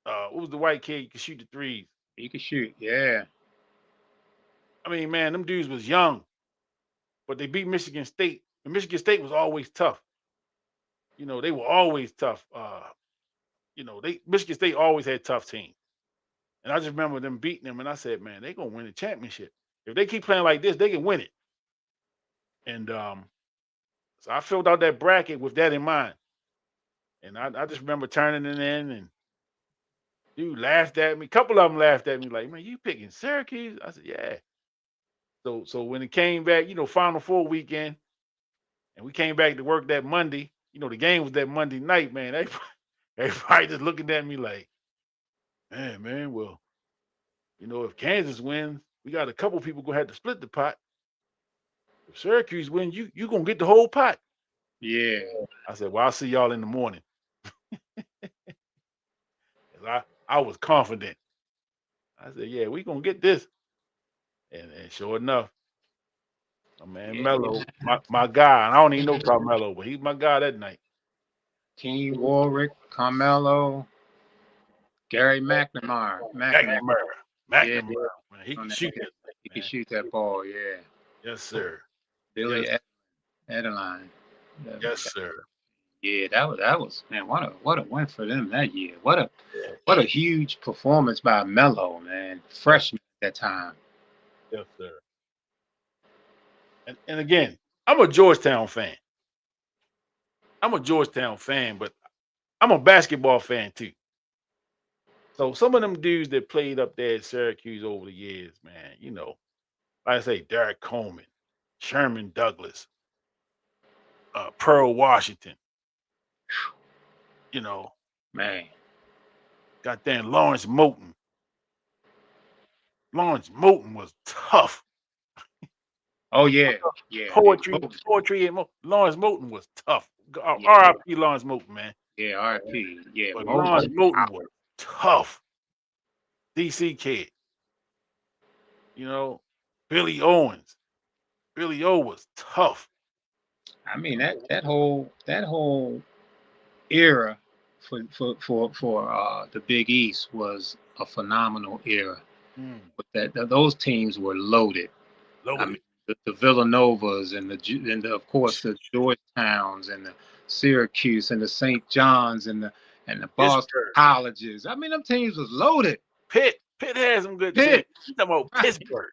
What was the white kid who could shoot the threes? He could shoot, yeah. I mean, man, them dudes was young. But they beat Michigan State And Michigan State was always tough. They were always tough. Michigan State always had tough teams. And I just remember them beating them, and I said, man, they're gonna win the championship. If they keep playing like this, they can win it. And so I filled out that bracket with that in mind. And I just remember turning it in, and dude laughed at me. A couple of them laughed at me like, man, you picking Syracuse? I said, yeah. So when it came back, Final Four weekend, and we came back to work that Monday, the game was that Monday night, man. Everybody just looking at me like, man, well, if Kansas wins, we got a couple people gonna have to split the pot. If Syracuse wins, you gonna get the whole pot. Yeah. I said, well, I'll see y'all in the morning. I was confident. I said, yeah, we gonna get this. And sure enough, my man Mello, my guy, and I don't even know Carmelo, but he's my guy that night. King Warwick, Carmelo, Gary McNamara. McNamara. Man, he can shoot that. He can shoot that ball, yeah. Yes, sir. Billy Adeline. Yes, sir. Yeah, that was man. What a win for them that year. What a huge performance by Mello, man. Freshman at that time. Yes, sir. And again, I'm a Georgetown fan. But I'm a basketball fan too. So some of them dudes that played up there at Syracuse over the years, man, like I say, Derek Coleman, Sherman Douglas, Pearl Washington, man. Goddamn Lawrence Moulton. Lawrence Moulton was tough. Oh yeah. Poetry and Lawrence Moulton was tough. R.I.P. Lawrence Moulton, man. Yeah, R.I.P. Yeah, but Lawrence Moulton was tough. DC kid. Billy Owens. Billy O was tough. I mean that whole era for the Big East was a phenomenal era. But those teams were loaded. I mean, the Villanovas and of course the Georgetowns and the Syracuse and the St. John's and the Boston colleges. I mean, them teams was loaded. Pitt had some good teams. You talking about Pittsburgh?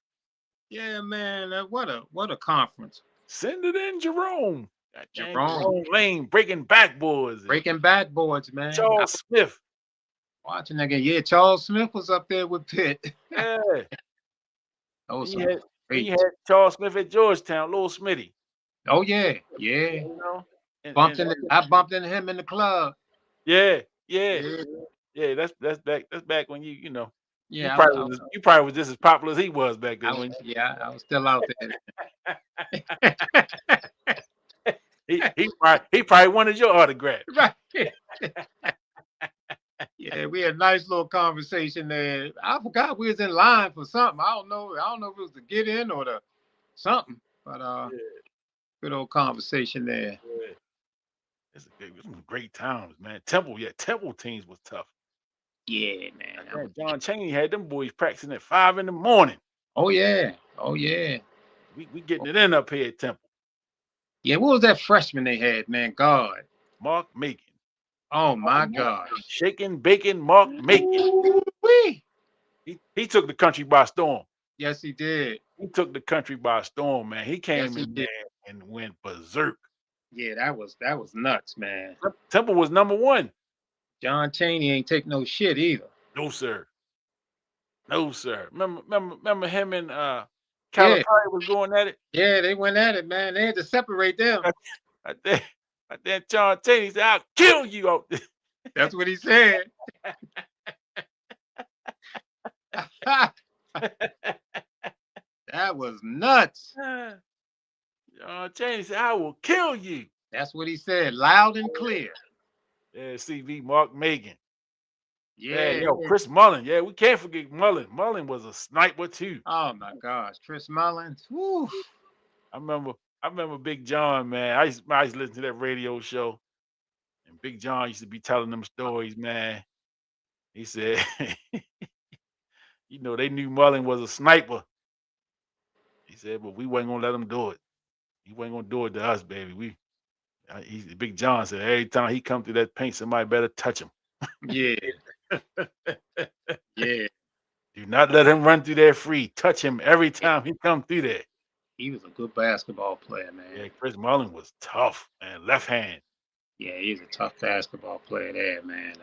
Yeah, man. What a conference. Send it in, Jerome. Jerome Lane breaking backboards. Breaking backboards, man. Charles Smith. Watching that game. Yeah, Charles Smith was up there with Pitt. Yeah. He had Charles Smith at Georgetown, Little Smitty. Oh yeah. I bumped into him in the club. Yeah. That's back when you know. Yeah, you probably was just as popular as he was back then. I was still out there. he probably wanted your autograph. Right. Yeah, we had a nice little conversation there. I forgot we was in line for something. I don't know if it was to get in or to something, but good old conversation there. Yeah. It's some great times, man. Temple teams was tough. Yeah, man. John Chaney had them boys practicing at 5 a.m. Oh yeah. We getting it in up here at Temple. Yeah, what was that freshman they had, man? God. Mark Macon. Oh my gosh. Shaking bacon, Mark Macon. He took the country by storm. Yes, he did. He took the country by storm, man. He came in there and went berserk. Yeah, that was nuts, man. Temple was number 1. John Chaney ain't take no shit either. No, sir. Remember him and Calipari was going at it? Yeah, they went at it, man. They had to separate them. Then John Chaney said, "I'll kill you out there." That's what he said. That was nuts. John Chaney said, "I will kill you." That's what he said, loud and clear. Yeah, CV Mark Macon. Yeah, Chris Mullin. Yeah, we can't forget Mullin. Mullin was a sniper too. Oh my gosh, Chris Mullin. Woo. I remember Big John, man. I used to listen to that radio show, and Big John used to be telling them stories, man. He said, they knew Mullin was a sniper. He said, but we wasn't gonna let him do it. He wasn't gonna do it to us, baby. Big John said every time he come through that paint, somebody better touch him. Yeah, yeah. Do not let him run through there free. Touch him every time he come through there. He was a good basketball player, Yeah, man. Chris Mullin was tough, man. Left hand. Yeah, he's a tough basketball player there, man.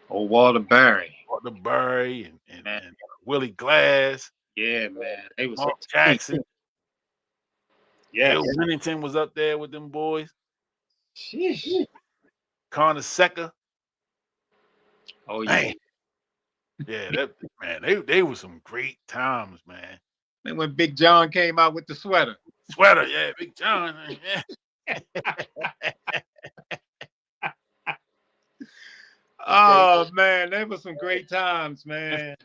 Old Walter Berry, Walter Burry and man. Willie Glass, Yeah, man. They was a Mark team. Jackson. Yes. Bill Winnington was up there with them boys. Sheesh. Connor Secker. Oh yeah. Man. Yeah, that man, they were some great times, man. And when Big John came out with the sweater. Sweater, yeah, Big John. Yeah. Oh man, that was some great times, man.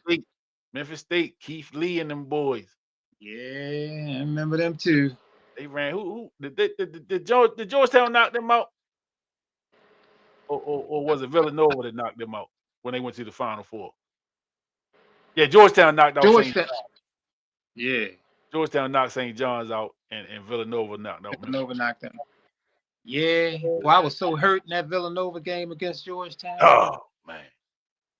Memphis State, Keith Lee and them boys. Yeah, I remember them too. They ran. Who did Georgetown knock them out? Or was it Villanova that knocked them out when they went to the Final Four? Yeah, Georgetown knocked out St. Georgetown. Yeah. Georgetown knocked St. John's out, and Villanova knocked out. Villanova knocked them. Yeah. Well, I was so hurt in that Villanova game against Georgetown. Oh man.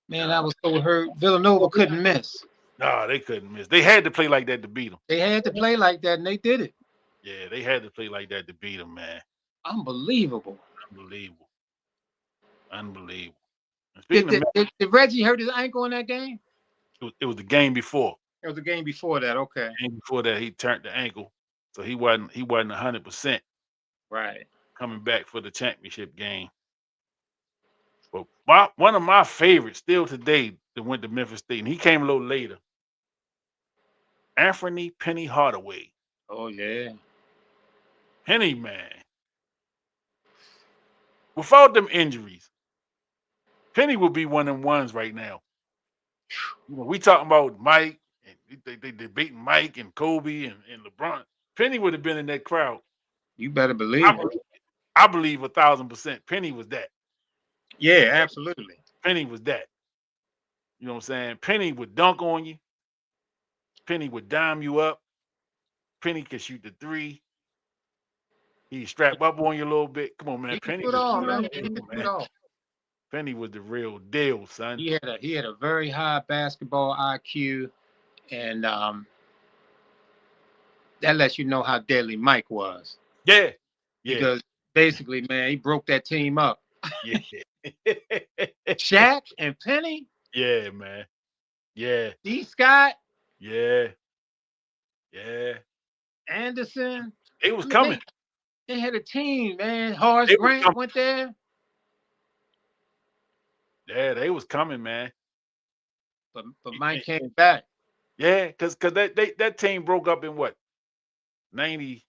Man, I was so hurt. Villanova couldn't miss. No, they couldn't miss. They had to play like that to beat them. They had to play like that, and they did it. Yeah, they had to play like that to beat them, man. Unbelievable. Unbelievable. Did Reggie hurt his ankle in that game? It was the game before. It was the game before that. Okay. The game before that, he turned the ankle, so he wasn't 100%. Right. Coming back for the championship game. But one of my favorites still today that went to Memphis State, and he came a little later. Anthony Penny Hardaway. Oh yeah. Penny, man. Without them injuries, Penny would be one of them ones right now. You know, we talking about Mike, and they debating Mike and Kobe and LeBron. Penny would have been in that crowd. You better believe it. I believe 1,000%. Penny was that. Yeah, absolutely. Penny was that. You know what I'm saying? Penny would dunk on you. Penny would dime you up. Penny could shoot the three. He'd strap up on you a little bit. Come on, man. Penny was Penny was the real deal, son. He had a very high basketball IQ, and that lets you know how deadly Mike was. Yeah. Because basically, man, he broke that team up. Yeah. Shaq and Penny. Yeah, man. Yeah. D. Scott. Yeah. Anderson. It was coming. They had a team, man. Horace Grant went there. Yeah, they was coming, man. But Mike came back. Yeah, because that team broke up in what? 90.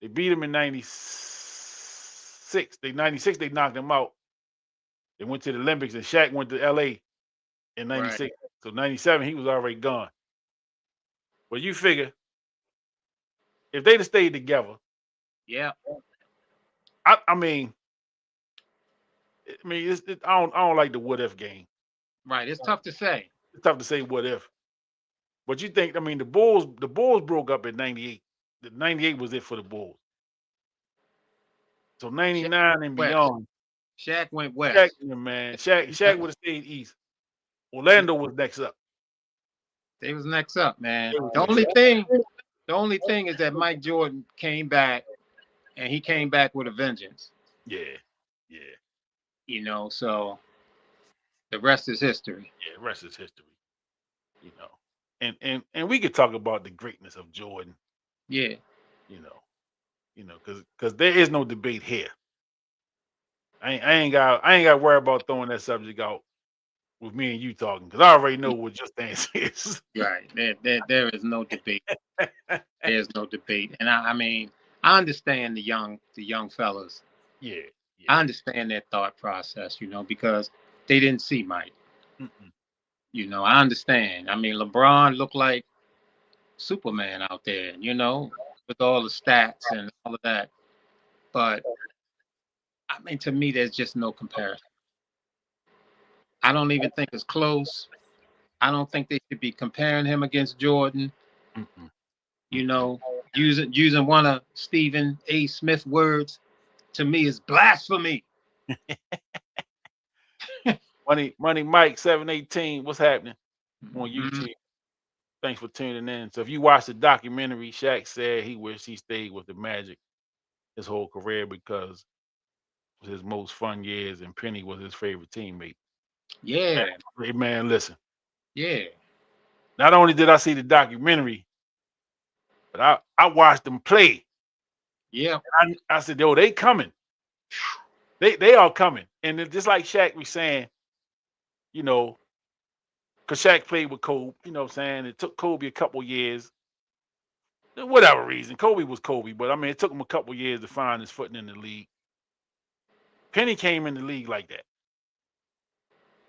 They beat them in 96. 96, they knocked them out. They went to the Olympics, and Shaq went to LA in 96. Right. So 97, he was already gone. Well, you figure if they'd have stayed together. Yeah. I mean, I don't like the what if game. Right. It's tough to say. It's tough to say what if. But you think, I mean, the Bulls broke up in 98. The 98 was it for the Bulls. So 99 and beyond. Shaq went west. Shaq would have stayed east. Orlando was next up. They was next up, man. The only thing is that Mike Jordan came back, and he came back with a vengeance. Yeah. You know, so the rest is history. Yeah, the rest is history. You know, and we could talk about the greatness of Jordan. Yeah. You know, because there is no debate here. I ain't got to worry about throwing that subject out with me and you talking, because I already know what your stance is. Right. There is no debate. There's no debate. And I mean, I understand the young fellas. Yeah. I understand their thought process, you know, because they didn't see Mike. You know, I understand. I mean, LeBron looked like Superman out there, you know, with all the stats and all of that. But I mean, to me, there's just no comparison. I don't even think it's close. I don't think they should be comparing him against Jordan. You know, Using one of Stephen A. Smith's words, to me is blasphemy. Money Mike 718, what's happening on Mhm. YouTube? Thanks for tuning in. So if you watch the documentary, Shaq said he wished he stayed with the Magic his whole career because it was his most fun years and Penny was his favorite teammate. Yeah, Hey man, listen. yeah, Not only did I see the documentary, but I watched them play. yeah. I said, yo, they coming. They are coming. And just like Shaq was saying, you know, because Shaq played with Kobe, you know what I'm saying? It took Kobe a couple years. Whatever reason. Kobe was Kobe, but I mean, it took him a couple years to find his footing in the league. Penny came in the league like that.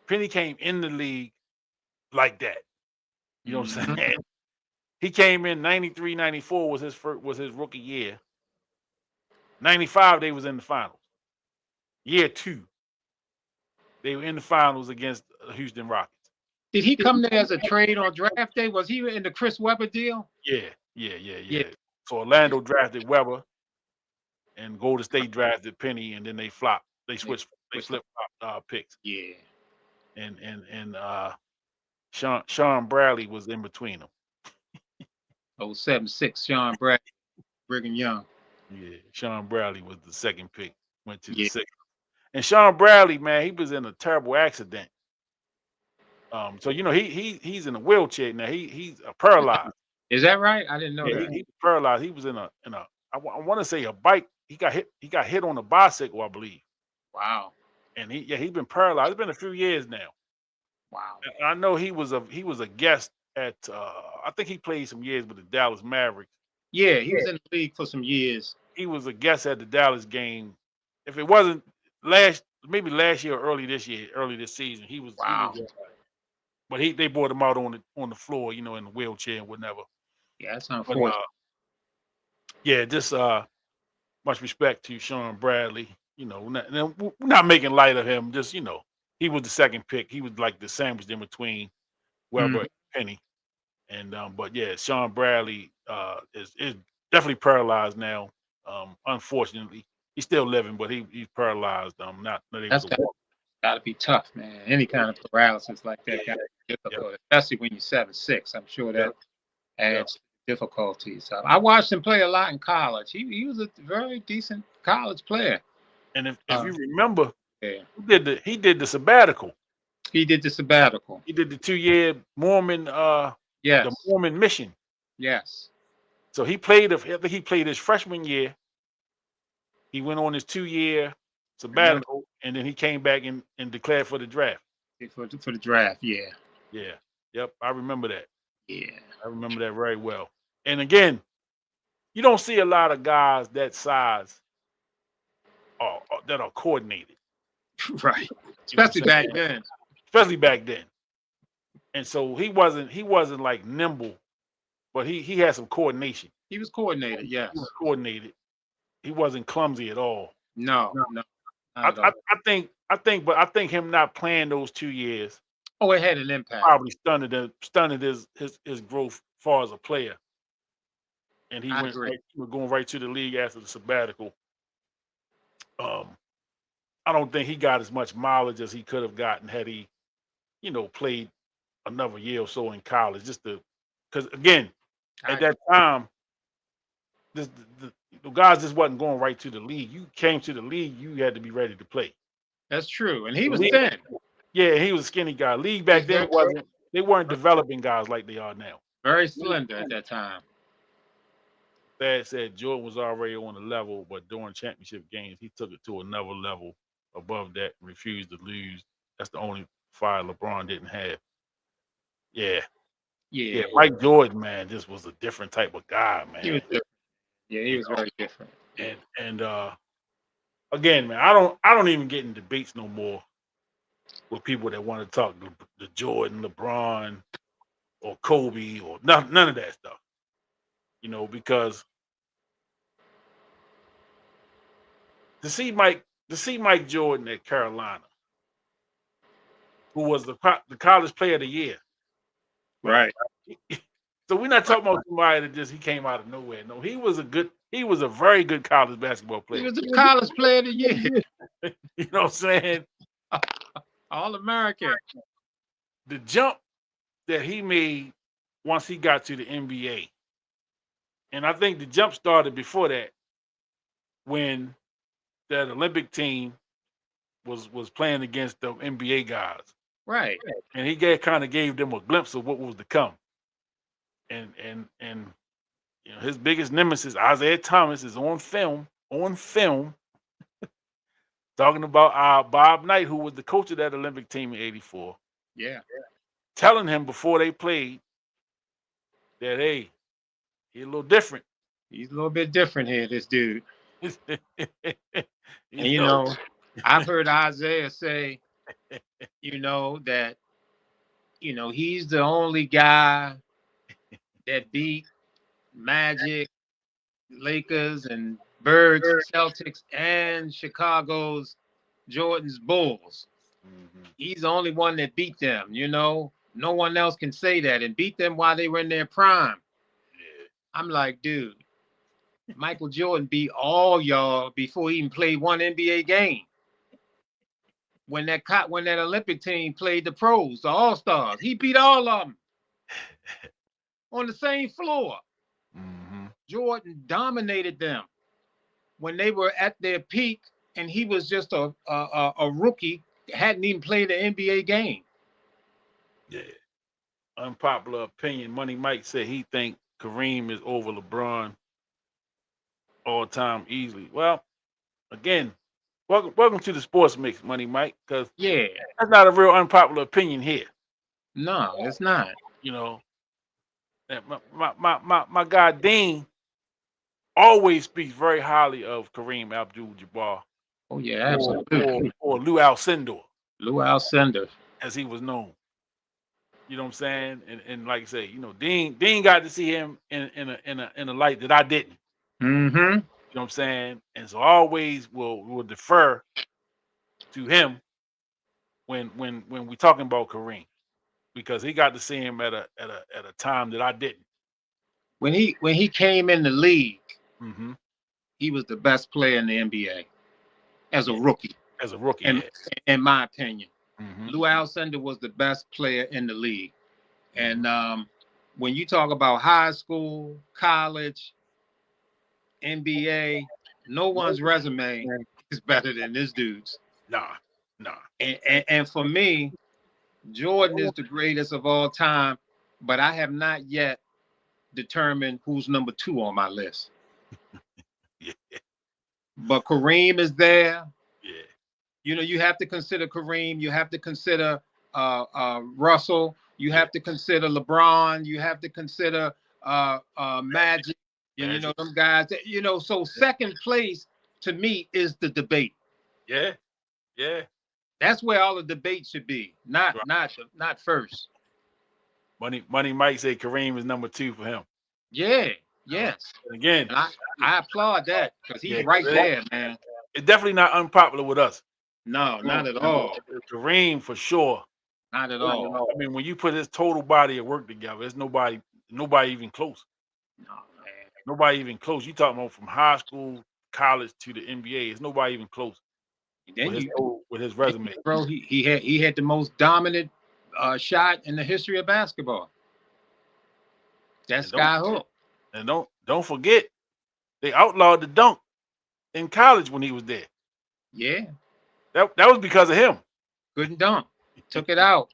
Penny came in the league like that. You know what I'm saying? He came in 93, 94 was his rookie year. 95, they was in the finals. Year 2, they were in the finals against the Houston Rockets. Did he come there as a trade on draft day? Was he in the Chris Webber deal? Yeah. Yeah. So Orlando drafted Weber, and Golden State drafted Penny, and then they flopped. They switched. They flipped picks. Yeah. And Sean Bradley was in between them. 076, Sean Bradley, Brigham Young. Yeah, Sean Bradley was the second pick. Went to the Yeah. sixth. And Sean Bradley, man, he was in a terrible accident. So you know he's in a wheelchair now. He's paralyzed. Is that right? I didn't know Yeah, that. he was paralyzed. He was in a I want to say a bike. He got hit on a bicycle, I believe. Wow. And he's been paralyzed. It's been a few years now. Wow. And I know he was a guest at I think he played some years with the Dallas Mavericks. Yeah, he was in the league for some years. He was a guest at the Dallas game. If it wasn't last year or early this season, he was. Wow. He was but they brought him out on the floor, you know, in the wheelchair and whatever. Yeah, that's But, unfortunate. yeah, just much respect to Sean Bradley. You know, we're not making light of him. Just, you know, he was the second pick. He was like the sandwich in between Weber and Penny. And but yeah, Sean Bradley is definitely paralyzed now. Unfortunately, he's still living, but he's paralyzed. Not able That's to walk. gotta be tough, man. Any kind of paralysis like that got to be difficult, especially when you're 7'6". I'm sure that adds difficulties. I watched him play a lot in college. He was a very decent college player. And if you remember, yeah, he did the sabbatical. He did the sabbatical. He did the 2-year Mormon yes, the Mormon mission. Yes. So he played his freshman year. He went on his 2-year sabbatical, and then he came back and declared for the draft. For the draft, yeah. Yeah. Yep. I remember that. Yeah. I remember that very well. And again, you don't see a lot of guys that size that are coordinated. Right. Especially back then. Especially back then. And so he wasn't like nimble, but he had some coordination. He was coordinated, yes. He was coordinated. He wasn't clumsy at all. No. I think him not playing those 2 years. Oh, it had an impact. Probably stunted his growth as far as a player. And he was going right to the league after the sabbatical. I don't think he got as much mileage as he could have gotten had he, you know, played another year or so in college. Because again, at that time, the guys just wasn't going right to the league. You came to the league, you had to be ready to play. That's true, and he was thin. Yeah, he was a skinny guy. League back then they weren't developing guys like they are now. Very slender at that time. Thad said Jordan was already on the level, but during championship games, he took it to another level above that and refused to lose. That's the only fire LeBron didn't have. Yeah. Mike Jordan, man, this was a different type of guy, man. He was different. Yeah, he was very different. And again, man, I don't even get in debates no more with people that want to talk the Jordan, LeBron, or Kobe, or none of that stuff. You know, because to see Mike Jordan at Carolina, who was the college player of the year, right? So we're not talking about somebody that just he came out of nowhere. No, he was a very good college basketball He player. was a college player of the year, You know what I'm saying? All American. The jump that he made once he got to the NBA, and I think the jump started before that when that Olympic team was playing against the NBA guys, Right. and he kind of gave them a glimpse of what was to come. And you know his biggest nemesis, Isaiah Thomas, is on film talking about Bob Knight, who was the coach of that Olympic team in '84, Yeah. telling him before they played that hey, he's a little different. He's a little bit different here, this dude. You And you know, I've heard Isaiah say, that, he's the only guy that beat Magic, Lakers, and Birds, Celtics, and Chicago's Jordan's Bulls. Mhm. He's the only one that beat them, No one else can say that and beat them while they were in their prime. Yeah. I'm like, dude, Michael Jordan beat all y'all before he even played one NBA game. When that Olympic team played the pros, the All-Stars, he beat all of them on the same floor. Mhm. Jordan dominated them when they were at their peak, and he was just a rookie, hadn't even played an NBA game. Yeah. Unpopular opinion. Money Mike said he think Kareem is over LeBron all time easily. Well, again, welcome to the sports mix, Money Mike, because Yeah, that's not a real unpopular opinion here. no, it's not. You know, and my guy Dean always speaks very highly of Kareem Abdul-Jabbar Oh yeah, absolutely. or Lou Alcindor, Lou Alcindor. as he was known. You know what I'm saying? And like I say, Dean got to see him in a light that I didn't. Mm-hmm. You know what I'm saying? And so I always will defer to him when we talking about Kareem, because he got to see him at a time that I didn't. When he came in the league, Mm-hmm. he was the best player in the NBA as a rookie, As a rookie, in my opinion. Mm-hmm. Lou Alcindor was the best player in the league. And when you talk about high school, college, NBA, no one's resume is better than this dude's. Nah. And for me, Jordan is the greatest of all time, but I have not yet determined who's number 2 on my list. Yeah. But Kareem is there. Yeah. You have to consider Kareem. You have to consider Russell. You have to consider LeBron. You have to consider Magic. Magic. Them guys. So second place to me is the debate. Yeah. That's where all the debate should be. Not first. Money Mike said Kareem is number 2 for him. Yeah. Yes. Again, and I applaud that because he's right there, man. It's definitely not unpopular with us. No, not at all. Kareem for sure. Not at all. I mean, when you put his total body of work together, there's nobody even close. No, man. Nobody even close. You talking about from high school, college to the NBA. It's nobody even close. Then with his resume, bro, he had the most dominant shot in the history of basketball. That's Skyhook. And don't forget, they outlawed the dunk in college when he was there. Yeah. That was because of him. Couldn't dunk. Took it out.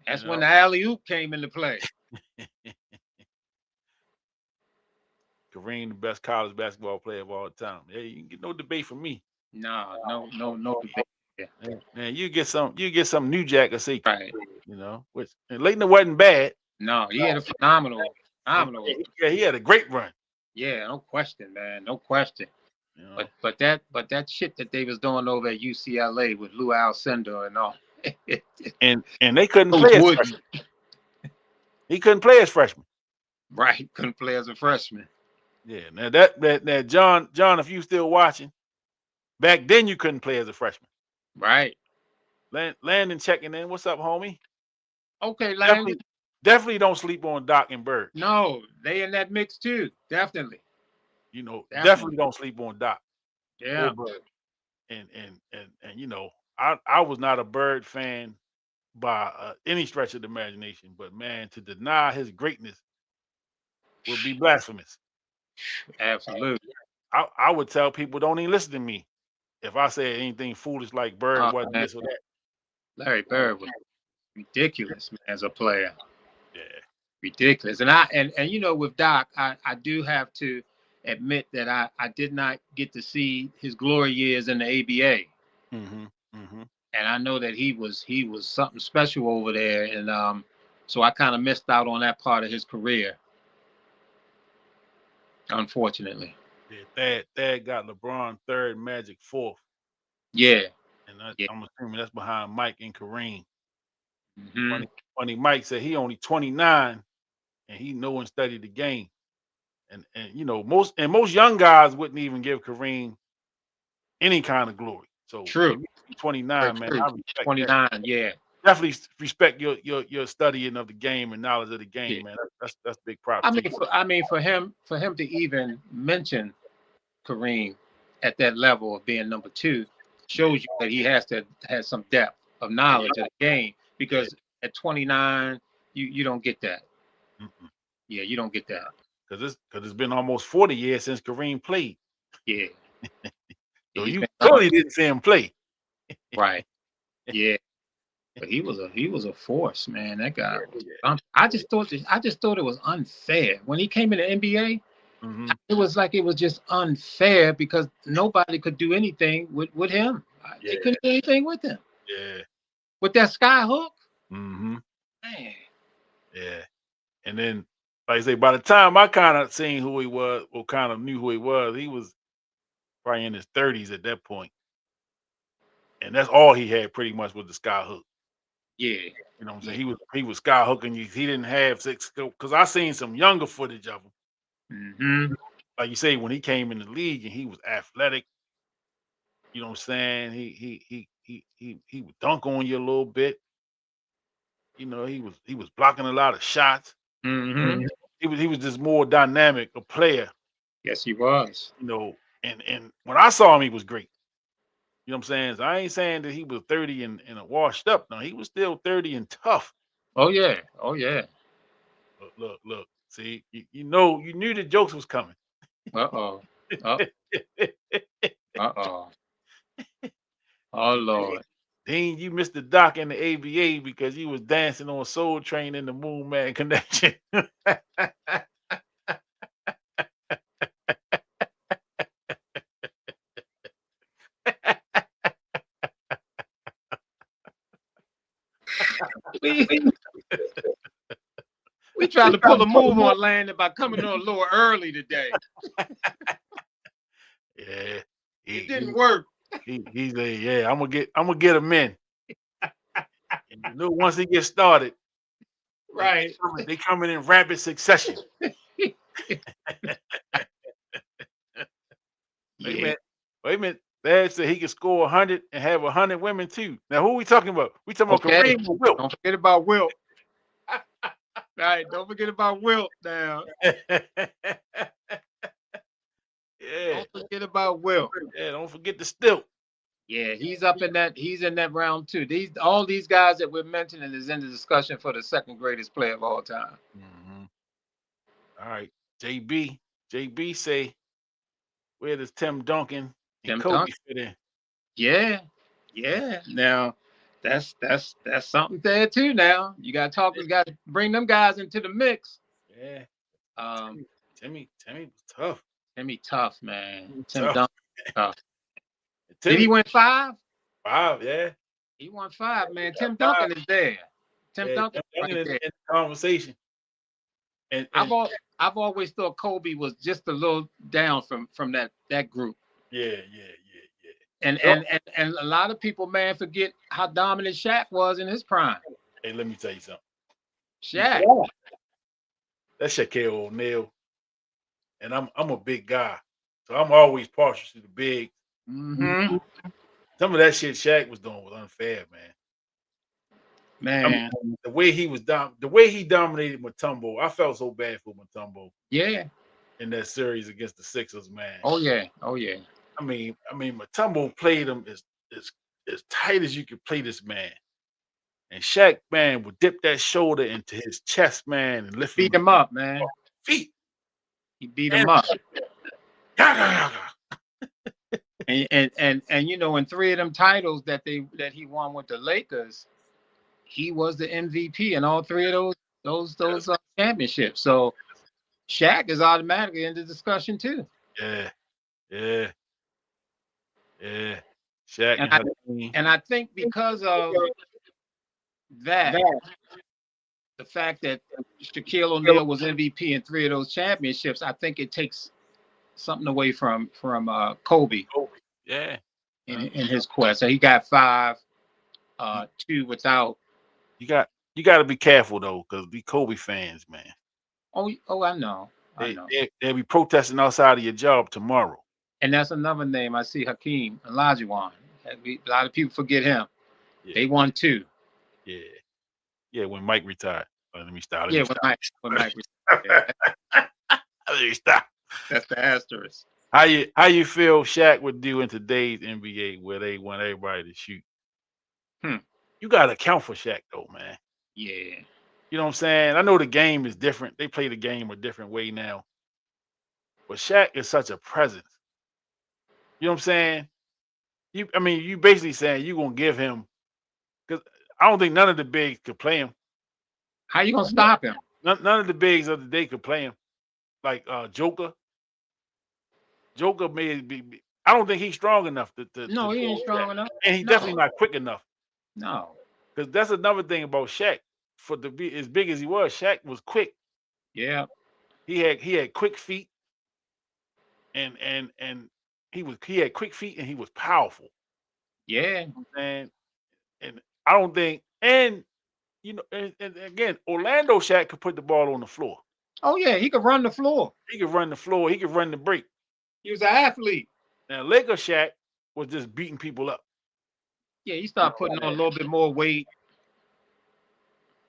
That's when the alley-oop came into play. Kareem, the best college basketball player of all time. Hey, you can get no debate from me. No debate. Yeah. Man, you get some New Jack or say, right. Which and Leighton wasn't bad. No, he had a phenomenal. Yeah, he had a great run. Yeah, no question, man, no question. But that shit that they was doing over at UCLA with Lou Alcindor and all, and they couldn't play as freshman. He couldn't play as freshman. Right, couldn't play as a freshman. Yeah, now that John, if you still watching, back then you couldn't play as a freshman. Right. Landon checking in. What's up, homie? Okay, Landon. definitely don't sleep on Doc and Bird. No, they in that mix too. Definitely. You know, Definitely. definitely don't sleep on Doc Yeah. or Bird. And you know, I was not a Bird fan by any stretch of the imagination, but man, to deny his greatness would be blasphemous. Absolutely. I would tell people don't even listen to me if I said anything foolish like Bird Oh, wasn't man. this or that. Larry Bird was ridiculous, man, as a player. Yeah. Ridiculous. And you know, with Doc, I do have to admit that I did not get to see his glory years in the ABA. Mm-hmm. Mm-hmm. And I know that he was something special over there. And so I kind of missed out on that part of his career, unfortunately. Yeah, Thad got LeBron third, Magic fourth. Yeah. And Yeah. I'm assuming that's behind Mike and Kareem. Mm-hmm. Funny Mike said he only 29 and he know and study the game. And you know, most young guys wouldn't even give Kareem any kind of glory. So True. for me, 29, man, True. I respect 29, that. yeah. Definitely respect your studying of the game and knowledge of the game, Yeah. man. That's big props to you. I mean, for him to even mention Kareem at that level of being number 2 shows you that he has some depth of knowledge of the game, because at 29 you don't get that. Mm-mm. Yeah, you don't get that. Because it's been almost 40 years since Kareem played. Yeah. So He's you been clearly didn't see him play. right. Yeah. But he was a force, man. That guy was Yeah. I just thought it was unfair. When he came in the NBA, Mm-hmm. it was like it was just unfair because nobody could do anything with him. They couldn't do anything with him. Yeah. With that sky hook, Mm-hmm. man. Yeah. And then, like I say, by the time I kind of seen who he was, or kind of knew who he was probably in his 30s at that point. And that's all he had pretty much with the sky hook. Yeah. You know what I'm saying? He was sky hooking you. He didn't have six, because I seen some younger footage of him. Mm-hmm. Like you say, when he came in the league and he was athletic, you know what I'm saying? He would dunk on you a little bit. You know, he was blocking a lot of shots. Mm-hmm. He was just more dynamic a player, Yes, he was. you know. And when I saw him, he was great. You know what I'm saying? So I ain't saying that he was 30 and washed up. No, he was still 30 and tough. Oh yeah. Oh yeah. Look. See, you know, you knew the jokes was coming. Uh-oh. Uh-oh. Oh Lord. Dean, you missed the doc in the ABA because you was dancing on Soul Train in the Moon Man Connection. We tried to pull a move on Landon by coming on a little early today. Yeah, It didn't work. He's I'm gonna get him in. And you know, once he gets started, Right. they coming in rapid succession. Yeah. Wait a minute. Dad said he could score 100 and have 100 women too. Now, who are we talking about? We talking about Kareem or Wilt? Don't forget about Wilt. Right. Don't forget about Wilt now. Yeah. Don't forget about Wilt. Yeah, don't forget the stilt. Yeah, he's in that round too. All these guys that we're mentioning is in the discussion for the second greatest player of all time. Mm-hmm. All right. JB say, where does Tim Duncan and Kobe fit in? Yeah. Now that's something there too. Now you got to bring them guys into the mix. Yeah. Timmy was tough. Timmy tough, man. Tim Tough. Duncan tough. Timmy, Did he win 5? 5, yeah. He won 5, man. Tim Duncan is there. Tim Duncan is right there. in the conversation. And I've always thought Kobe was just a little down from that group. Yeah. And a lot of people, man, forget how dominant Shaq was in his prime. Hey, let me tell you something. Shaq. That's Shaquille O'Neal. And I'm a big guy. So I'm always partial to the big. Mm-hmm. Some of that shit Shaq was doing was unfair, man. Man, the way he dominated Mutombo, I felt so bad for Mutombo yeah. in that series against the Sixers, man. Oh yeah. Oh yeah. I mean, Mutombo played him as tight as you could play this man. And Shaq, man, would dip that shoulder into his chest, man, and lift Beat him up, man. feet. He beat And him up. yaga, yaga. And you know, in 3 of them titles that he won with the Lakers, he was the MVP in all 3 of those championships. So Shaq is automatically in the discussion too. Yeah. Shaq And I think because of that, the fact that Shaquille O'Neal was MVP in 3 of those championships, I think it takes something away from Kobe. Yeah. In his quest. So he got 5, 2 without. You got to be careful though, because the Kobe fans, man. Oh, I know. They'll be protesting outside of your job tomorrow. And that's another name I see, Hakeem Olajuwon. A lot of people forget him. Yeah. They won 2. Yeah, when Mike retired. Let me stop. When Mike retired. Let me stop. That's the asterisk. How you feel Shaq would do in today's NBA where they want everybody to shoot? You got to account for Shaq though, man. Yeah. You know what I'm saying? I know the game is different. They play the game a different way now. But Shaq is such a presence. You know what I'm saying? You basically saying you're going to give him, because I don't think none of the bigs could play him. How you going to stop him? None of the bigs of the day could play him. Like Joker. Joker may be. I don't think he's strong enough No, he ain't strong enough. And he's definitely not quick enough. No. Because that's another thing about Shaq. For to be as big as he was, Shaq was quick. Yeah. He had quick feet. And he had quick feet and he was powerful. Yeah. And I don't think, and again, Orlando Shaq could put the ball on the floor. Oh yeah, he could run the floor. He could run the floor. He could run the break. He was an athlete. Now Laker Shaq was just beating people up. Yeah, he started putting on a little bit more weight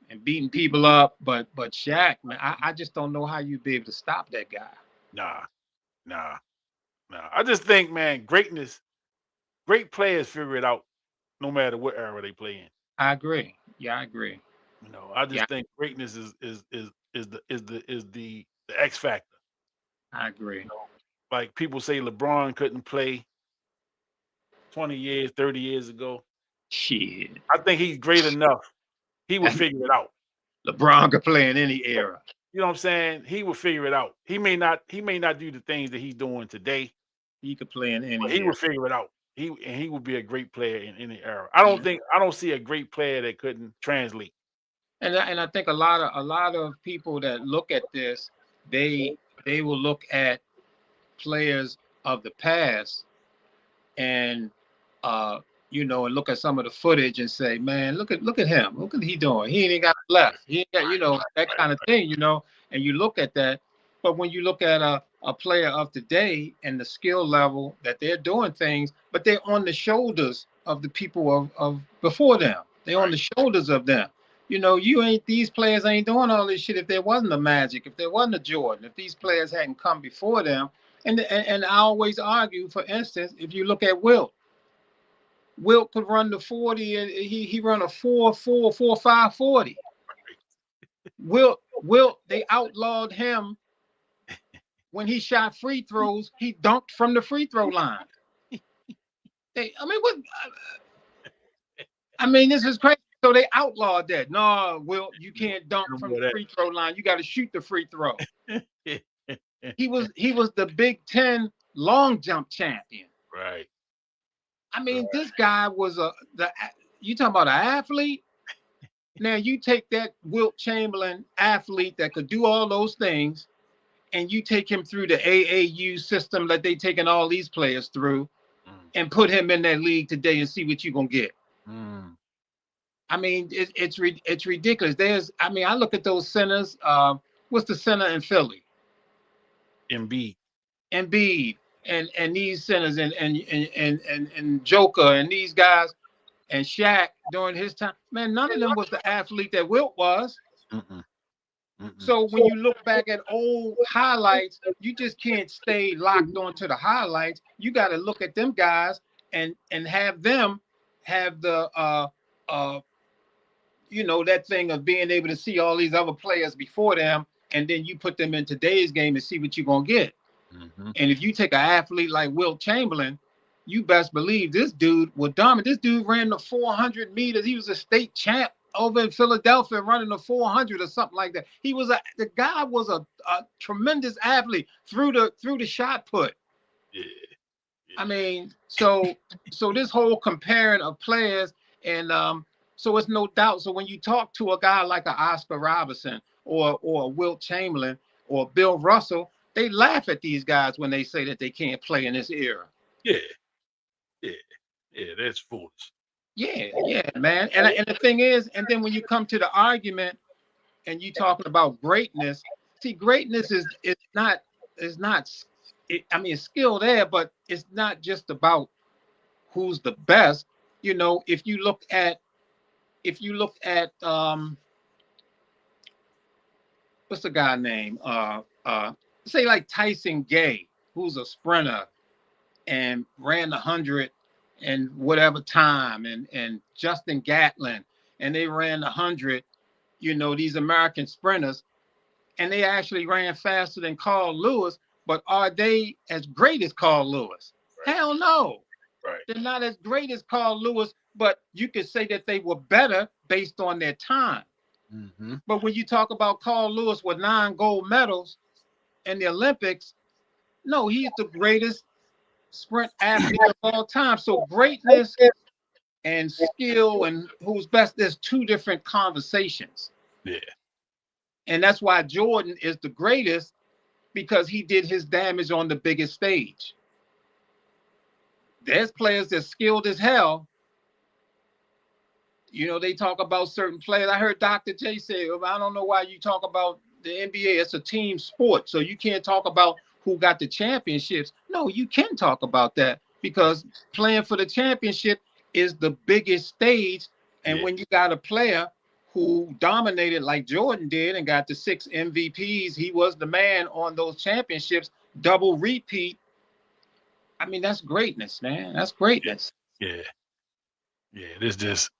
and beating people up. But Shaq, man, I just don't know how you'd be able to stop that guy. Nah. I just think, man, great players figure it out no matter what era they play in. I agree. Yeah, I agree. I just think greatness is the X factor. I agree. Like people say LeBron couldn't play 20 years, 30 years ago. Shit. I think he's great enough. He would figure it out. LeBron could play in any era. You know what I'm saying? He would figure it out. He may not do the things that he's doing today. He could play in any but era. He would figure it out. He would be a great player in any era. I don't see a great player that couldn't translate. And I think a lot of people that look at this, they will look at players of the past and and look at some of the footage and say, man, look at him. Look at he doing. He ain't got left. He ain't got, that kind of thing, and you look at that. But when you look at a player of today and the skill level that they're doing things, but they're on the shoulders of the people of before them. They're on the shoulders of them. These players ain't doing all this shit if there wasn't a Magic, if there wasn't a Jordan, if these players hadn't come before them. And I always argue, for instance, if you look at Wilt could run the 40 and he run a 4.5 40. Wilt, they outlawed him when he shot free throws. He dunked from the free throw line. This is crazy. So they outlawed that. No, Wilt, you can't dunk from the free throw line. You got to shoot the free throw. He was the Big Ten long jump champion. Right. This guy was you talking about an athlete? Now you take that Wilt Chamberlain athlete that could do all those things, and you take him through the AAU system that they taking all these players through, and put him in that league today and see what you're gonna get. It's ridiculous. I look at those centers. What's the center in Philly? Embiid. And these centers and Joker and these guys, and Shaq during his time, man, none of them was the athlete that Wilt was. Mm-mm. Mm-mm. So when you look back at old highlights, you just can't stay locked onto the highlights. You got to look at them guys and have them have the that thing of being able to see all these other players before them, and then you put them in today's game and see what you're gonna get. Mm-hmm. And if you take an athlete like Wilt Chamberlain, you best believe this dude was dominant. This dude ran the 400 meters. He was a state champ over in Philadelphia running the 400 or something like that. The guy was a tremendous athlete through the shot put. Yeah. I mean, so this whole comparing of players, and so it's no doubt. So when you talk to a guy like an Oscar Robertson or Wilt Chamberlain or Bill Russell, they laugh at these guys when they say that they can't play in this era. Yeah, that's foolish. Yeah, man. And the thing is, and then when you come to the argument and you talking about greatness, see, greatness is not. I mean, it's skill there, but it's not just about who's the best. If you look at what's the guy name? Say like Tyson Gay, who's a sprinter and ran 100 and whatever time, and Justin Gatlin, and they ran 100. These American sprinters, and they actually ran faster than Carl Lewis. But are they as great as Carl Lewis? Right. Hell no. Right. They're not as great as Carl Lewis, but you could say that they were better based on their time. Mm-hmm. But when you talk about Carl Lewis with 9 gold medals in the Olympics, no, he's the greatest sprint athlete of all time. So greatness and skill and who's best, there's 2 different conversations. Yeah. And that's why Jordan is the greatest, because he did his damage on the biggest stage. There's players that's skilled as hell. They talk about certain players. I heard Dr. J say, I don't know why you talk about the NBA. It's a team sport, so you can't talk about who got the championships. No, you can talk about that, because playing for the championship is the biggest stage. And when you got a player who dominated like Jordan did and got the 6 MVPs, he was the man on those championships, double repeat. I mean, that's greatness, man. That's greatness. Yeah. This just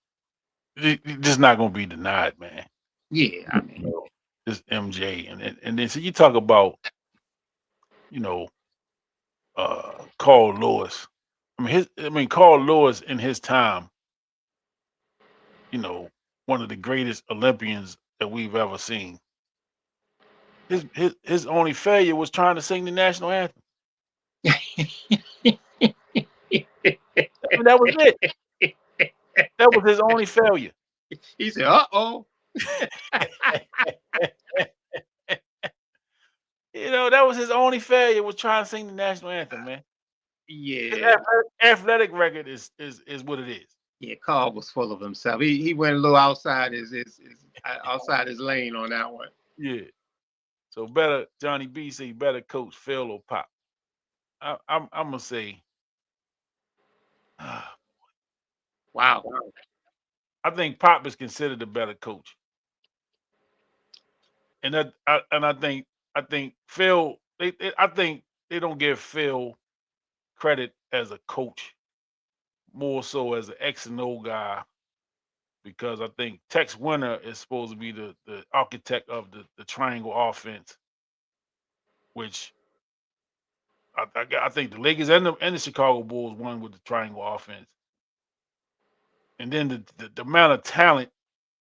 not gonna be denied, man. Yeah, I mean, this MJ, and then so you talk about, Carl Lewis. Carl Lewis in his time, one of the greatest Olympians that we've ever seen. His only failure was trying to sing the national anthem. That was it. That was his only failure. He said, "Uh-oh." That was his only failure, was trying to sing the national anthem, man. Yeah. His athletic record is what it is. Yeah, Carl was full of himself. He went a little outside his lane on that one. Yeah. So better, Johnny B say, better coach Phil or Pop. I'm gonna say, wow. I think Pop is considered a better coach, and I think Phil. I think they don't give Phil credit as a coach, more so as an X and O guy, because I think Tex Winter is supposed to be the architect of the triangle offense, which I think the Lakers and the Chicago Bulls won with the triangle offense. And then the amount of talent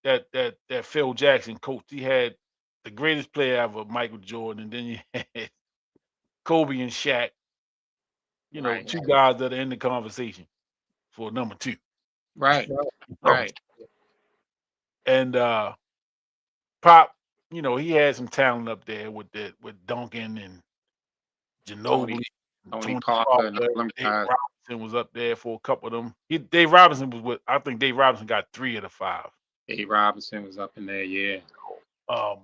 that Phil Jackson coached. He had the greatest player ever, Michael Jordan, and then you had Kobe and Shaq. Right. 2 guys that are in the conversation for number 2. Right. Right. And Pop, he had some talent up there with Duncan and Ginobili, Tony Parker, and Dave Robinson was up there for a couple of them. Dave Robinson was with. I think Dave Robinson got 3 of the 5. Dave Robinson was up in there, yeah. I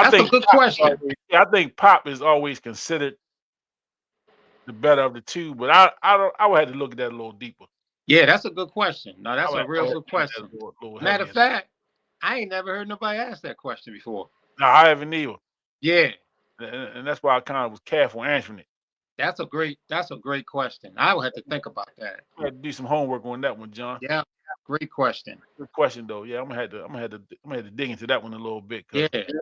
think a good question. I think Pop is always considered the better of the 2, but I would have to look at that a little deeper. Yeah, that's a good question. No, that's I a real good question. Matter of fact, I ain't never heard nobody ask that question before. No, I haven't either. Yeah, And that's why I kind of was careful answering it. that's a great question. I would have to think about that. I had to do some homework on that one, John. Yeah, great question. Good question though. Yeah, I'm gonna have to dig into that one a little bit Yeah, because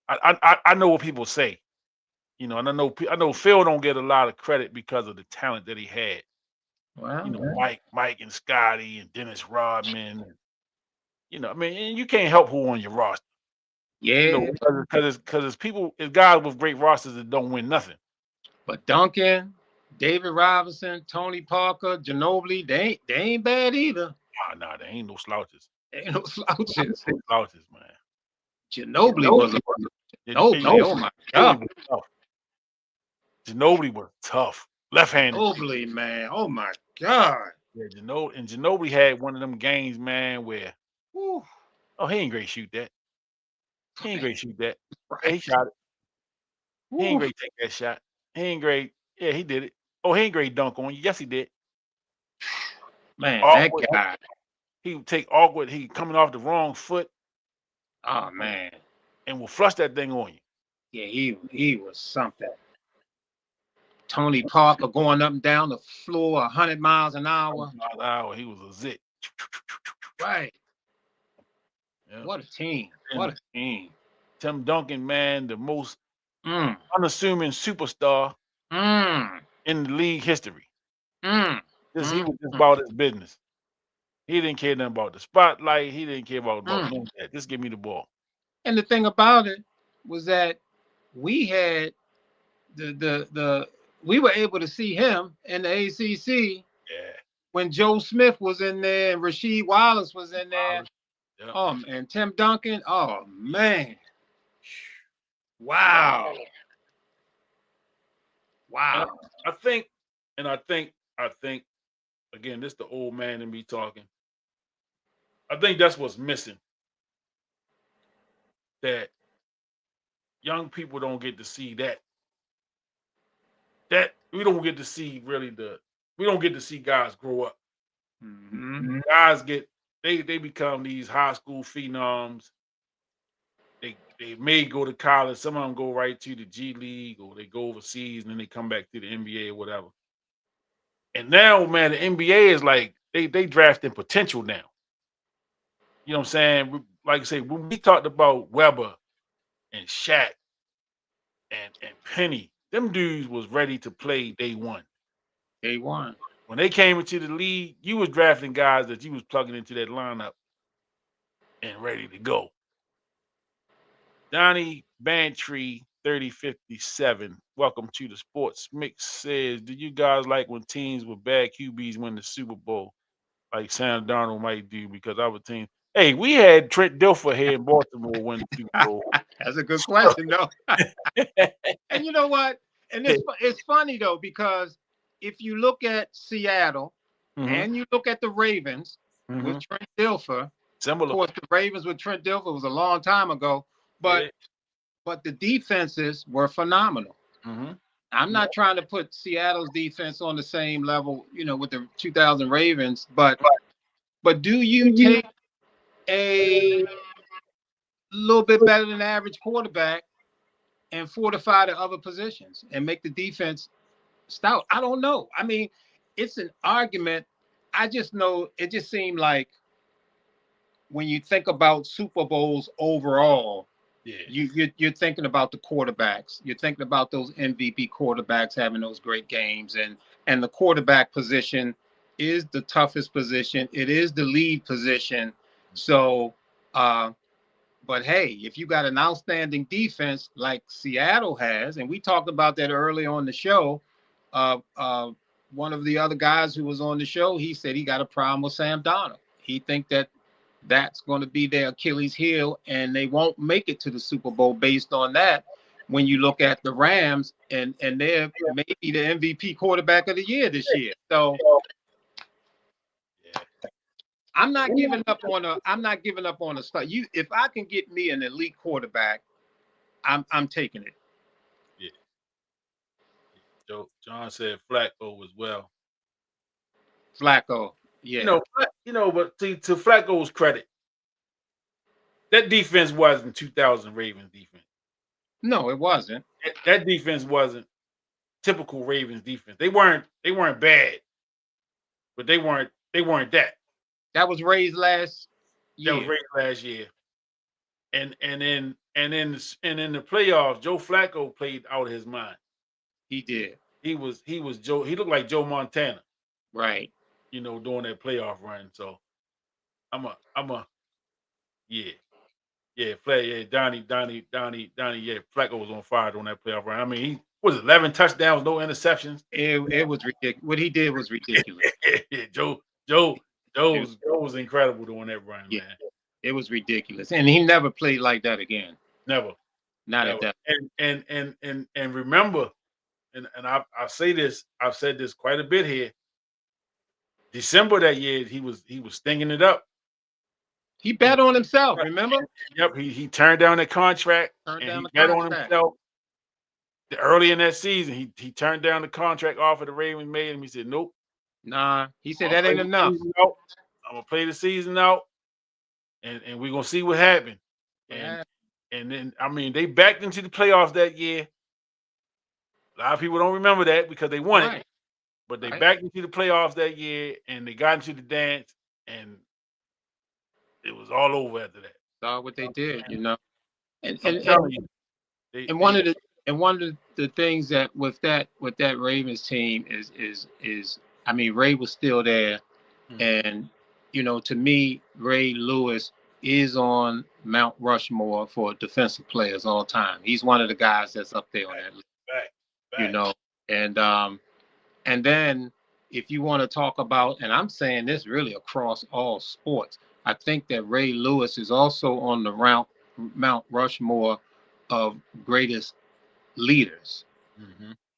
I know what people say, and I know Phil don't get a lot of credit because of the talent that he had. well, Mike and Scotty and Dennis Rodman. I mean, and you can't help who on your roster. yeah. Because it's guys with great rosters that don't win nothing. But Duncan, David Robinson, Tony Parker, Ginobili, they ain't bad either. Nah, there ain't no slouches. Ain't no slouches. No slouches, man. Ginobili was a Ginobili. Oh my God. Ginobili was tough. Left-handed. Ginobili, man. Oh my God. Yeah, Ginobili had one of them games, man, where Whew. he ain't great shoot that. He ain't great shoot that. Right. Yeah, he shot it. He ain't Whew. great take that shot. He ain't great. Yeah, he did it. Oh, he ain't great dunk on you. Yes, he did. Man, Awkward. that guy. He would take awkward. He coming off the wrong foot Oh man. and will flush that thing on you. Yeah, he was something. Tony Parker going up and down the floor 100 miles an hour. He was a zit. Right. Yeah. What a team. What a team. Tim Duncan, man, the most unassuming superstar in the league history. He was just about his business. He didn't care nothing about the spotlight. He didn't care about none of that. Just give me the ball. And the thing about it was that we had we were able to see him in the ACC when Joe Smith was in there and Rasheed Wallace was in there. Yeah. And Tim Duncan. Oh man. Wow. Wow. I think, again, this the old man in me talking. I think that's what's missing. That young people don't get to see that. That we don't get to see we don't get to see guys grow up. Mm-hmm. Guys they become these high school phenoms. They may go to college. Some of them go right to the G League or they go overseas and then they come back to the NBA or whatever. And now, man, the NBA is like they drafting potential now. You know what I'm saying? Like I say, when we talked about Weber and Shaq and Penny, them dudes was ready to play day one. Day one. When they came into the league, you was drafting guys that you was plugging into that lineup and ready to go. Donnie Bantry, 3057. Welcome to the Sports Mix says, do you guys like when teams with bad QBs win the Super Bowl? Like Sam Darnold might do, because our team. Hey, we had Trent Dilfer here in Baltimore win the Super Bowl. That's a good question, though. And you know what? And it's funny, though, because if you look at Seattle and you look at the Ravens with Trent Dilfer, similar. Of course, the Ravens with Trent Dilfer was a long time ago, but the defenses were phenomenal. I'm not trying to put Seattle's defense on the same level, with the 2000 Ravens, but do you take a little bit better than average quarterback and fortify the other positions and make the defense stout? I don't know. I mean, it's an argument. I just know it just seemed like when you think about Super Bowls overall, you're thinking about the quarterbacks. You're thinking about those MVP quarterbacks having those great games, and the quarterback position is the toughest position. It is the lead position. So, but hey, if you got an outstanding defense like Seattle has, and we talked about that early on the show, one of the other guys who was on the show, he said he got a problem with Sam Darnold. He think that's going to be their Achilles heel, and they won't make it to the Super Bowl based on that. When you look at the Rams, and they're maybe the MVP quarterback of the year this year. So I'm not giving up on a start. If I can get me an elite quarterback, I'm taking it. Yeah. John said Flacco as well. Flacco. Yeah. But to Flacco's credit, that defense wasn't 2000 Ravens defense. No, it wasn't. That defense wasn't typical Ravens defense. They weren't bad, but they weren't that. That was Ray's last That was year. Ravens last year. And in the playoffs, Joe Flacco played out of his mind. He did. He was Joe. He looked like Joe Montana, Right. during that playoff run. So I'm a yeah. Donnie, yeah, Flacco was on fire on that playoff run. I mean, he was 11 touchdowns, no interceptions. It was ridiculous. What he did was ridiculous. Yeah, Joe was incredible doing that run, Yeah. man. It was ridiculous, and he never played like that again. Never. Not at that. And remember, and I say this, I've said this quite a bit here. December that year, he was stinging it up. He bet on himself. Remember? Yep. He turned down that contract. He bet on himself. Early in that season, he turned down the contract offer the Ravens made him. He said, "Nope." Nah, he said that ain't enough. I'm gonna play the season out, and we're gonna see what happened. And then I mean, they backed into the playoffs that year. A lot of people don't remember that because they won it, but they backed into the playoffs that year, and they got into the dance, and it was all over after that. Saw what they did, And and one of the things that with that Ravens team is I mean, Ray was still there, and to me, Ray Lewis is on Mount Rushmore for defensive players all time. He's one of the guys that's up there on that list. And then if you want to talk about, and I'm saying this really across all sports, I think that Ray Lewis is also on the Mount Rushmore of greatest leaders.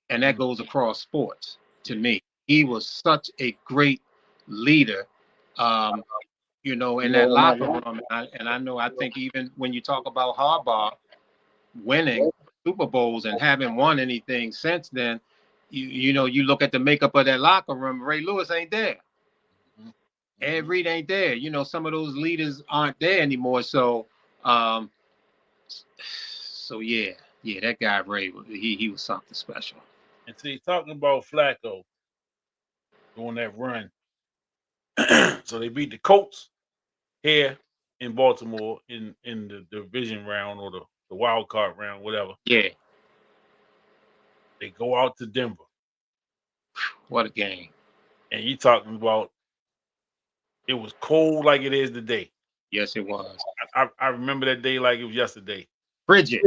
And that goes across sports to me. He was such a great leader, in that locker room. And I think even when you talk about Harbaugh winning Super Bowls and haven't won anything since then, you look at the makeup of that locker room, Ray Lewis ain't there. Ed Reed ain't there. Some of those leaders aren't there anymore. So, yeah, that guy Ray, he was something special. And see, talking about Flacco doing that run, so they beat the Colts here in Baltimore in the division round or the wild card round, whatever. Yeah. They go out to Denver. What a game. And you talking about it was cold like it is today. Yes, it was. I remember that day like it was yesterday. Frigid.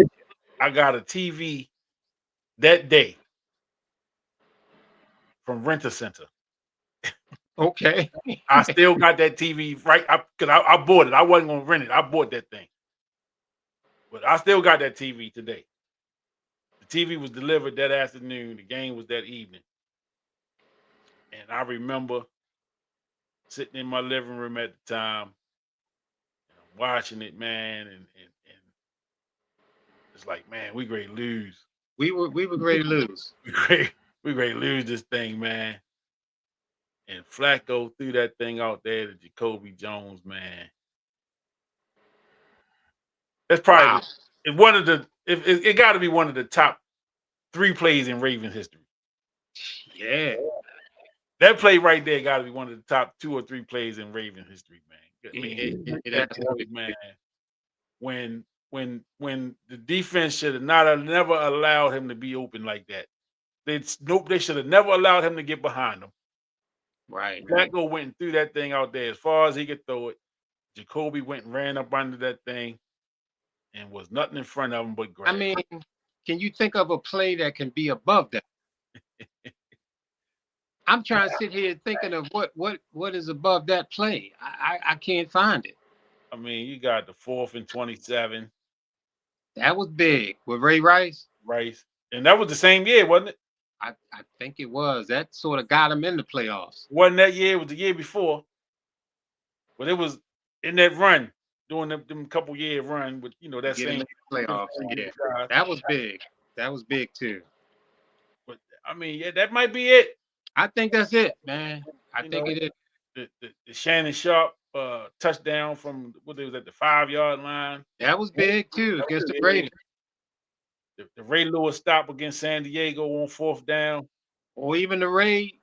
I got a TV that day from Rent-A-Center. Okay. I still got that TV because I bought it. I wasn't gonna rent it. I bought that thing, but I still got that TV today. The TV was delivered that afternoon. The game was that evening, and I remember sitting in my living room at the time, and I'm watching it, man, and it's like, man, we great lose. We were great to lose. We great lose this thing, man. And Flacco threw that thing out there to Jacoby Jones, man. That's probably one of the. It got to be one of the top 3 plays in Ravens history. Yeah, that play right there got to be one of the top 2 or 3 plays in Ravens history, man. I mean, man, when the defense should have never allowed him to be open like that. They should have never allowed him to get behind him. Right. Flacco went and threw that thing out there as far as he could throw it. Jacoby went and ran up under that thing and was nothing in front of him but great. I mean, can you think of a play that can be above that? I'm trying to sit here thinking of what is above that play. I can't find it. I mean, you got the 4th and 27. That was big with Ray Rice. And that was the same year, wasn't it? I think it was. That sort of got him in the playoffs. Wasn't that year? It was the year before. But it was in that run, doing them couple year run with that same playoffs. Yeah, that was big. That was big too. But I mean, yeah, that might be it. I think that's it, man. I think it is. the Shannon Sharp touchdown from what they was at the 5-yard line. That was big too against the Raiders. The Ray Lewis stop against San Diego on 4th down. Or even the Ray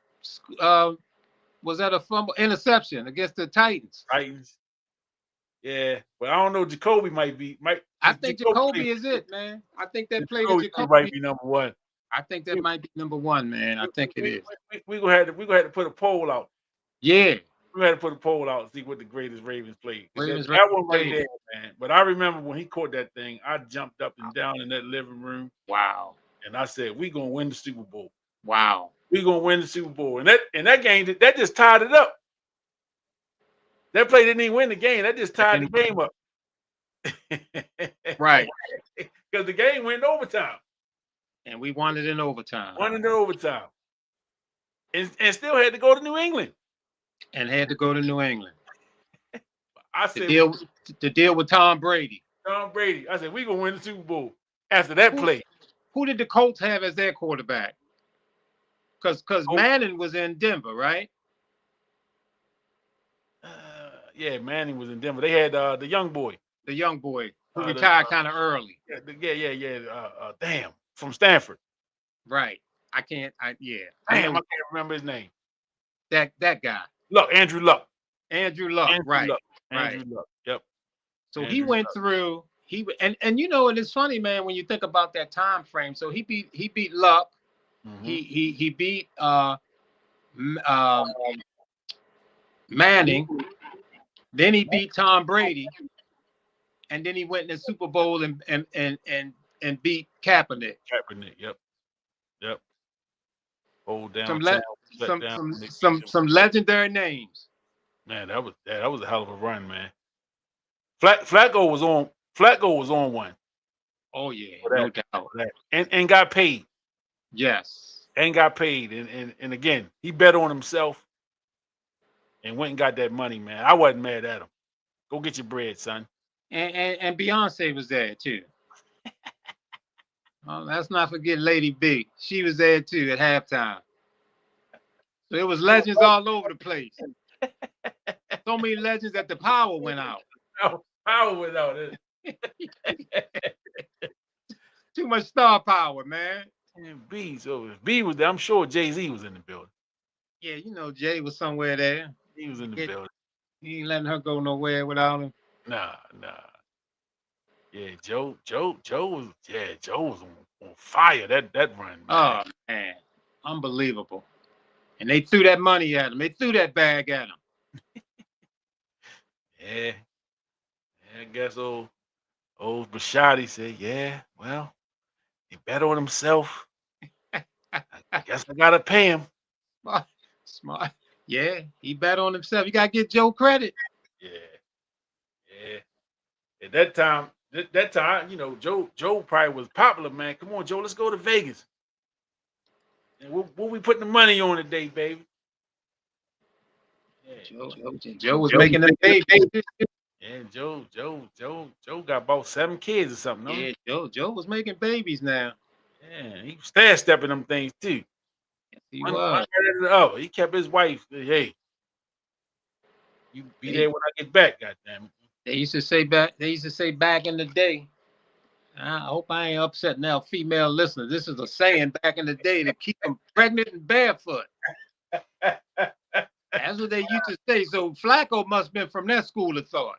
was that a fumble interception against the Titans? Titans. Yeah, but I don't know. Jacoby I think Jacoby is it, man. I think that play to Jacoby Jacoby might be number one. I think that might be number one, man. I think it is. We gonna have to put a poll out. Yeah. We had to put a poll out and see what the greatest Ravens played. Ravens That one right played. there, man. But I remember when he caught that thing, I jumped up and down in that living room. Wow. And I said, "We gonna win the Super Bowl. Wow. We gonna win the Super Bowl." And that game that just tied it up. That play didn't even win the game. That just tied the game up. Right. Because the game went in overtime. And we won it in overtime. Won it in overtime. And still had to go to New England. And had to go to New England. I said to deal with Tom Brady. Tom Brady. I said, we gonna win the Super Bowl after that play. Who did the Colts have as their quarterback? Because Manning was in Denver, right? Yeah, Manning was in Denver. They had the young boy. The young boy who retired kind of early. Yeah. Damn, from Stanford. Right. Damn, I can't remember his name. That guy. Andrew Luck. Andrew Luck. Right. Yep. So he went through. And you know, and it's funny, man, when you think about that time frame. So he beat Luck. Mm-hmm. He beat Manning. Then he beat Tom Brady. And then he went in the Super Bowl and beat Kaepernick. Yep. Hold down. Some legendary names. Man, that was a hell of a run, man. Flacco was on one. Oh yeah, no doubt. And got paid. Yes. And got paid. And again, he bet on himself and went and got that money, man. I wasn't mad at him. Go get your bread, son. And Beyonce was there too. Let's not forget Lady B. She was there too at halftime. So it was legends all over the place. So many legends that the power went out. Power went out. Too much star power, man. And B, so if B was there, I'm sure Jay-Z was in the building. Yeah, you know Jay was somewhere there. He was in the building. He ain't letting her go nowhere without him. Nah. Yeah, Joe was on fire that run. Man. Oh man, unbelievable. And they threw that money at him. They threw that bag at him. Yeah, I guess old Bishotti said, yeah, well, he bet on himself. I guess I gotta pay him. Smart. Yeah, he bet on himself. You gotta give Joe credit. Yeah. At that time, you know, Joe probably was popular, man. Come on, Joe, let's go to Vegas. And what we putting the money on today, baby? Yeah. Joe was making them babies. Yeah, Joe got about 7 kids or something. No? Yeah, Joe was making babies now. Yeah, he was stair stepping them things too. Yes, he was. He kept his wife. Hey, you be there when I get back. Goddamn it. They used to say back in the day. I hope I ain't upsetting our female listeners. This is a saying back in the day to keep them pregnant and barefoot. That's what they used to say. So Flacco must have been from that school of thought.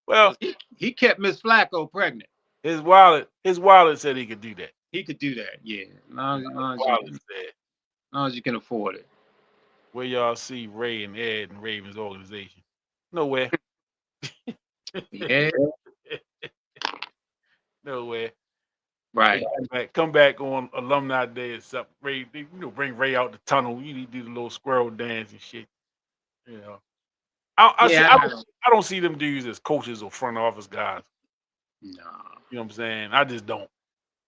Well, he kept Miss Flacco pregnant. His wallet said he could do that. He could do that, yeah. As long as you can afford it. Where y'all see Ray and Ed and Ravens organization? Nowhere. Yeah. Nowhere. Right. Come back on alumni day or something. Ray, bring Ray out the tunnel. You need to do the little squirrel dance and shit. You know. I don't see them dudes as coaches or front office guys. No. You know what I'm saying? I just don't.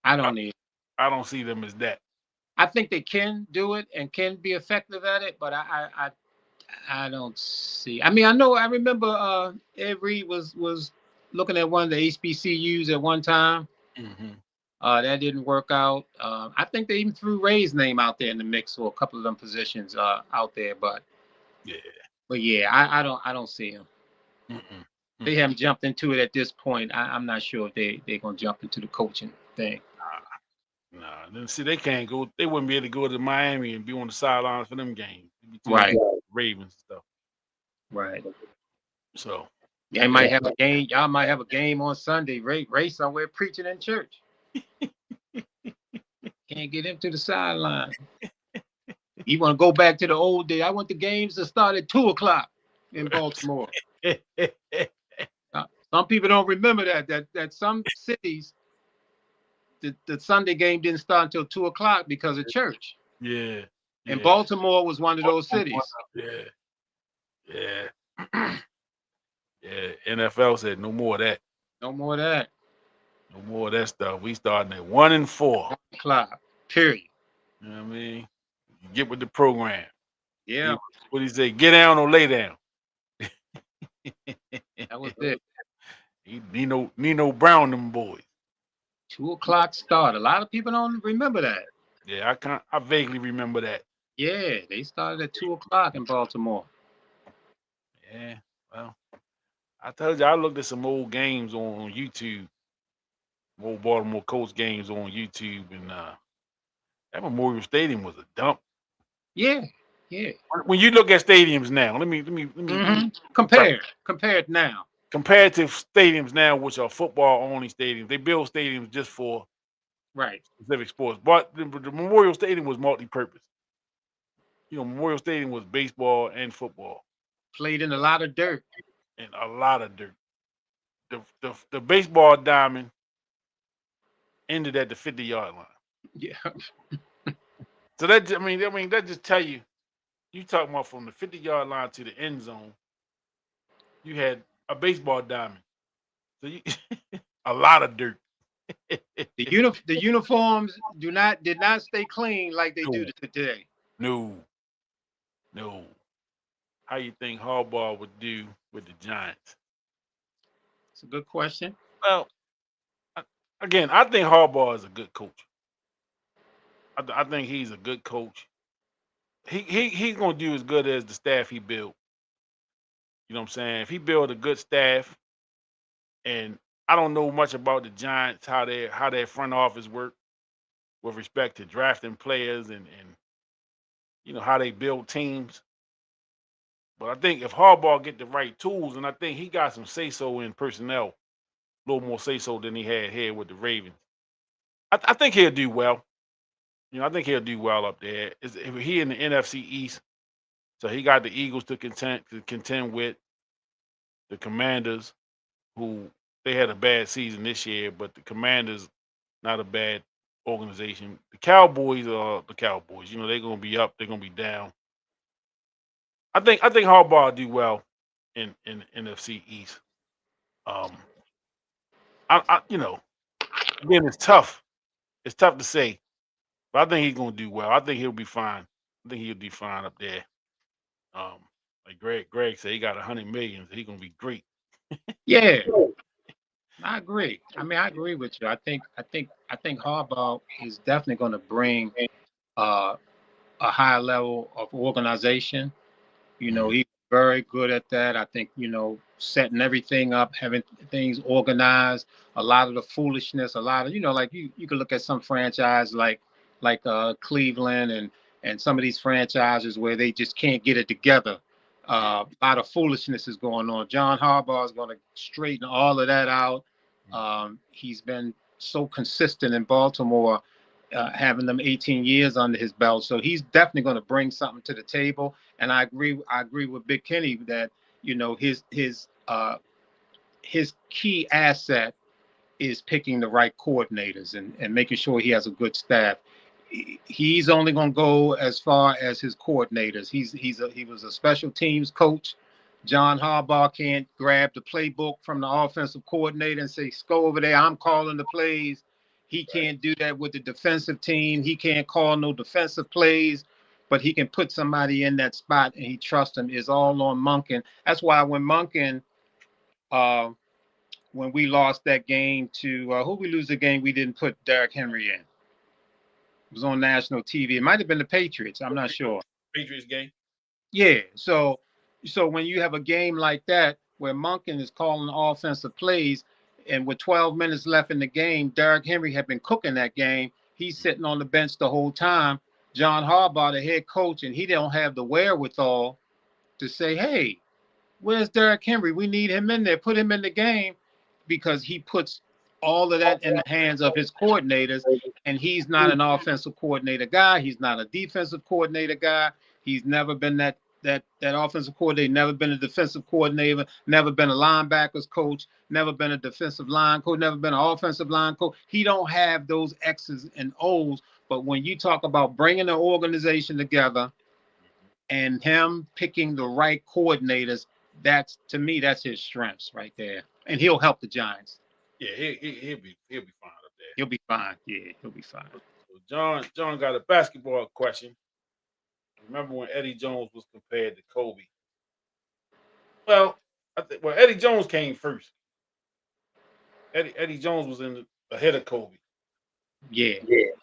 I don't either. I don't see them as that. I think they can do it and can be effective at it, but I don't see. I mean, I remember Ed Reed was looking at one of the HBCUs at one time, mm-hmm. That didn't work out. I think they even threw Ray's name out there in the mix for a couple of them positions out there. Yeah. But yeah, I don't see him. Mm-mm. They haven't jumped into it at this point. I'm not sure if they're gonna jump into the coaching thing. Nah, then see they can't go. They wouldn't be able to go to Miami and be on the sidelines for them games. It'd be too Right. much Ravens and stuff. Right. So They might have a game. Y'all might have a game on Sunday. Ray somewhere preaching in church. Can't get him to the sideline. You want to go back to the old day? I want the games to start at 2:00 in Baltimore. Some people don't remember that some cities the Sunday game didn't start until 2:00 because of church. yeah. And Baltimore was one of those cities. Yeah. Yeah. Yeah. NFL said no more of that. No more of that. No more of that stuff. We starting at 1 and 4. 1:00. Period. You know what I mean? You get with the program. Yeah. What do you say? Get down or lay down? That was it. Nino Brown, them boys. 2:00 start. A lot of people don't remember that. Yeah, I vaguely remember that. Yeah, they started at 2:00 in Baltimore. Yeah, well, I told you I looked at some old games on YouTube, old Baltimore Colts games on YouTube, and that Memorial Stadium was a dump. Yeah, yeah. When you look at stadiums now, let me Compared now. comparative stadiums now, which are football only stadiums, they build stadiums just for Right. specific sports. But the Memorial Stadium was multi-purpose. You know, Memorial Stadium was baseball and football. Played in a lot of dirt. And a lot of dirt. The baseball diamond ended at the 50-yard line. Yeah. So that that just tell you talking about from the 50-yard line to the end zone, you had a baseball diamond. So you a lot of dirt. The uniforms did not stay clean like they do today. No. How you think Harbaugh would do with the Giants? It's a good question. Well, again, I think Harbaugh is a good coach. I think he's a good coach. He's gonna do as good as the staff he built. You know what I'm saying? If he built a good staff, and I don't know much about the Giants, how their front office work with respect to drafting players and how they build teams. But I think if Harbaugh get the right tools, and I think he got some say so in personnel, a little more say so than he had here with the Ravens. I think he'll do well. I think he'll do well up there. He in the NFC East, so he got the Eagles to contend with, the Commanders, who they had a bad season this year, but the Commanders not a bad organization. The Cowboys are the Cowboys. They're gonna be up, they're gonna be down. I think Harbaugh will do well in NFC East. Again, it's tough. It's tough to say, but I think he's gonna do well. I think he'll be fine. I think he'll do fine up there. Like Greg said, he got 100 million. So he's gonna be great. Yeah, I agree. I agree with you. I think Harbaugh is definitely going to bring a high level of organization. He's very good at that. I think setting everything up, having things organized. A lot of the foolishness, a lot of like you can look at some franchise like Cleveland and some of these franchises where they just can't get it together. A lot of foolishness is going on. John Harbaugh is going to straighten all of that out. He's been so consistent in Baltimore, having them 18 years under his belt. So he's definitely going to bring something to the table. And I agree with Big Kenny that his key asset is picking the right coordinators and making sure he has a good staff. He's only going to go as far as his coordinators. He was a special teams coach. John Harbaugh can't grab the playbook from the offensive coordinator and say, "Go over there, I'm calling the plays." He can't do that with the defensive team. He can't call no defensive plays, but he can put somebody in that spot, and he trusts him. Is all on Monken. That's why when Monken when we lost that game to who we lose the game we didn't put Derrick Henry in. It was on national TV. It might have been the Patriots. I'm not sure. Patriots game. Yeah. So when you have a game like that where Monken is calling offensive plays, and with 12 minutes left in the game, Derrick Henry had been cooking that game. He's sitting on the bench the whole time. John Harbaugh, the head coach, and he don't have the wherewithal to say, hey, where's Derrick Henry? We need him in there. Put him in the game, because he puts all of that in the hands of his coordinators, and he's not an offensive coordinator guy. He's not a defensive coordinator guy. He's never been that offensive coordinator, never been a defensive coordinator, never been a linebackers coach, never been a defensive line coach, never been an offensive line coach. He don't have those X's and O's. But when you talk about bringing the organization together and him picking the right coordinators, that's, to me, that's his strengths right there. And he'll help the Giants. Yeah, he'll be fine up there. He'll be fine. Yeah, he'll be fine. So John got a basketball question. Remember when Eddie Jones was compared to Kobe? Well, Eddie Jones came first. Eddie Jones was ahead of Kobe. Yeah.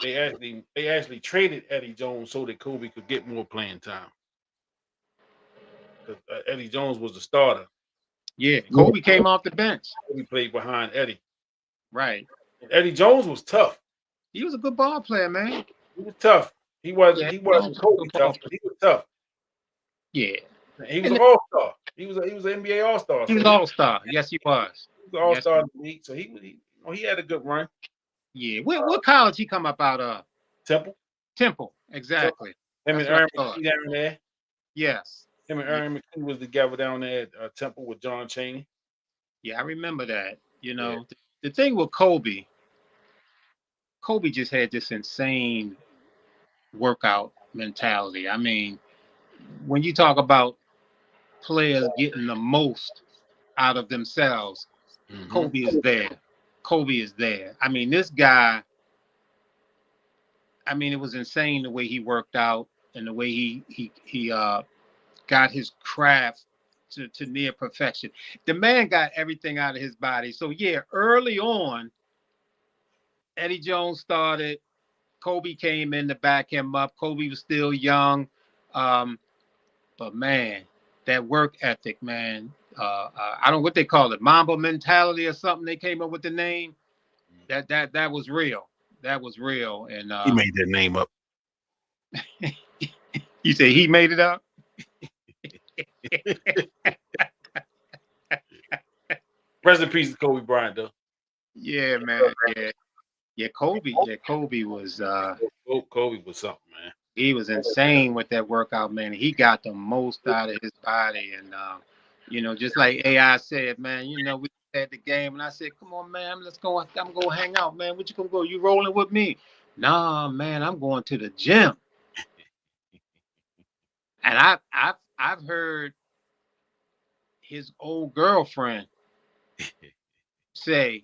They actually traded Eddie Jones so that Kobe could get more playing time. Because Eddie Jones was the starter. Yeah, Kobe came off the bench. Kobe played behind Eddie. Right. And Eddie Jones was tough. He was a good ball player, man. He was tough. He wasn't Kobe tough, but he was tough. Yeah. He was an all-star. He was an NBA all-star. He was an all-star. Yes, he was. He was an all-star in the league. So he had a good run. Yeah. What college he come up out of? Temple. Exactly. Him and Aaron McKee down there. Yes. Him and Aaron McKee was together down there at Temple with John Chaney. Yeah, I remember that. You know, the thing with Kobe just had this insane workout mentality. I mean, when you talk about players getting the most out of themselves, Kobe is there. Kobe is there. I mean, this guy, I mean, it was insane the way he worked out and the way he got his craft to near perfection. The man got everything out of his body. So yeah, early on, Eddie Jones started. Kobe came in to back him up. Kobe was still young. But man, that work ethic, man. I don't know what they call it, Mamba mentality or something. They came up with the name. That was real. That was real. And he made that name up. You say he made it up? Rest in peace to Kobe Bryant, though. Yeah, man. Yeah, Kobe was Kobe was something, man. He was insane with that workout, man. He got the most out of his body. And you know, just like AI said, man, you know, we had the game and I said, come on, man, let's go. I'm gonna hang out, man. What you gonna go? You rolling with me? Nah, man, I'm going to the gym. And I've heard his old girlfriend say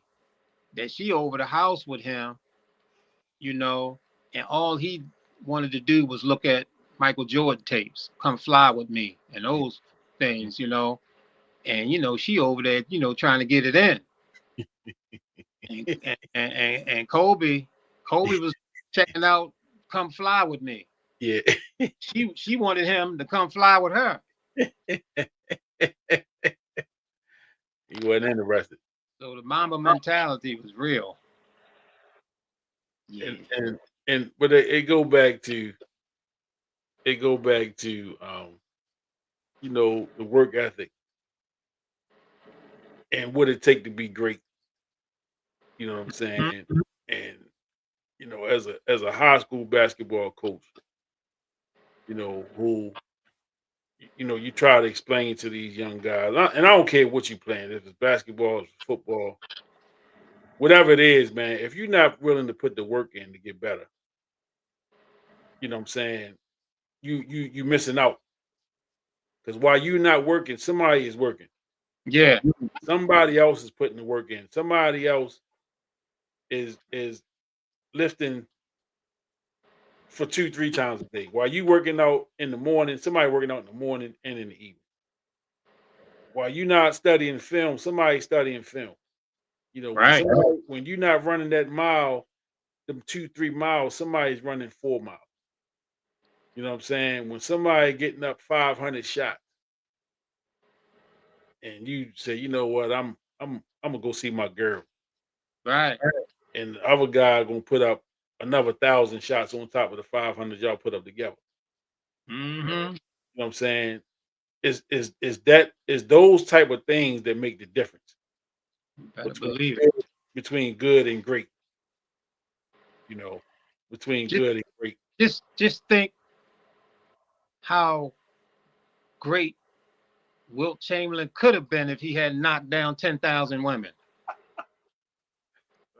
that she over the house with him, you know, and all he wanted to do was look at Michael Jordan tapes, Come Fly With Me, and those things, you know. And, you know, she over there, you know, trying to get it in. and Kobe was checking out Come Fly With Me. Yeah. She wanted him to come fly with her. He wasn't interested. So the Mamba mentality was real. Yeah. But it go back to you know, the work ethic and what it take to be great. You know what I'm saying? And you know, as a high school basketball coach, you know, who, you know, you try to explain to these young guys, and I don't care what you playing, if it's basketball, if it's football, whatever it is, man, if you're not willing to put the work in to get better, you know what I'm saying, you missing out. Because while you're not working, somebody is working. Yeah. Somebody else is putting the work in. Somebody else is lifting for 2-3 times a day. While you working out in the morning, somebody working out in the morning and in the evening. While you not studying film, somebody studying film. You know, Right. when you're not running that mile, them 2-3 miles, somebody's running 4 miles. You know what I'm saying? When somebody getting up 500 shots, and you say, you know what, I'm gonna go see my girl, Right. and the other guy gonna put up another 1,000 shots on top of the 500 y'all put up together. Mm-hmm. You know what I'm saying? Is those type of things that make the difference Better between believe it. between good and great. You know, between Just, good and great. just think how great Wilt Chamberlain could have been if he had knocked down 10,000 women.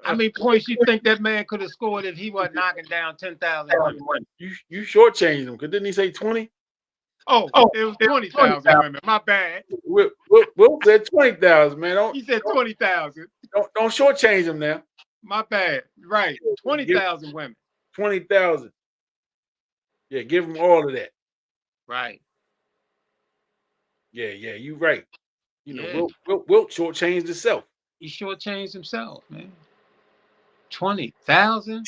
How many points you think that man could have scored if he wasn't knocking down 10,000 women? You shortchanged him because didn't he say 20? Oh, it was 20,000 women. My bad. Will said 20,000, man. He said 20,000. Don't shortchange him now. My bad. Right. 20,000 women. 20,000. Yeah, give him all of that. Right. Yeah, you right. You know, Yeah. Wilt shortchanged himself. He shortchanged himself, man. 20,000.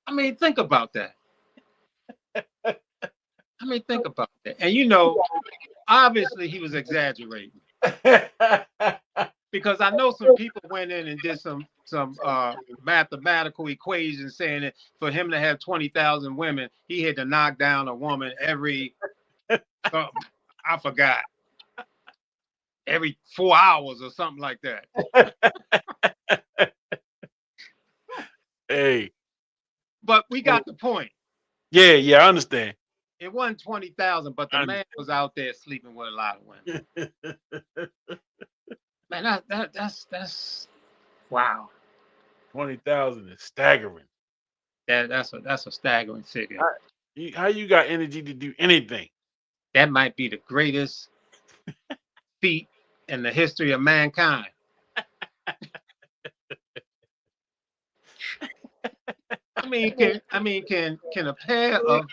I mean, think about that. And you know, obviously he was exaggerating because I know some people went in and did some mathematical equations saying that for him to have 20,000 women, he had to knock down a woman every I forgot, every 4 hours or something like that. Hey. But we got the point. Yeah, I understand. It wasn't 20,000, but the man was out there sleeping with a lot of women. Man, that's wow. 20,000 is staggering. That's a staggering figure. How you got energy to do anything? That might be the greatest feat in the history of mankind. Can a pair of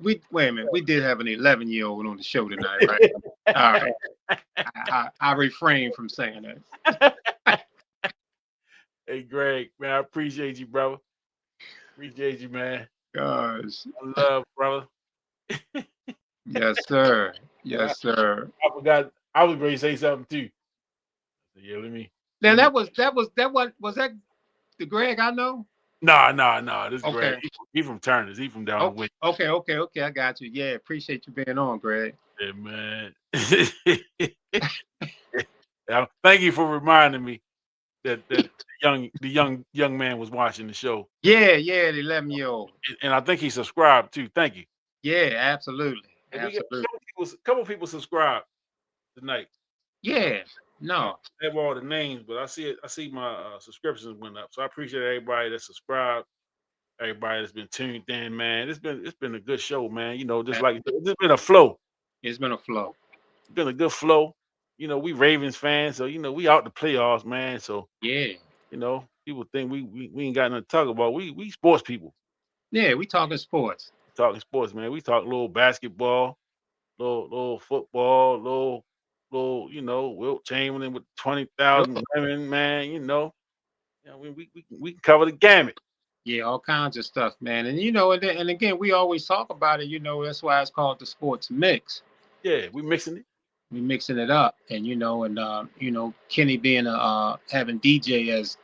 wait a minute, we did have an 11-year-old on the show tonight, right? All right. I refrain from saying that. Hey, Greg, man, I appreciate you, brother. Appreciate you, man. Gosh. I love, brother. Yes, sir. Yes, sir. I forgot. I was going to say something too. Yeah, let me. Then was that the Greg I know? No. This is Okay. Greg. He from Turner's. He from down the way. Okay. I got you. Yeah, appreciate you being on, Greg. Yeah, man. Thank you for reminding me that the young man was watching the show. Yeah, the 11-year-old. And I think he subscribed too. Thank you. Yeah, absolutely. A couple people subscribed tonight. Yeah. No. I have all the names, but I see my subscriptions went up. So I appreciate everybody that subscribed, everybody that's been tuned in, man. It's been a good show, man. You know, just like it's been a flow. It's been a flow. It's been a good flow. You know, we Ravens fans, so you know we out the playoffs, man. So yeah, you know, people think we ain't got nothing to talk about. We sports people. Yeah, we talking sports. Talking sports, man. We talk little basketball, little football, little, you know, Wilt Chamberlain with 20,000 women, man. You know, we can cover the gamut. Yeah, all kinds of stuff, man. And you know, and again, we always talk about it. You know, that's why it's called the sports mix. Yeah, we mixing it. We mixing it up, and you know, Kenny being having DJ as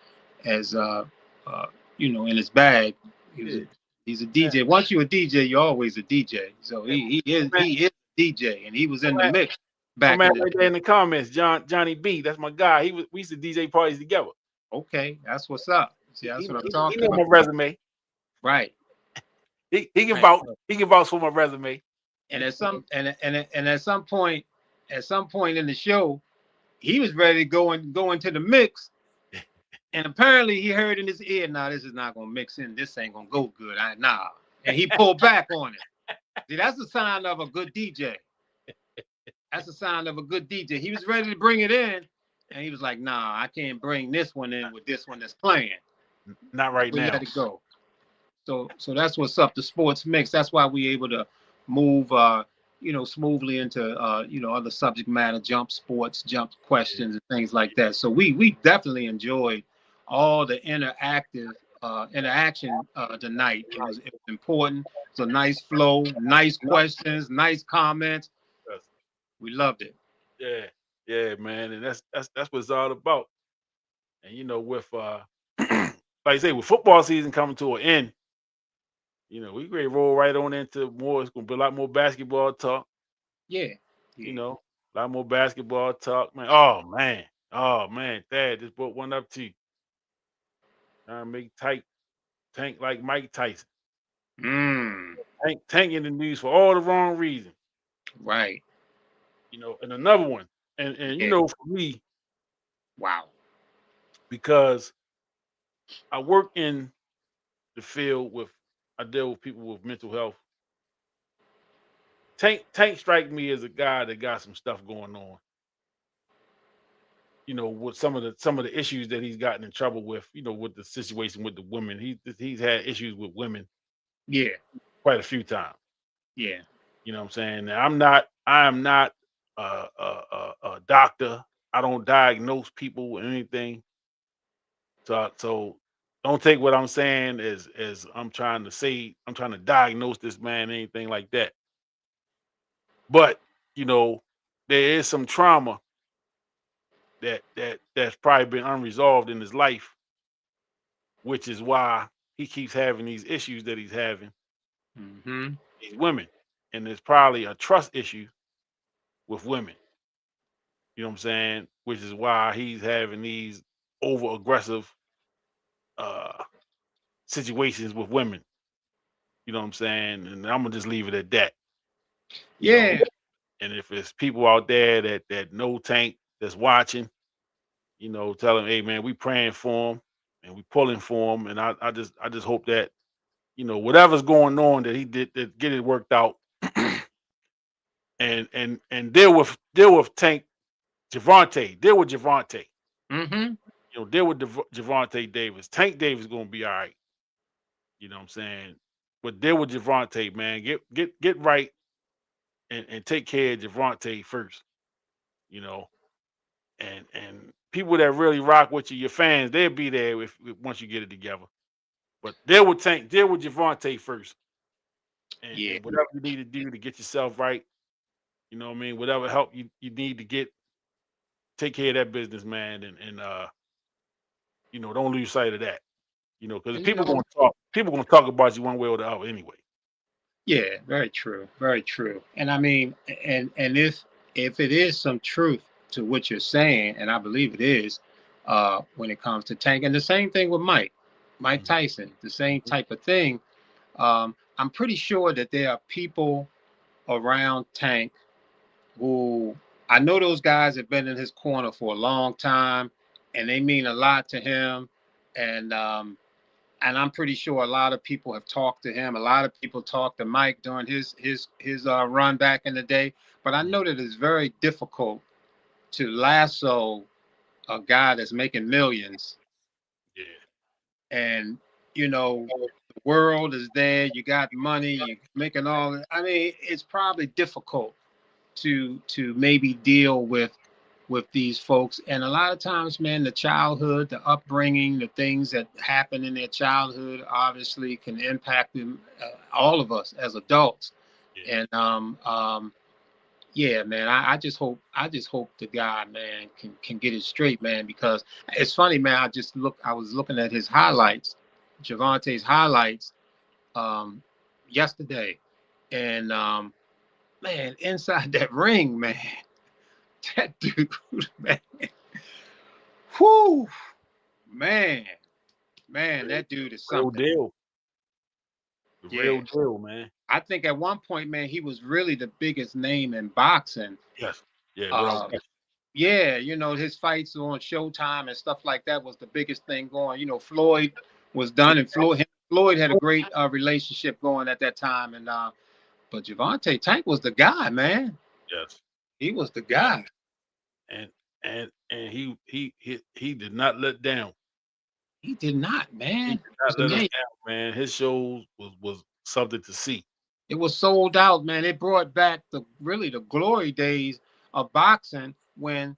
you know, in his bag. He's a DJ. Yeah. Once you're a DJ, you're always a DJ. So he is a DJ, and he was in the mix back in the comments. Johnny B, that's my guy. We used to DJ parties together. Okay, that's what's up. See, that's what I'm talking about. My resume. Right. He can vouch. He can vouch for my resume. And at some point in the show, he was ready to go into the mix. And apparently he heard in his ear, "Nah, this is not gonna mix in. This ain't gonna go good. Nah." And he pulled back on it. See, that's a sign of a good DJ. That's a sign of a good DJ. He was ready to bring it in, and he was like, "Nah, I can't bring this one in with this one that's playing. Not right now." We let it go. So that's what's up. The sports mix. That's why we able to move smoothly into other subject matter, jump sports, jump questions, and things like that. So we definitely enjoyed all the interaction tonight. It was important. It's a nice flow, nice questions, nice comments. Yes. We loved it. Yeah, yeah, man, and that's what it's all about. And with like I say, with football season coming to an end, we ready to roll right on into more. It's gonna be a lot more basketball talk. Yeah, You yeah. know, a lot more basketball talk, man. Oh man, Dad just brought one up to you. Trying to make tight tank like Mike Tyson. Mm, Tank in the news for all the wrong reasons. right. And another one, and Yeah. for me, Wow. because I work in the field I deal with people with mental health. Tank strike me as a guy that got some stuff going on. With some of the issues that he's gotten in trouble with. With the situation with the women, he's had issues with women Yeah. quite a few times. Yeah. You know what I'm saying? Now, I am not a doctor. I don't diagnose people with anything. So don't take what I'm saying as I'm trying to say. I'm trying to diagnose this man, anything like that. But there is some trauma that's probably been unresolved in his life, which is why he keeps having these issues that he's having Mm-hmm. these women, and there's probably a trust issue with women. You know what I'm saying? Which is why he's having these over aggressive uh situations with women. You know what I'm saying? And I'm gonna just leave it at that. You know, Yeah. and if it's people out there that know Tank that's watching, tell them, hey man, we praying for him and we pulling for him. And I just hope that, whatever's going on that he did that get it worked out and deal with Tank Javante. Deal with Javante. Mm-hmm. Deal with Javante Davis. Tank Davis gonna be all right. You know what I'm saying? But deal with Javante, man. Get right and take care of Javante first. You know, and people that really rock with you, your fans, they'll be there if once you get it together. But deal with Javante first, Yeah. and whatever you need to do to get yourself right. You know what I mean? Whatever help you need to take care of that business, man, and don't lose sight of that. Because And people gonna talk about you one way or the other anyway. yeah, very true. Very true. And I mean, and if it is some truth to what you're saying, and I believe it is, when it comes to Tank, and the same thing with Mike Mhm, Tyson, the same mhm. type of thing. I'm pretty sure that there are people around Tank who I know those guys have been in his corner for a long time, and they mean a lot to him. And I'm pretty sure a lot of people have talked to him. A lot of people talked to Mike during his run back in the day. But I Mhm. know that it's very difficult to lasso a guy that's making millions, Yeah. and the world is there. You got money. You making all. I mean, it's probably difficult to maybe deal with these folks. And a lot of times, man, the childhood, the upbringing, the things that happen in their childhood obviously can impact them, all of us as adults. Yeah. And yeah, man, I just hope the guy, man, can get it straight, man, because it's funny, man. I was looking at his highlights, Javante's highlights, um, yesterday, and man, inside that ring, man, that dude, man, whoo, man, man, Real, that dude is real something. deal. The Yeah, real deal, man. I think at one point, man, he was really the biggest name in boxing. Yes. Yeah. Without Um, question. yeah, his fights on Showtime and stuff like that was the biggest thing going. Floyd was done, and Floyd had a great relationship going at that time. And but Javante Tank was the guy, man. Yes. He was the guy. And and he did not let down. He did not, He man. did It was not let us amazing. down, man. His shows was something to see. It was sold out, man. It brought back the glory days of boxing when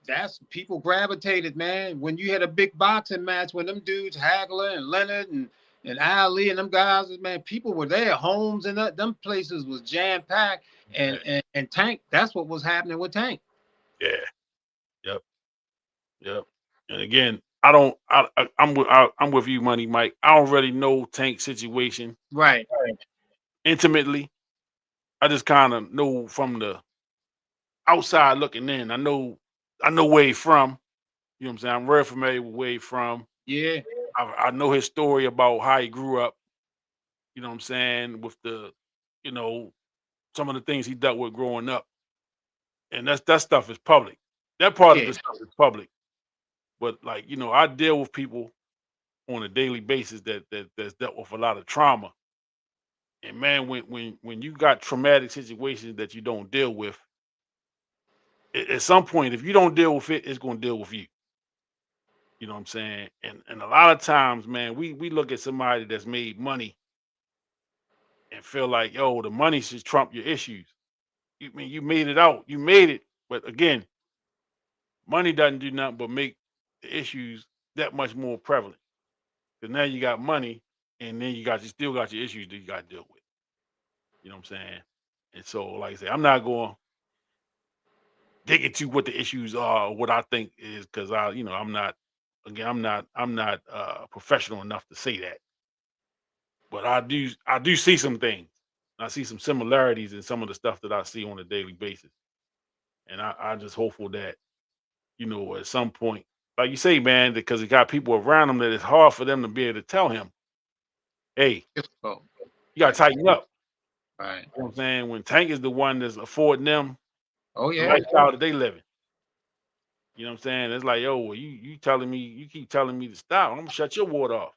that's people gravitated, man. When you had a big boxing match, when them dudes Hagler and Leonard and Ali and them guys, man, people were there. Homes and them places was jam packed. And Tank, that's what was happening with Tank. Yeah. Yep. And again, I'm with you, Money Mike. I don't really know Tank's situation Right. intimately. I just kind of know from the outside looking in. I know where he's from. You know what I'm saying? I'm very familiar with where he's from. Yeah. I know his story about how he grew up. You know what I'm saying? With the, some of the things he dealt with growing up. And that stuff is public. That part of the stuff is public. But like, I deal with people on a daily basis that's dealt with a lot of trauma. And man, when you got traumatic situations that you don't deal with, at some point, if you don't deal with it, it's going to deal with you. You know what I'm saying? And a lot of times, man, we look at somebody that's made money and feel like, yo, the money should trump your issues. You made it out, you made it, but again, money doesn't do nothing but make the issues that much more prevalent. Because now you got money, and then you still got your issues that you got to deal with. You know what I'm saying? And so, like I say, I'm not going to dig into what the issues are or what I think is, because I'm not professional enough to say that. But I do see some things. I see some similarities in some of the stuff that I see on a daily basis. And I'm just hopeful that, at some point, like you say, man, because he got people around him that it's hard for them to be able to tell him, hey, Difficult. you got to tighten up. Right. You know what I'm saying? When Tank is the one that's affording them Oh the yeah. lifestyle that they living. You know what I'm saying? It's like, yo, well, you keep telling me to stop. I'm gonna shut your water off.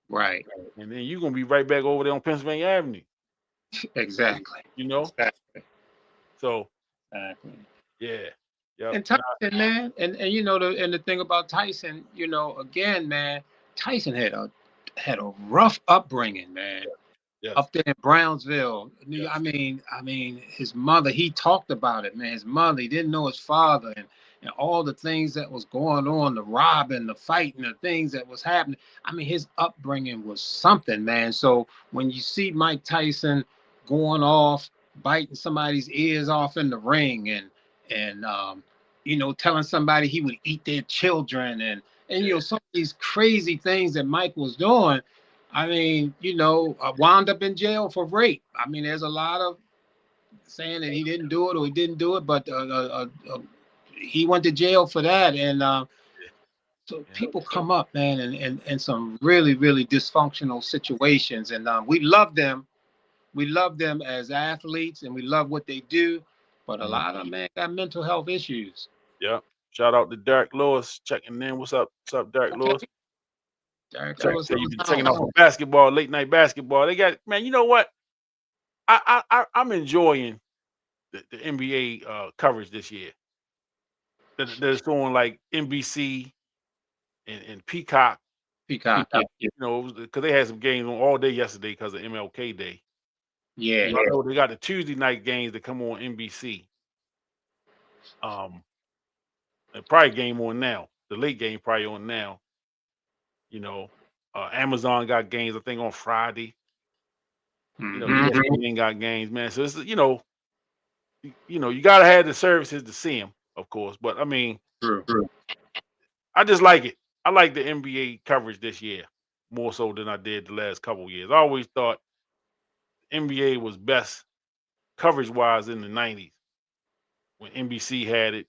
Right. And then you're gonna be right back over there on Pennsylvania Avenue. Exactly. You know? Exactly. So Exactly. yeah. Yep. And Tyson, man, and the thing about Tyson, again, man, Tyson had a rough upbringing, man. Yes. Up there in Brownsville. Yes. I mean, his mother, he talked about it, man. His mother, he didn't know his father and all the things that was going on, the robbing, the fighting, the things that was happening. I mean, his upbringing was something, man. So when you see Mike Tyson going off, biting somebody's ears off in the ring and telling somebody he would eat their children and some of these crazy things that Mike was doing. I mean, wound up in jail for rape. I mean, there's a lot of saying that he didn't do it or he didn't do it, but he went to jail for that. And so people come up, man, and some really, really dysfunctional situations. And we love them. We love them as athletes and we love what they do. But a lot of them, man, got mental health issues. Yeah. Shout out to Derek Lewis checking in. What's up? What's up, Derek Lewis? Derek Lewis, you've been checking out some basketball, late night basketball. They got, man, you know what? I'm enjoying the NBA coverage this year. That's on like NBC and Peacock. Peacock, yeah. Because they had some games on all day yesterday because of MLK Day. Yeah. I know they got the Tuesday night games that come on NBC. And probably game on now. The late game probably on now. Amazon got games I think on Friday. ESPN got games, man. So it's you gotta have the services to see them, of course. But I mean, True. I just like it. I like the NBA coverage this year more so than I did the last couple of years. I always thought NBA was best coverage wise in the 90s when NBC had it,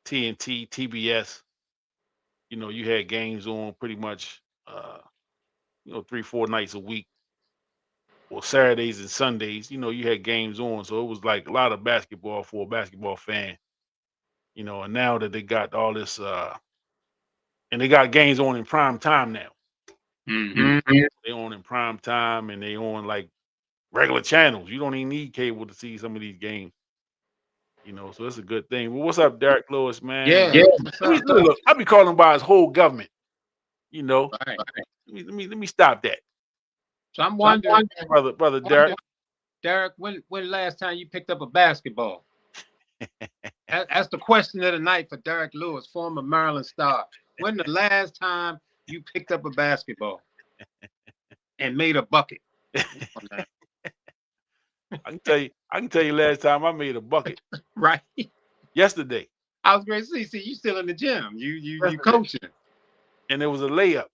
TNT, TBS. You had games on pretty much 3-4 nights a week. Or Saturdays and Sundays, you had games on. So it was like a lot of basketball for a basketball fan. And now that they got all this and they got games on in prime time now. They on in prime time and they on like regular channels. You don't even need cable to see some of these games. So it's a good thing. Well, what's up, Derek Lewis, man? Yeah. Look, I be calling him by his whole government. Right. Let me stop that. So I'm wondering, brother Derek. Derek, when last time you picked up a basketball? That's the question of the night for Derek Lewis, former Maryland star. When the last time you picked up a basketball and made a bucket? I can tell you last time I made a bucket. Right. Yesterday. I was great to see. See, you still in the gym. You coaching. And it was a layup.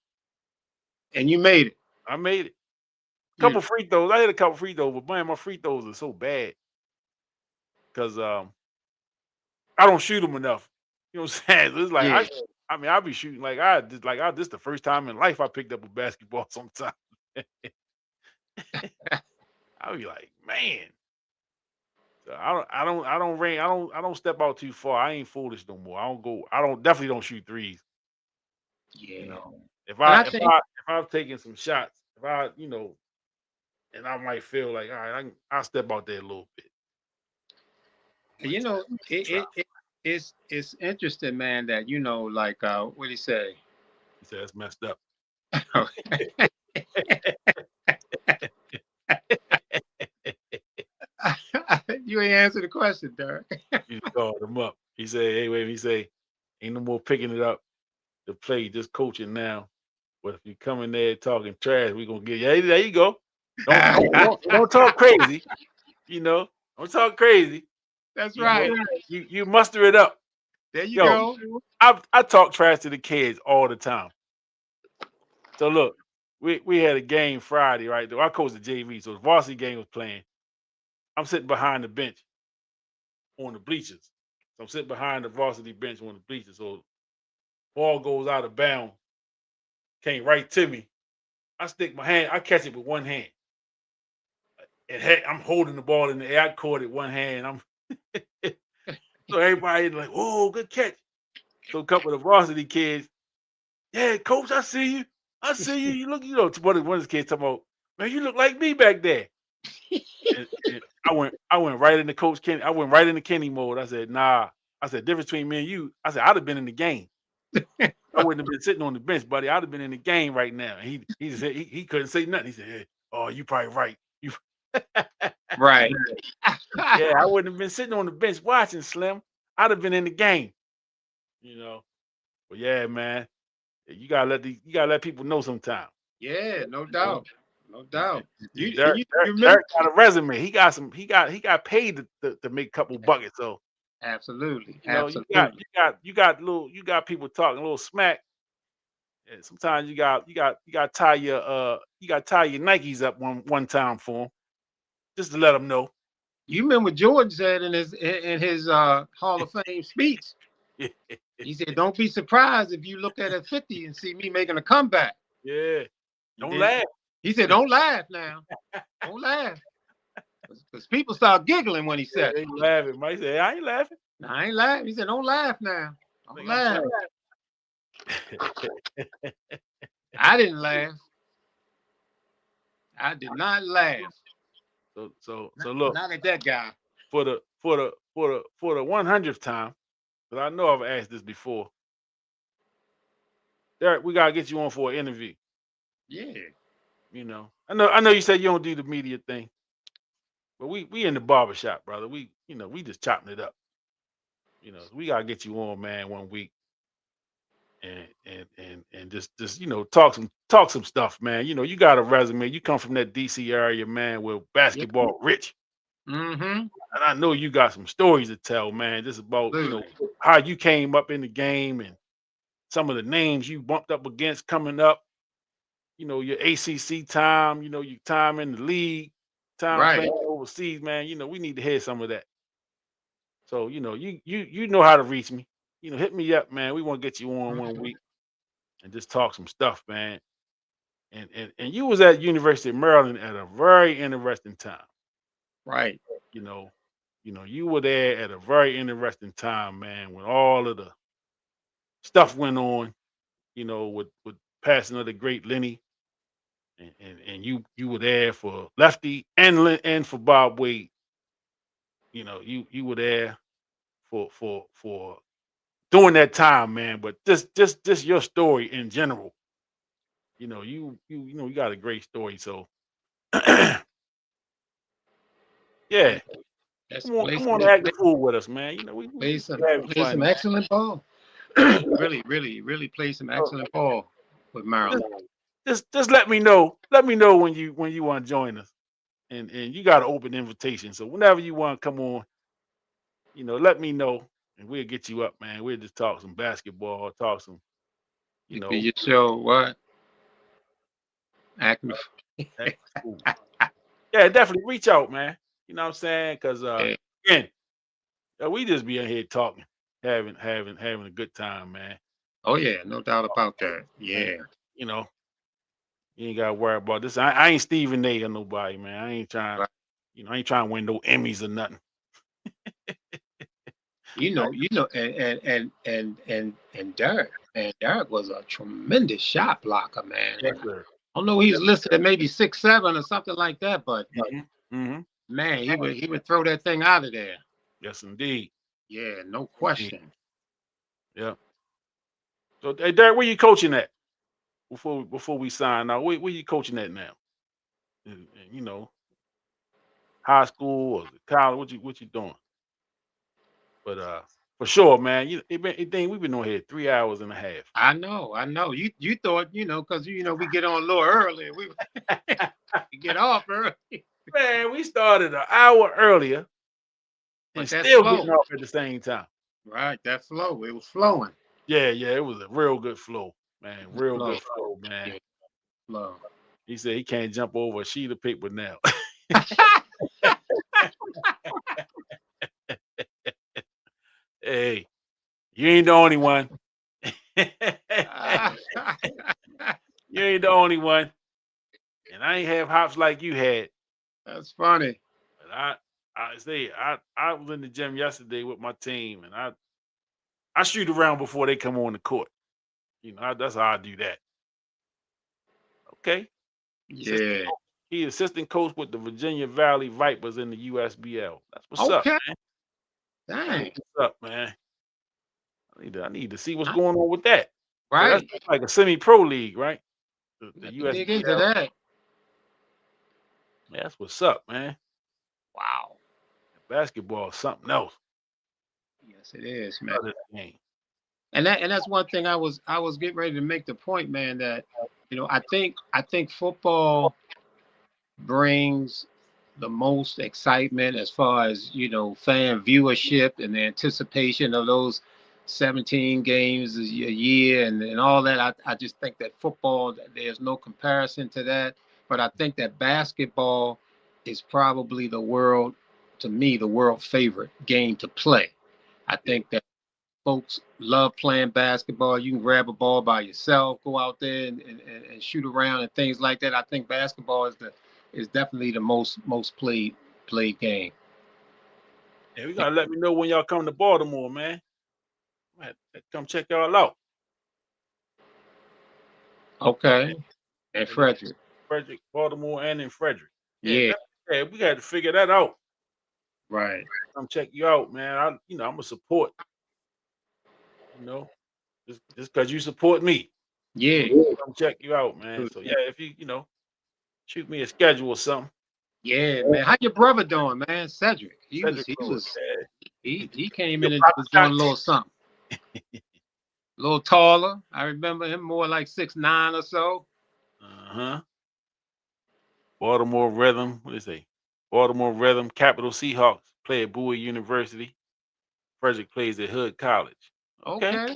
And you made it. I made it. Couple free throws. I hit a couple free throws, but man, my free throws are so bad. Because I don't shoot them enough. You know what I'm saying? It's like I'll be shooting this the first time in life I picked up a basketball sometime. I'll be like, man. So I don't step out too far. I ain't foolish no more. Definitely don't shoot threes. Yeah. You know, if I've taken some shots, and I might feel like, all right, I'll step out there a little bit. You know, it's interesting, man, that like what he say? He said it's messed up. You ain't answered the question, Derek. You called him up. He said, hey, wait, he say, ain't no more picking it up to play, just coaching now. But if you come in there talking trash, we're gonna get you. Hey, there you go. Don't talk crazy. Don't talk crazy. That's right. You muster it up. There you go. I talk trash to the kids all the time. So look, we had a game Friday, right? I coached the JV, so the varsity game was playing. I'm sitting behind the bench on the bleachers. So I'm sitting behind the varsity bench on the bleachers. So ball goes out of bounds, came right to me. I stick my hand, I catch it with one hand. And I'm holding the ball in the air. I caught it one hand. So everybody like, "Oh, good catch!" So a couple of the varsity kids, yeah, coach, I see you. I see you. You look, one of the kids talking about, man, you look like me back there. and I went right into Coach Kenny. I went right into Kenny mode. I said, nah. I said, difference between me and you. I said, I'd have been in the game. I wouldn't have been sitting on the bench, buddy. I'd have been in the game right now. And he said he couldn't say nothing. He said, hey, oh, you probably right. You right. Yeah, I wouldn't have been sitting on the bench watching Slim. I'd have been in the game. But yeah, man. You gotta let people know sometime. Yeah, no doubt. No doubt. Derek got a resume. He got paid to make a couple buckets. So absolutely. You got people talking a little smack. And sometimes you got tie your Nikes up one time for them, just to let them know. You remember what George said in his Hall of Fame speech? He said, "Don't be surprised if you look at a 50 and see me making a comeback." Yeah, don't laugh. He said, "Don't laugh now. Don't laugh." Because people start giggling when he said it. They laughing. Mike said, I ain't laughing. No, I ain't laughing. He said, don't laugh now. Don't laugh. I didn't laugh. I did not laugh. So look. Not at that guy. For the 100th time, because I know I've asked this before. Derek, we gotta get you on for an interview. Yeah. I know you said you don't do the media thing, but we in the barbershop, brother. We just chopping it up. We gotta get you on, man, one week, and just talk some stuff, man. You got a resume. You come from that DC area, man, where basketball rich. Mm-hmm. And I know you got some stories to tell, man. Just about how you came up in the game and some of the names you bumped up against coming up. Your ACC time. Your time in the league, time playing overseas, man. We need to hear some of that. So you know how to reach me. Hit me up, man. We want to get you on one week and just talk some stuff, man. And you was at University of Maryland at a very interesting time. Right. You were there at a very interesting time, man, when all of the stuff went on, with passing of the great Lenny, and you were there for Lefty and for Bob Wade. You were there for during that time, man. But just your story in general, you got a great story. So Yeah. Let's Come on, play come some, on, act the fool with us, man. You know, we having play some fun. excellent ball. Really play some excellent ball with Maryland. Just let me know. Let me know when you want to join us. And you got an open invitation. So whenever you want to come on, let me know and we'll get you up, man. We'll just talk some basketball, talk some, you It'll know, be your show. What? Acting. act the fool. Yeah, definitely reach out, man. You know what I'm saying? Because Yeah. again, we just be in here talking, having a good time, man. Oh yeah, no doubt about that. And, Yeah. you know, you ain't gotta worry about this. I ain't Stephen A or nobody, man. I ain't trying, Right. I ain't trying to win no Emmys or nothing. And Derek, man, Derek was a tremendous shot blocker, man. Yes, sir. I don't know, he's listed at maybe 6'7" or something like that, but Mm-hmm. man, he would throw that thing out of there. Yes, indeed. Yeah, no Indeed. question. Yeah. So, hey, Derek, where you coaching at? Before we sign out, where you coaching at now? You know, high school or college? What you doing? But for sure, man. We've been on here 3 hours and a half. I know. You thought, because we get on a little early. We get off early. Man, we started an hour earlier But and that still flow. getting off at the same time. Right, that flow. It was flowing. Yeah, it was a real good flow, man. Real Flow. good flow, man. Yeah, flow. He said he can't jump over a sheet of paper now. Hey, you ain't the only one. You ain't the only one. And I ain't have hops like you had. That's funny. But I was in the gym yesterday with my team, and I shoot around before they come on the court. That's how I do that. Okay. Yeah. He assistant coach with the Virginia Valley Vipers in the USBL. That's what's up, Okay. man. Dang. What's up, man? I need to see what's going on with that. So Right. that's like a semi-pro league, right? The Let me dig into USBL. that. Man, that's what's up, man. Wow. Basketball is something else. Yes, it is, man. Other game. And that's one thing I was getting ready to make the point, man, that I think football brings the most excitement as far as fan viewership and the anticipation of those 17 games a year and all that. I just think that football, there's no comparison to that. But I think that basketball is probably to me, the world favorite game to play. I think that folks love playing basketball. You can grab a ball by yourself, go out there and shoot around and things like that. I think basketball is definitely the most played game. Yeah, we gotta let me know when y'all come to Baltimore, man. Come check y'all out. Okay. And Frederick. Frederick, Baltimore, and in Frederick. Yeah. We got to figure that out. Right. Come check you out, man. I'm gonna support. Just because you support me. Yeah. Come check you out, man. So yeah, if you shoot me a schedule or something. Yeah, man. How your brother doing, man? Cedric. He came in and was doing a little something. A little taller. I remember him more like 6'9" or so. Baltimore Rhythm. What is it? Baltimore Rhythm. Capital Seahawks play at Bowie University. Frederick plays at Hood College. Okay.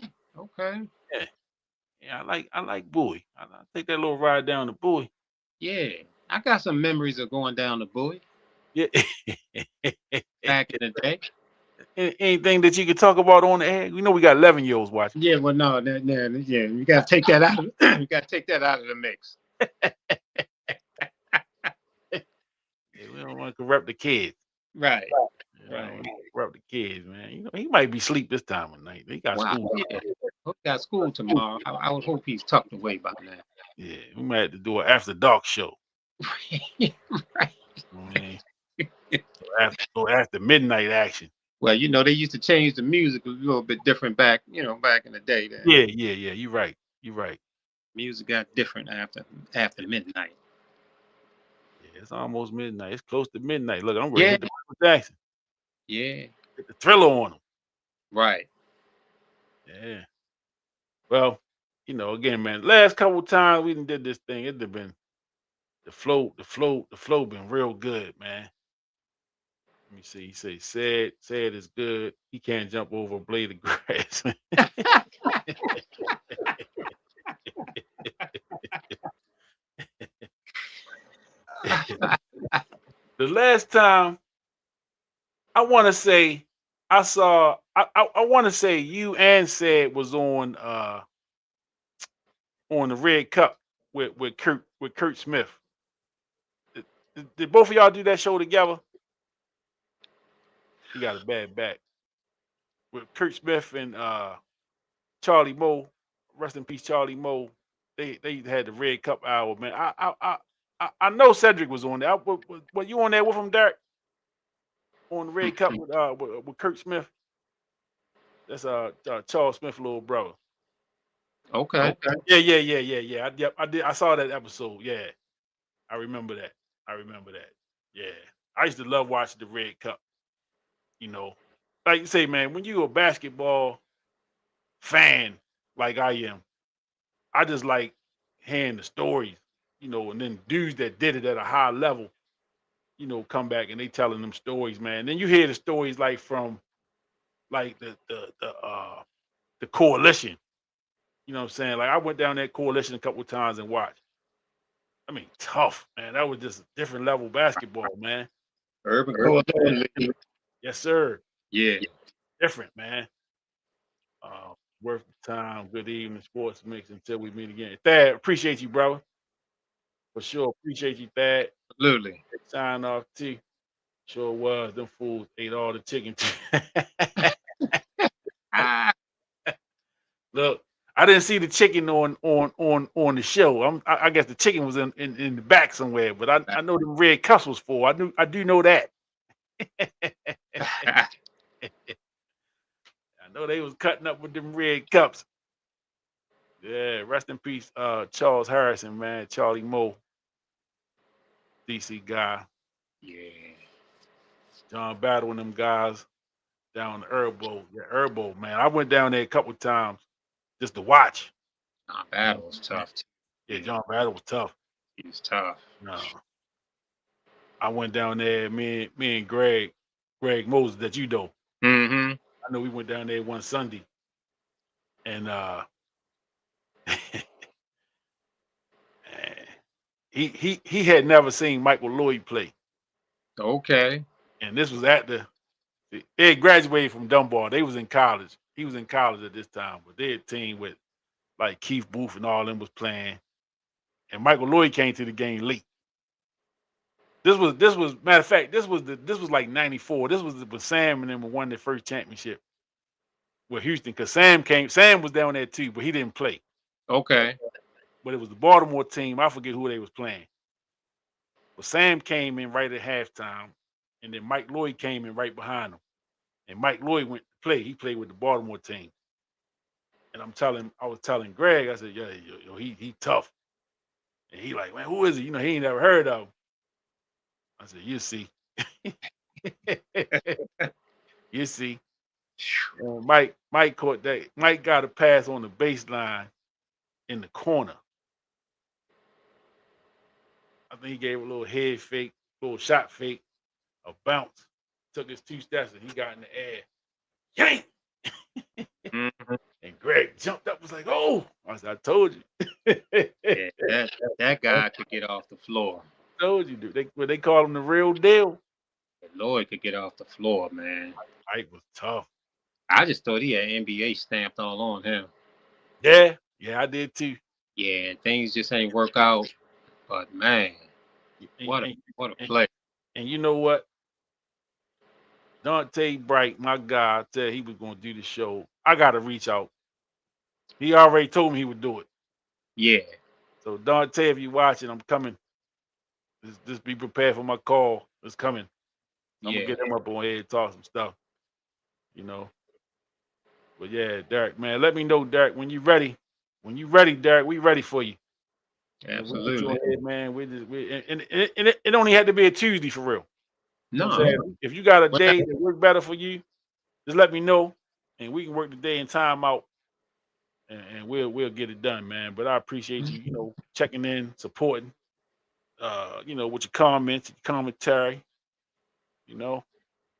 Yeah, I like Bowie. I take that little ride down to Bowie. Yeah. I got some memories of going down to Bowie. Yeah. Back in the day. Anything that you could talk about on the air? We know we got 11-year-olds watching. Yeah, well, no, yeah, you gotta take that out. You gotta take that out of the mix. Yeah, we don't want to corrupt the kids. Right. Right. Corrupt the kids, man. He might be asleep this time of night. He got school. Yeah. He got school tomorrow. I would hope he's tucked away by now. Yeah, we might have to do an after dark show. Right. After midnight action. Well, they used to change the music a little bit different back in the day. Then. Yeah. You're right. Music got different after midnight. Yeah, it's almost midnight. It's close to midnight. Look, I'm ready to hit the Jackson. Yeah. Get the thriller on him. Right. Yeah. Well, again, man, last couple times we did this thing, it'd have been the flow been real good, man. Let me see. He say said is good. He can't jump over a blade of grass. The last time I want to say I saw I want to say you and said was on the Red Cup with Kurt Smith. Did both of y'all do that show together? He got a bad back with Kurt Smith and Charlie Moe. Rest in peace, Charlie Moe. They had the Red Cup hour, man. I know Cedric was on there. Were you on there with him, Derek? On the Red Cup with Kurt Smith. That's Charles Smith's little brother. Okay. Yeah. Yep, I did. I saw that episode. Yeah, I remember that. Yeah, I used to love watching the Red Cup. Like you say, man, when you're a basketball fan like I am, I just like hearing the stories, and then dudes that did it at a high level, come back and they telling them stories, man. Then you hear the stories like from like the coalition. You know what I'm saying? Like I went down that coalition a couple of times and watched. I mean, tough, man. That was just a different level basketball, man. Urban Coalition. Yes, sir. Yeah. Different, man. Worth the time. Good evening, Sports Mix. Until we meet again. Thad, appreciate you, brother. For sure. Appreciate you, Thad. Absolutely. Sign off, T. Sure was. Them fools ate all the chicken. Look, I didn't see the chicken on the show. I guess the chicken was in the back somewhere, but I know them red cups was full. I do know that. I know they was cutting up with them red cups. Yeah, rest in peace, Charles Harrison, man, Charlie Moe, DC guy. Yeah. John Battle and them guys down the Herbo. Yeah, Herbo, man. I went down there a couple times just to watch. John Battle was tough. Yeah, John Battle was tough. He was tough. No. I went down there, me and Greg Moses that you know. Mm-hmm. I know we went down there one Sunday. And he had never seen Michael Lloyd play. Okay. And this was they had graduated from Dunbar. They was in college. He was in college at this time, but they had a team with like Keith Booth and all them was playing. And Michael Lloyd came to the game late. This was matter of fact, this was like 94. This was when Sam and them won their first championship with Houston, because Sam was down there too, but he didn't play. Okay. But it was the Baltimore team. I forget who they was playing. But Sam came in right at halftime, and then Mike Lloyd came in right behind him. And Mike Lloyd went to play. He played with the Baltimore team. And I was telling Greg, I said, yo, he tough. And he like, man, who is he? He ain't never heard of him. I said, you see. You see. And Mike caught that. Mike got a pass on the baseline in the corner. I think he gave a little head fake, little shot fake, a bounce, took his 2 steps, and he got in the air. Yank! Mm-hmm. And Greg jumped up, was like, oh! I said, I told you. Yeah, that guy could get off the floor. I told you, dude. They call him the real deal. Lloyd could get off the floor, man. Mike was tough. I just thought he had NBA stamped all on him. Yeah, I did too. Yeah, things just ain't work out. But man, what a play. And you know what? Dante Bright, my guy, said he was going to do the show. I got to reach out. He already told me he would do it. Yeah. So Dante, if you're watching, I'm coming. Just be prepared for my call. It's coming. I'm going to get him up on here and talk some stuff. But yeah, Derek, man, let me know, Derek, when you're ready. When you're ready, Derek, we ready for you. Absolutely. Man, it only had to be a Tuesday for real. You know what No. I'm saying? If you got a Well, day that work better for you, just let me know, and we can work the day and time out, and we'll get it done, man. But I appreciate you, checking in, supporting, with your comments, your commentary. You know,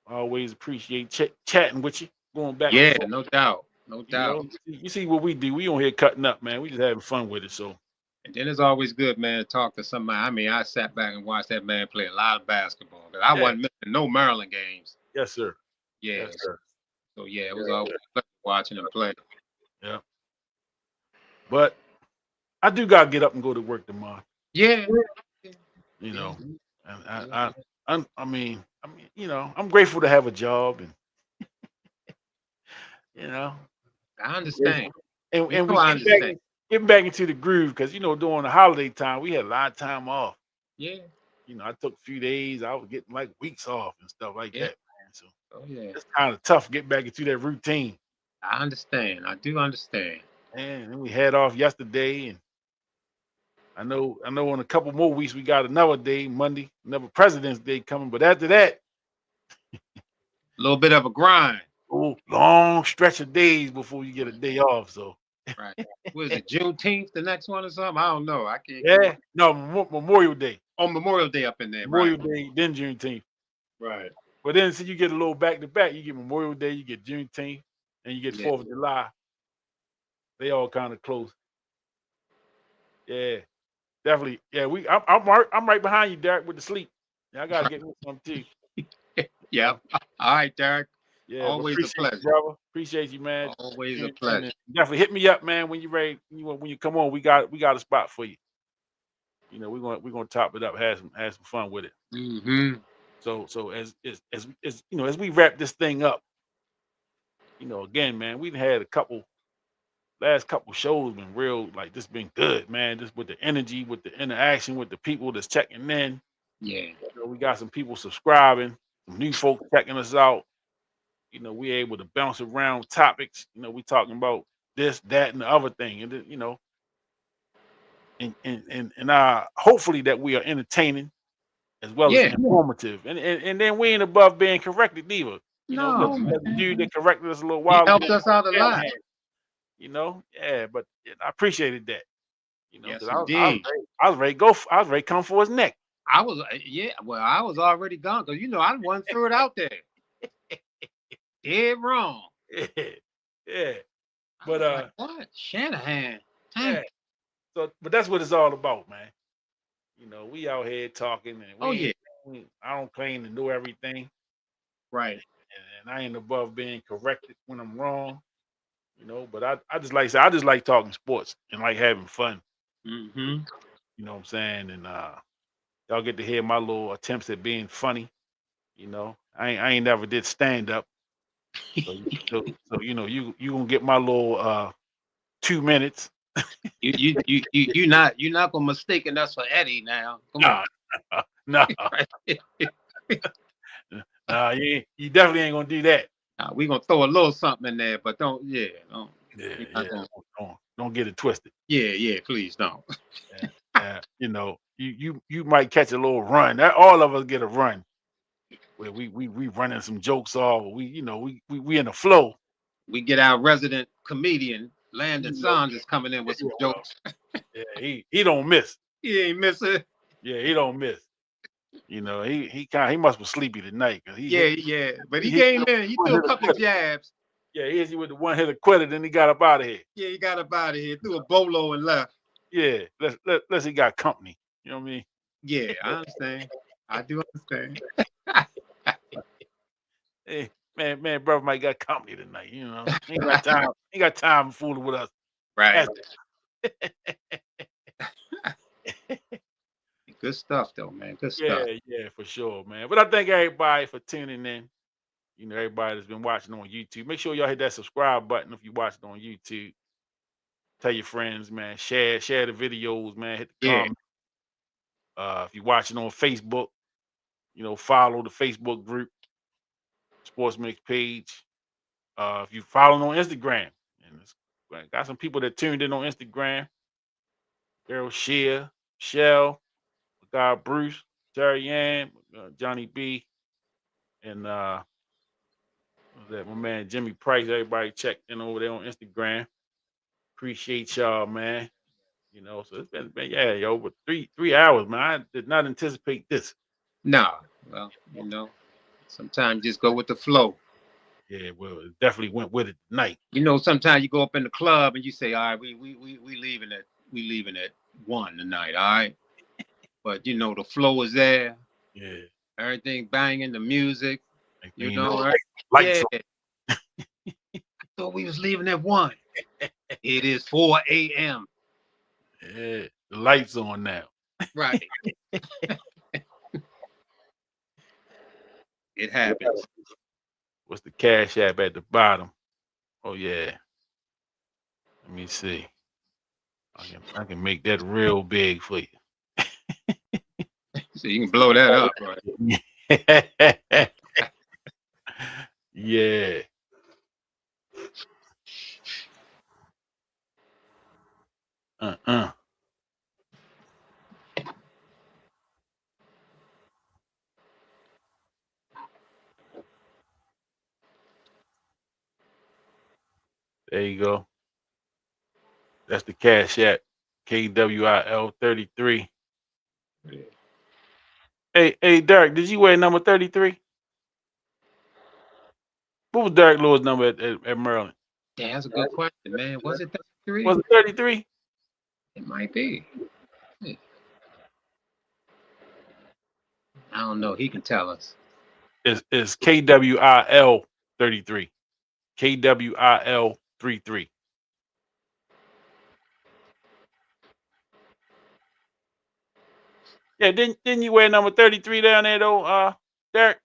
I always appreciate chatting with you, going back and yeah, forth. no doubt. No You know, doubt. you see what we do. We on here cutting up, man. We just having fun with it. So And then it's always good, man, to talk to somebody. I mean, I sat back and watched that man play a lot of basketball. 'Cause I yeah, wasn't missing no Maryland games. yes, sir. Yeah. Yes, sir. So yeah, it was always a pleasure watching him play. Yeah. But I do gotta get up and go to work tomorrow. Yeah. You Yeah. know, and I'm grateful to have a job, and you know, I I'm grateful. understand. and You and know we I understand. getting back into the groove because during the holiday time we had a lot of time off. Yeah. I took a few days. I was getting like weeks off and stuff like Yeah. that, man. So Oh yeah. it's kind of tough getting back into that routine. I understand. I do understand. And then we had off yesterday, and I know in a couple more weeks we got another day, Monday, another President's Day coming. But after that, A little bit of a grind. long stretch of days before you get a day off. So Right. What is it, Juneteenth, the next one or something? I don't know. I can't keep yeah, no, Memorial Day, on Memorial Day up in there. Memorial Right. Day, then Juneteenth. Right. But then see, you get a little back to back. You get Memorial Day, you get Juneteenth, and you get Yeah. 4th of July. They all kind of close. Yeah, definitely. Yeah, I'm right behind you, Derek, with the sleep. Yeah, I gotta get me some too. Yeah. All right, Derek. Yeah, but Always a appreciate you, pleasure. brother. Appreciate you, man. Always a And pleasure. definitely hit me up, man, when you're ready. When you come on, we got a spot for you. We're gonna top it up, have some fun with it. Mm-hmm. So as we wrap this thing up, again, man, we've had last couple shows been real, like this been good, man. Just with the energy, with the interaction, with the people that's checking in. Yeah. We got some people subscribing, some new folks checking us out. We able to bounce around topics. We talking about this, that, and the other thing, and then, and hopefully that we are entertaining as well as Yeah. informative, and then we ain't above being corrected either. No, man. The dude that corrected us a little He while helped ago, us out a lot. yeah, but I appreciated that, Yes, because he did. I was ready to go. I was ready to come for his neck. I was, yeah. Well, I was already gone because I wasn't threw it out there. Dead wrong. Yeah. I But was like, what? Shanahan. Dang. yeah. But that's what it's all about, man. We out here talking, and Oh yeah. I don't claim to know everything, Right. and I ain't above being corrected when I'm wrong. But I just I just like talking sports and like having fun. Mm-hmm. You know what I'm saying? And y'all get to hear my little attempts at being funny. I ain't never did stand up, so you gonna get my little 2 minutes. You're not gonna mistaken us for Eddie now. Come Nah, on. nah, nah, you definitely ain't gonna do that. Nah, we gonna throw a little something in there, but don't. Yeah. Don't. Yeah, We're yeah. not gonna- Don't get it twisted. Yeah. Yeah. Please don't. You might catch a little run. That all of us get a run where we running some jokes off. Or we in the flow. We get our resident comedian Landon You know, Saunders coming in with some well, jokes. yeah, he don't miss. He ain't missing. Yeah, he don't miss. He must be sleepy tonight because Yeah. Yeah. But he he came in. He threw a couple of jabs. yeah, he hit you with the one hitter quitter, then he got up out of here. Yeah. He got up out of here. Threw a bolo and left. Yeah, let's he got company. You know what I mean? Yeah. I understand. I do understand. Hey, man, brother might got company tonight. He ain't got time. He got time fooling with us. Right. That's- Good stuff, though, man. Good yeah, stuff. yeah, for sure, man. But I thank everybody for tuning in. Everybody that's been watching on YouTube. Make sure y'all hit that subscribe button if you watching on YouTube. Tell your friends, man. Share the videos, man. Hit the Yeah. comment. If you're watching on Facebook, follow the Facebook group, Sports Mix page. If you following on Instagram, and got some people that tuned in on Instagram. Daryl Shear, Michelle, my guy Bruce, Terry Ann, Johnny B. And what was that my man Jimmy Price, everybody checked in over there on Instagram. Appreciate y'all, man. So it's been yeah, yo, but 3 hours, man. I did not anticipate this. No, well, sometimes just go with the flow. Yeah, well, it definitely went with it tonight. Sometimes you go up in the club and you say, all right, we leaving at 1 tonight, all right. But the flow is there. Yeah. Everything banging, the music. Lights yeah. I thought we was leaving at 1. It is 4 a.m. Yeah, the lights on now. Right. It happens. What's the Cash App at the bottom? Oh yeah. Let me see. I can make that real big for you. So you can blow that up, right? Yeah. There you go. That's the Cash App. KWIL 33. Yeah. Hey, Derek, did you wear number 33? What was Derek Lewis' number at Maryland? Yeah, that's a good question, man. Was it 33? Was it 33? It might be. I don't know. He can tell us. It's KWIL 33. KWIL 33. Yeah, didn't you wear number 33 down there though, Derek?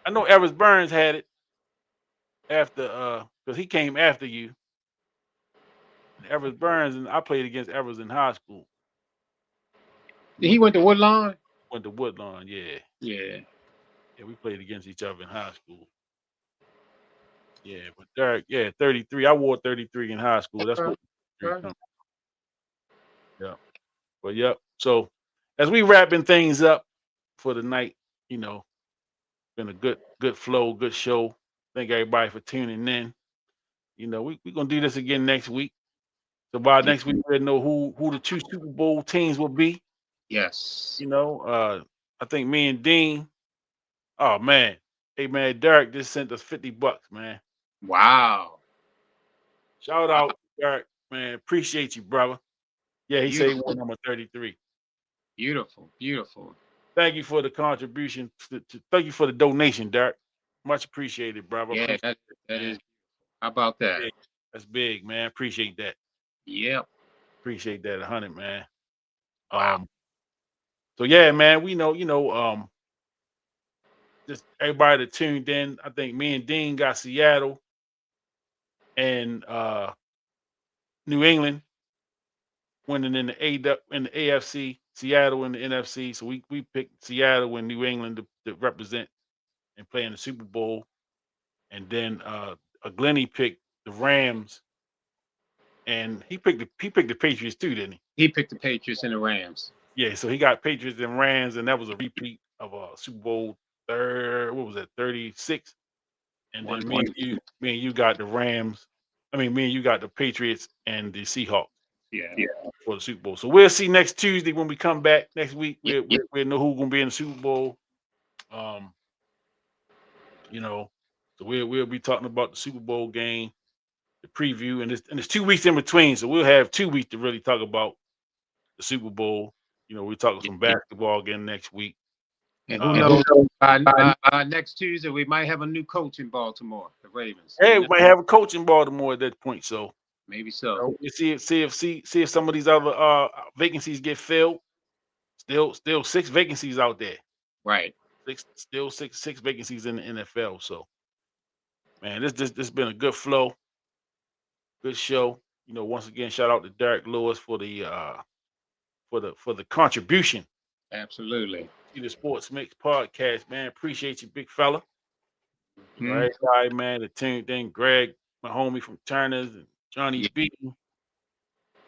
I know Evers Burns had it after because he came after you. Evers Burns, and I played against Evers in high school. He went to Woodlawn? Went to Woodlawn, yeah. Yeah. Yeah, we played against each other in high school. Yeah, but Derek, 33. I wore 33 in high school. That's what. Yeah. But yep. So as we wrapping things up for the night, been a good flow, good show. Thank everybody for tuning in. We're gonna do this again next week. So by next week, we'll know who the 2 Super Bowl teams will be. Yes. I think me and Dean. Oh man. Hey man, Derek just sent us $50, man. Wow. Shout out, Derek, man. Appreciate you, brother. Yeah, he said he won number 33. Beautiful, beautiful. Thank you for the contribution. Thank you for the donation, Derek. Much appreciated, brother. Yeah, that is. How about that? That's big, man. Appreciate that. Yep. Appreciate that 100, man. Wow. So yeah, man, we know, just everybody that tuned in. I think me and Dean got Seattle and New England winning in the AFC, Seattle in the NFC. So we picked Seattle and New England to represent and play in the Super Bowl. And then Glenny picked the Rams, and he picked the Patriots too, didn't he? He picked the Patriots and the Rams. Yeah, so he got Patriots and Rams, and that was a repeat of Super Bowl 36. And then me and you got the Rams. I mean, me and you got the Patriots and the Seahawks. Yeah. For the Super Bowl. So we'll see next Tuesday when we come back next week. We'll know who's gonna be in the Super Bowl. So we'll be talking about the Super Bowl game, the preview, and it's 2 weeks in between. So we'll have 2 weeks to really talk about the Super Bowl. We're talking some basketball again next week. And who knows? By next Tuesday, we might have a new coach in Baltimore, the Ravens. Hey, we might have a coach in Baltimore at that point. So maybe so. We see if some of these other vacancies get filled. Still 6 vacancies out there. Right. Six vacancies in the NFL. So, man, this been a good flow, good show. Once again, shout out to Derek Lewis for the contribution. Absolutely. To the Sports Mix podcast, man. Appreciate you, big fella. Mm-hmm. Everybody, man, the tuned in. Greg, my homie from Turner's, and Johnny B.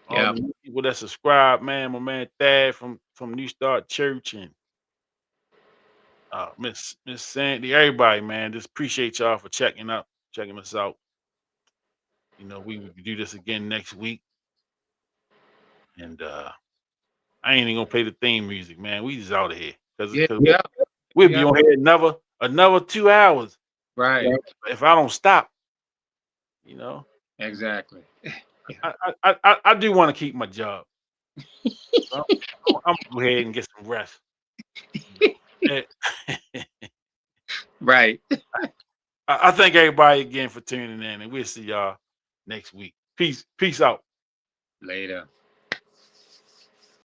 All the people that subscribe, man. My man Thad from New Start Church, and Miss Sandy, everybody, man, just appreciate y'all for checking us out. You know, we will do this again next week. And I ain't even gonna play the theme music, man. We just out of here. Cause Yeah. we'll be on here another 2 hours. Right. If I don't stop, you know. Exactly. I do want to keep my job. So I'm gonna go ahead and get some rest. Right. I thank everybody again for tuning in, and we'll see y'all next week. Peace out. Later.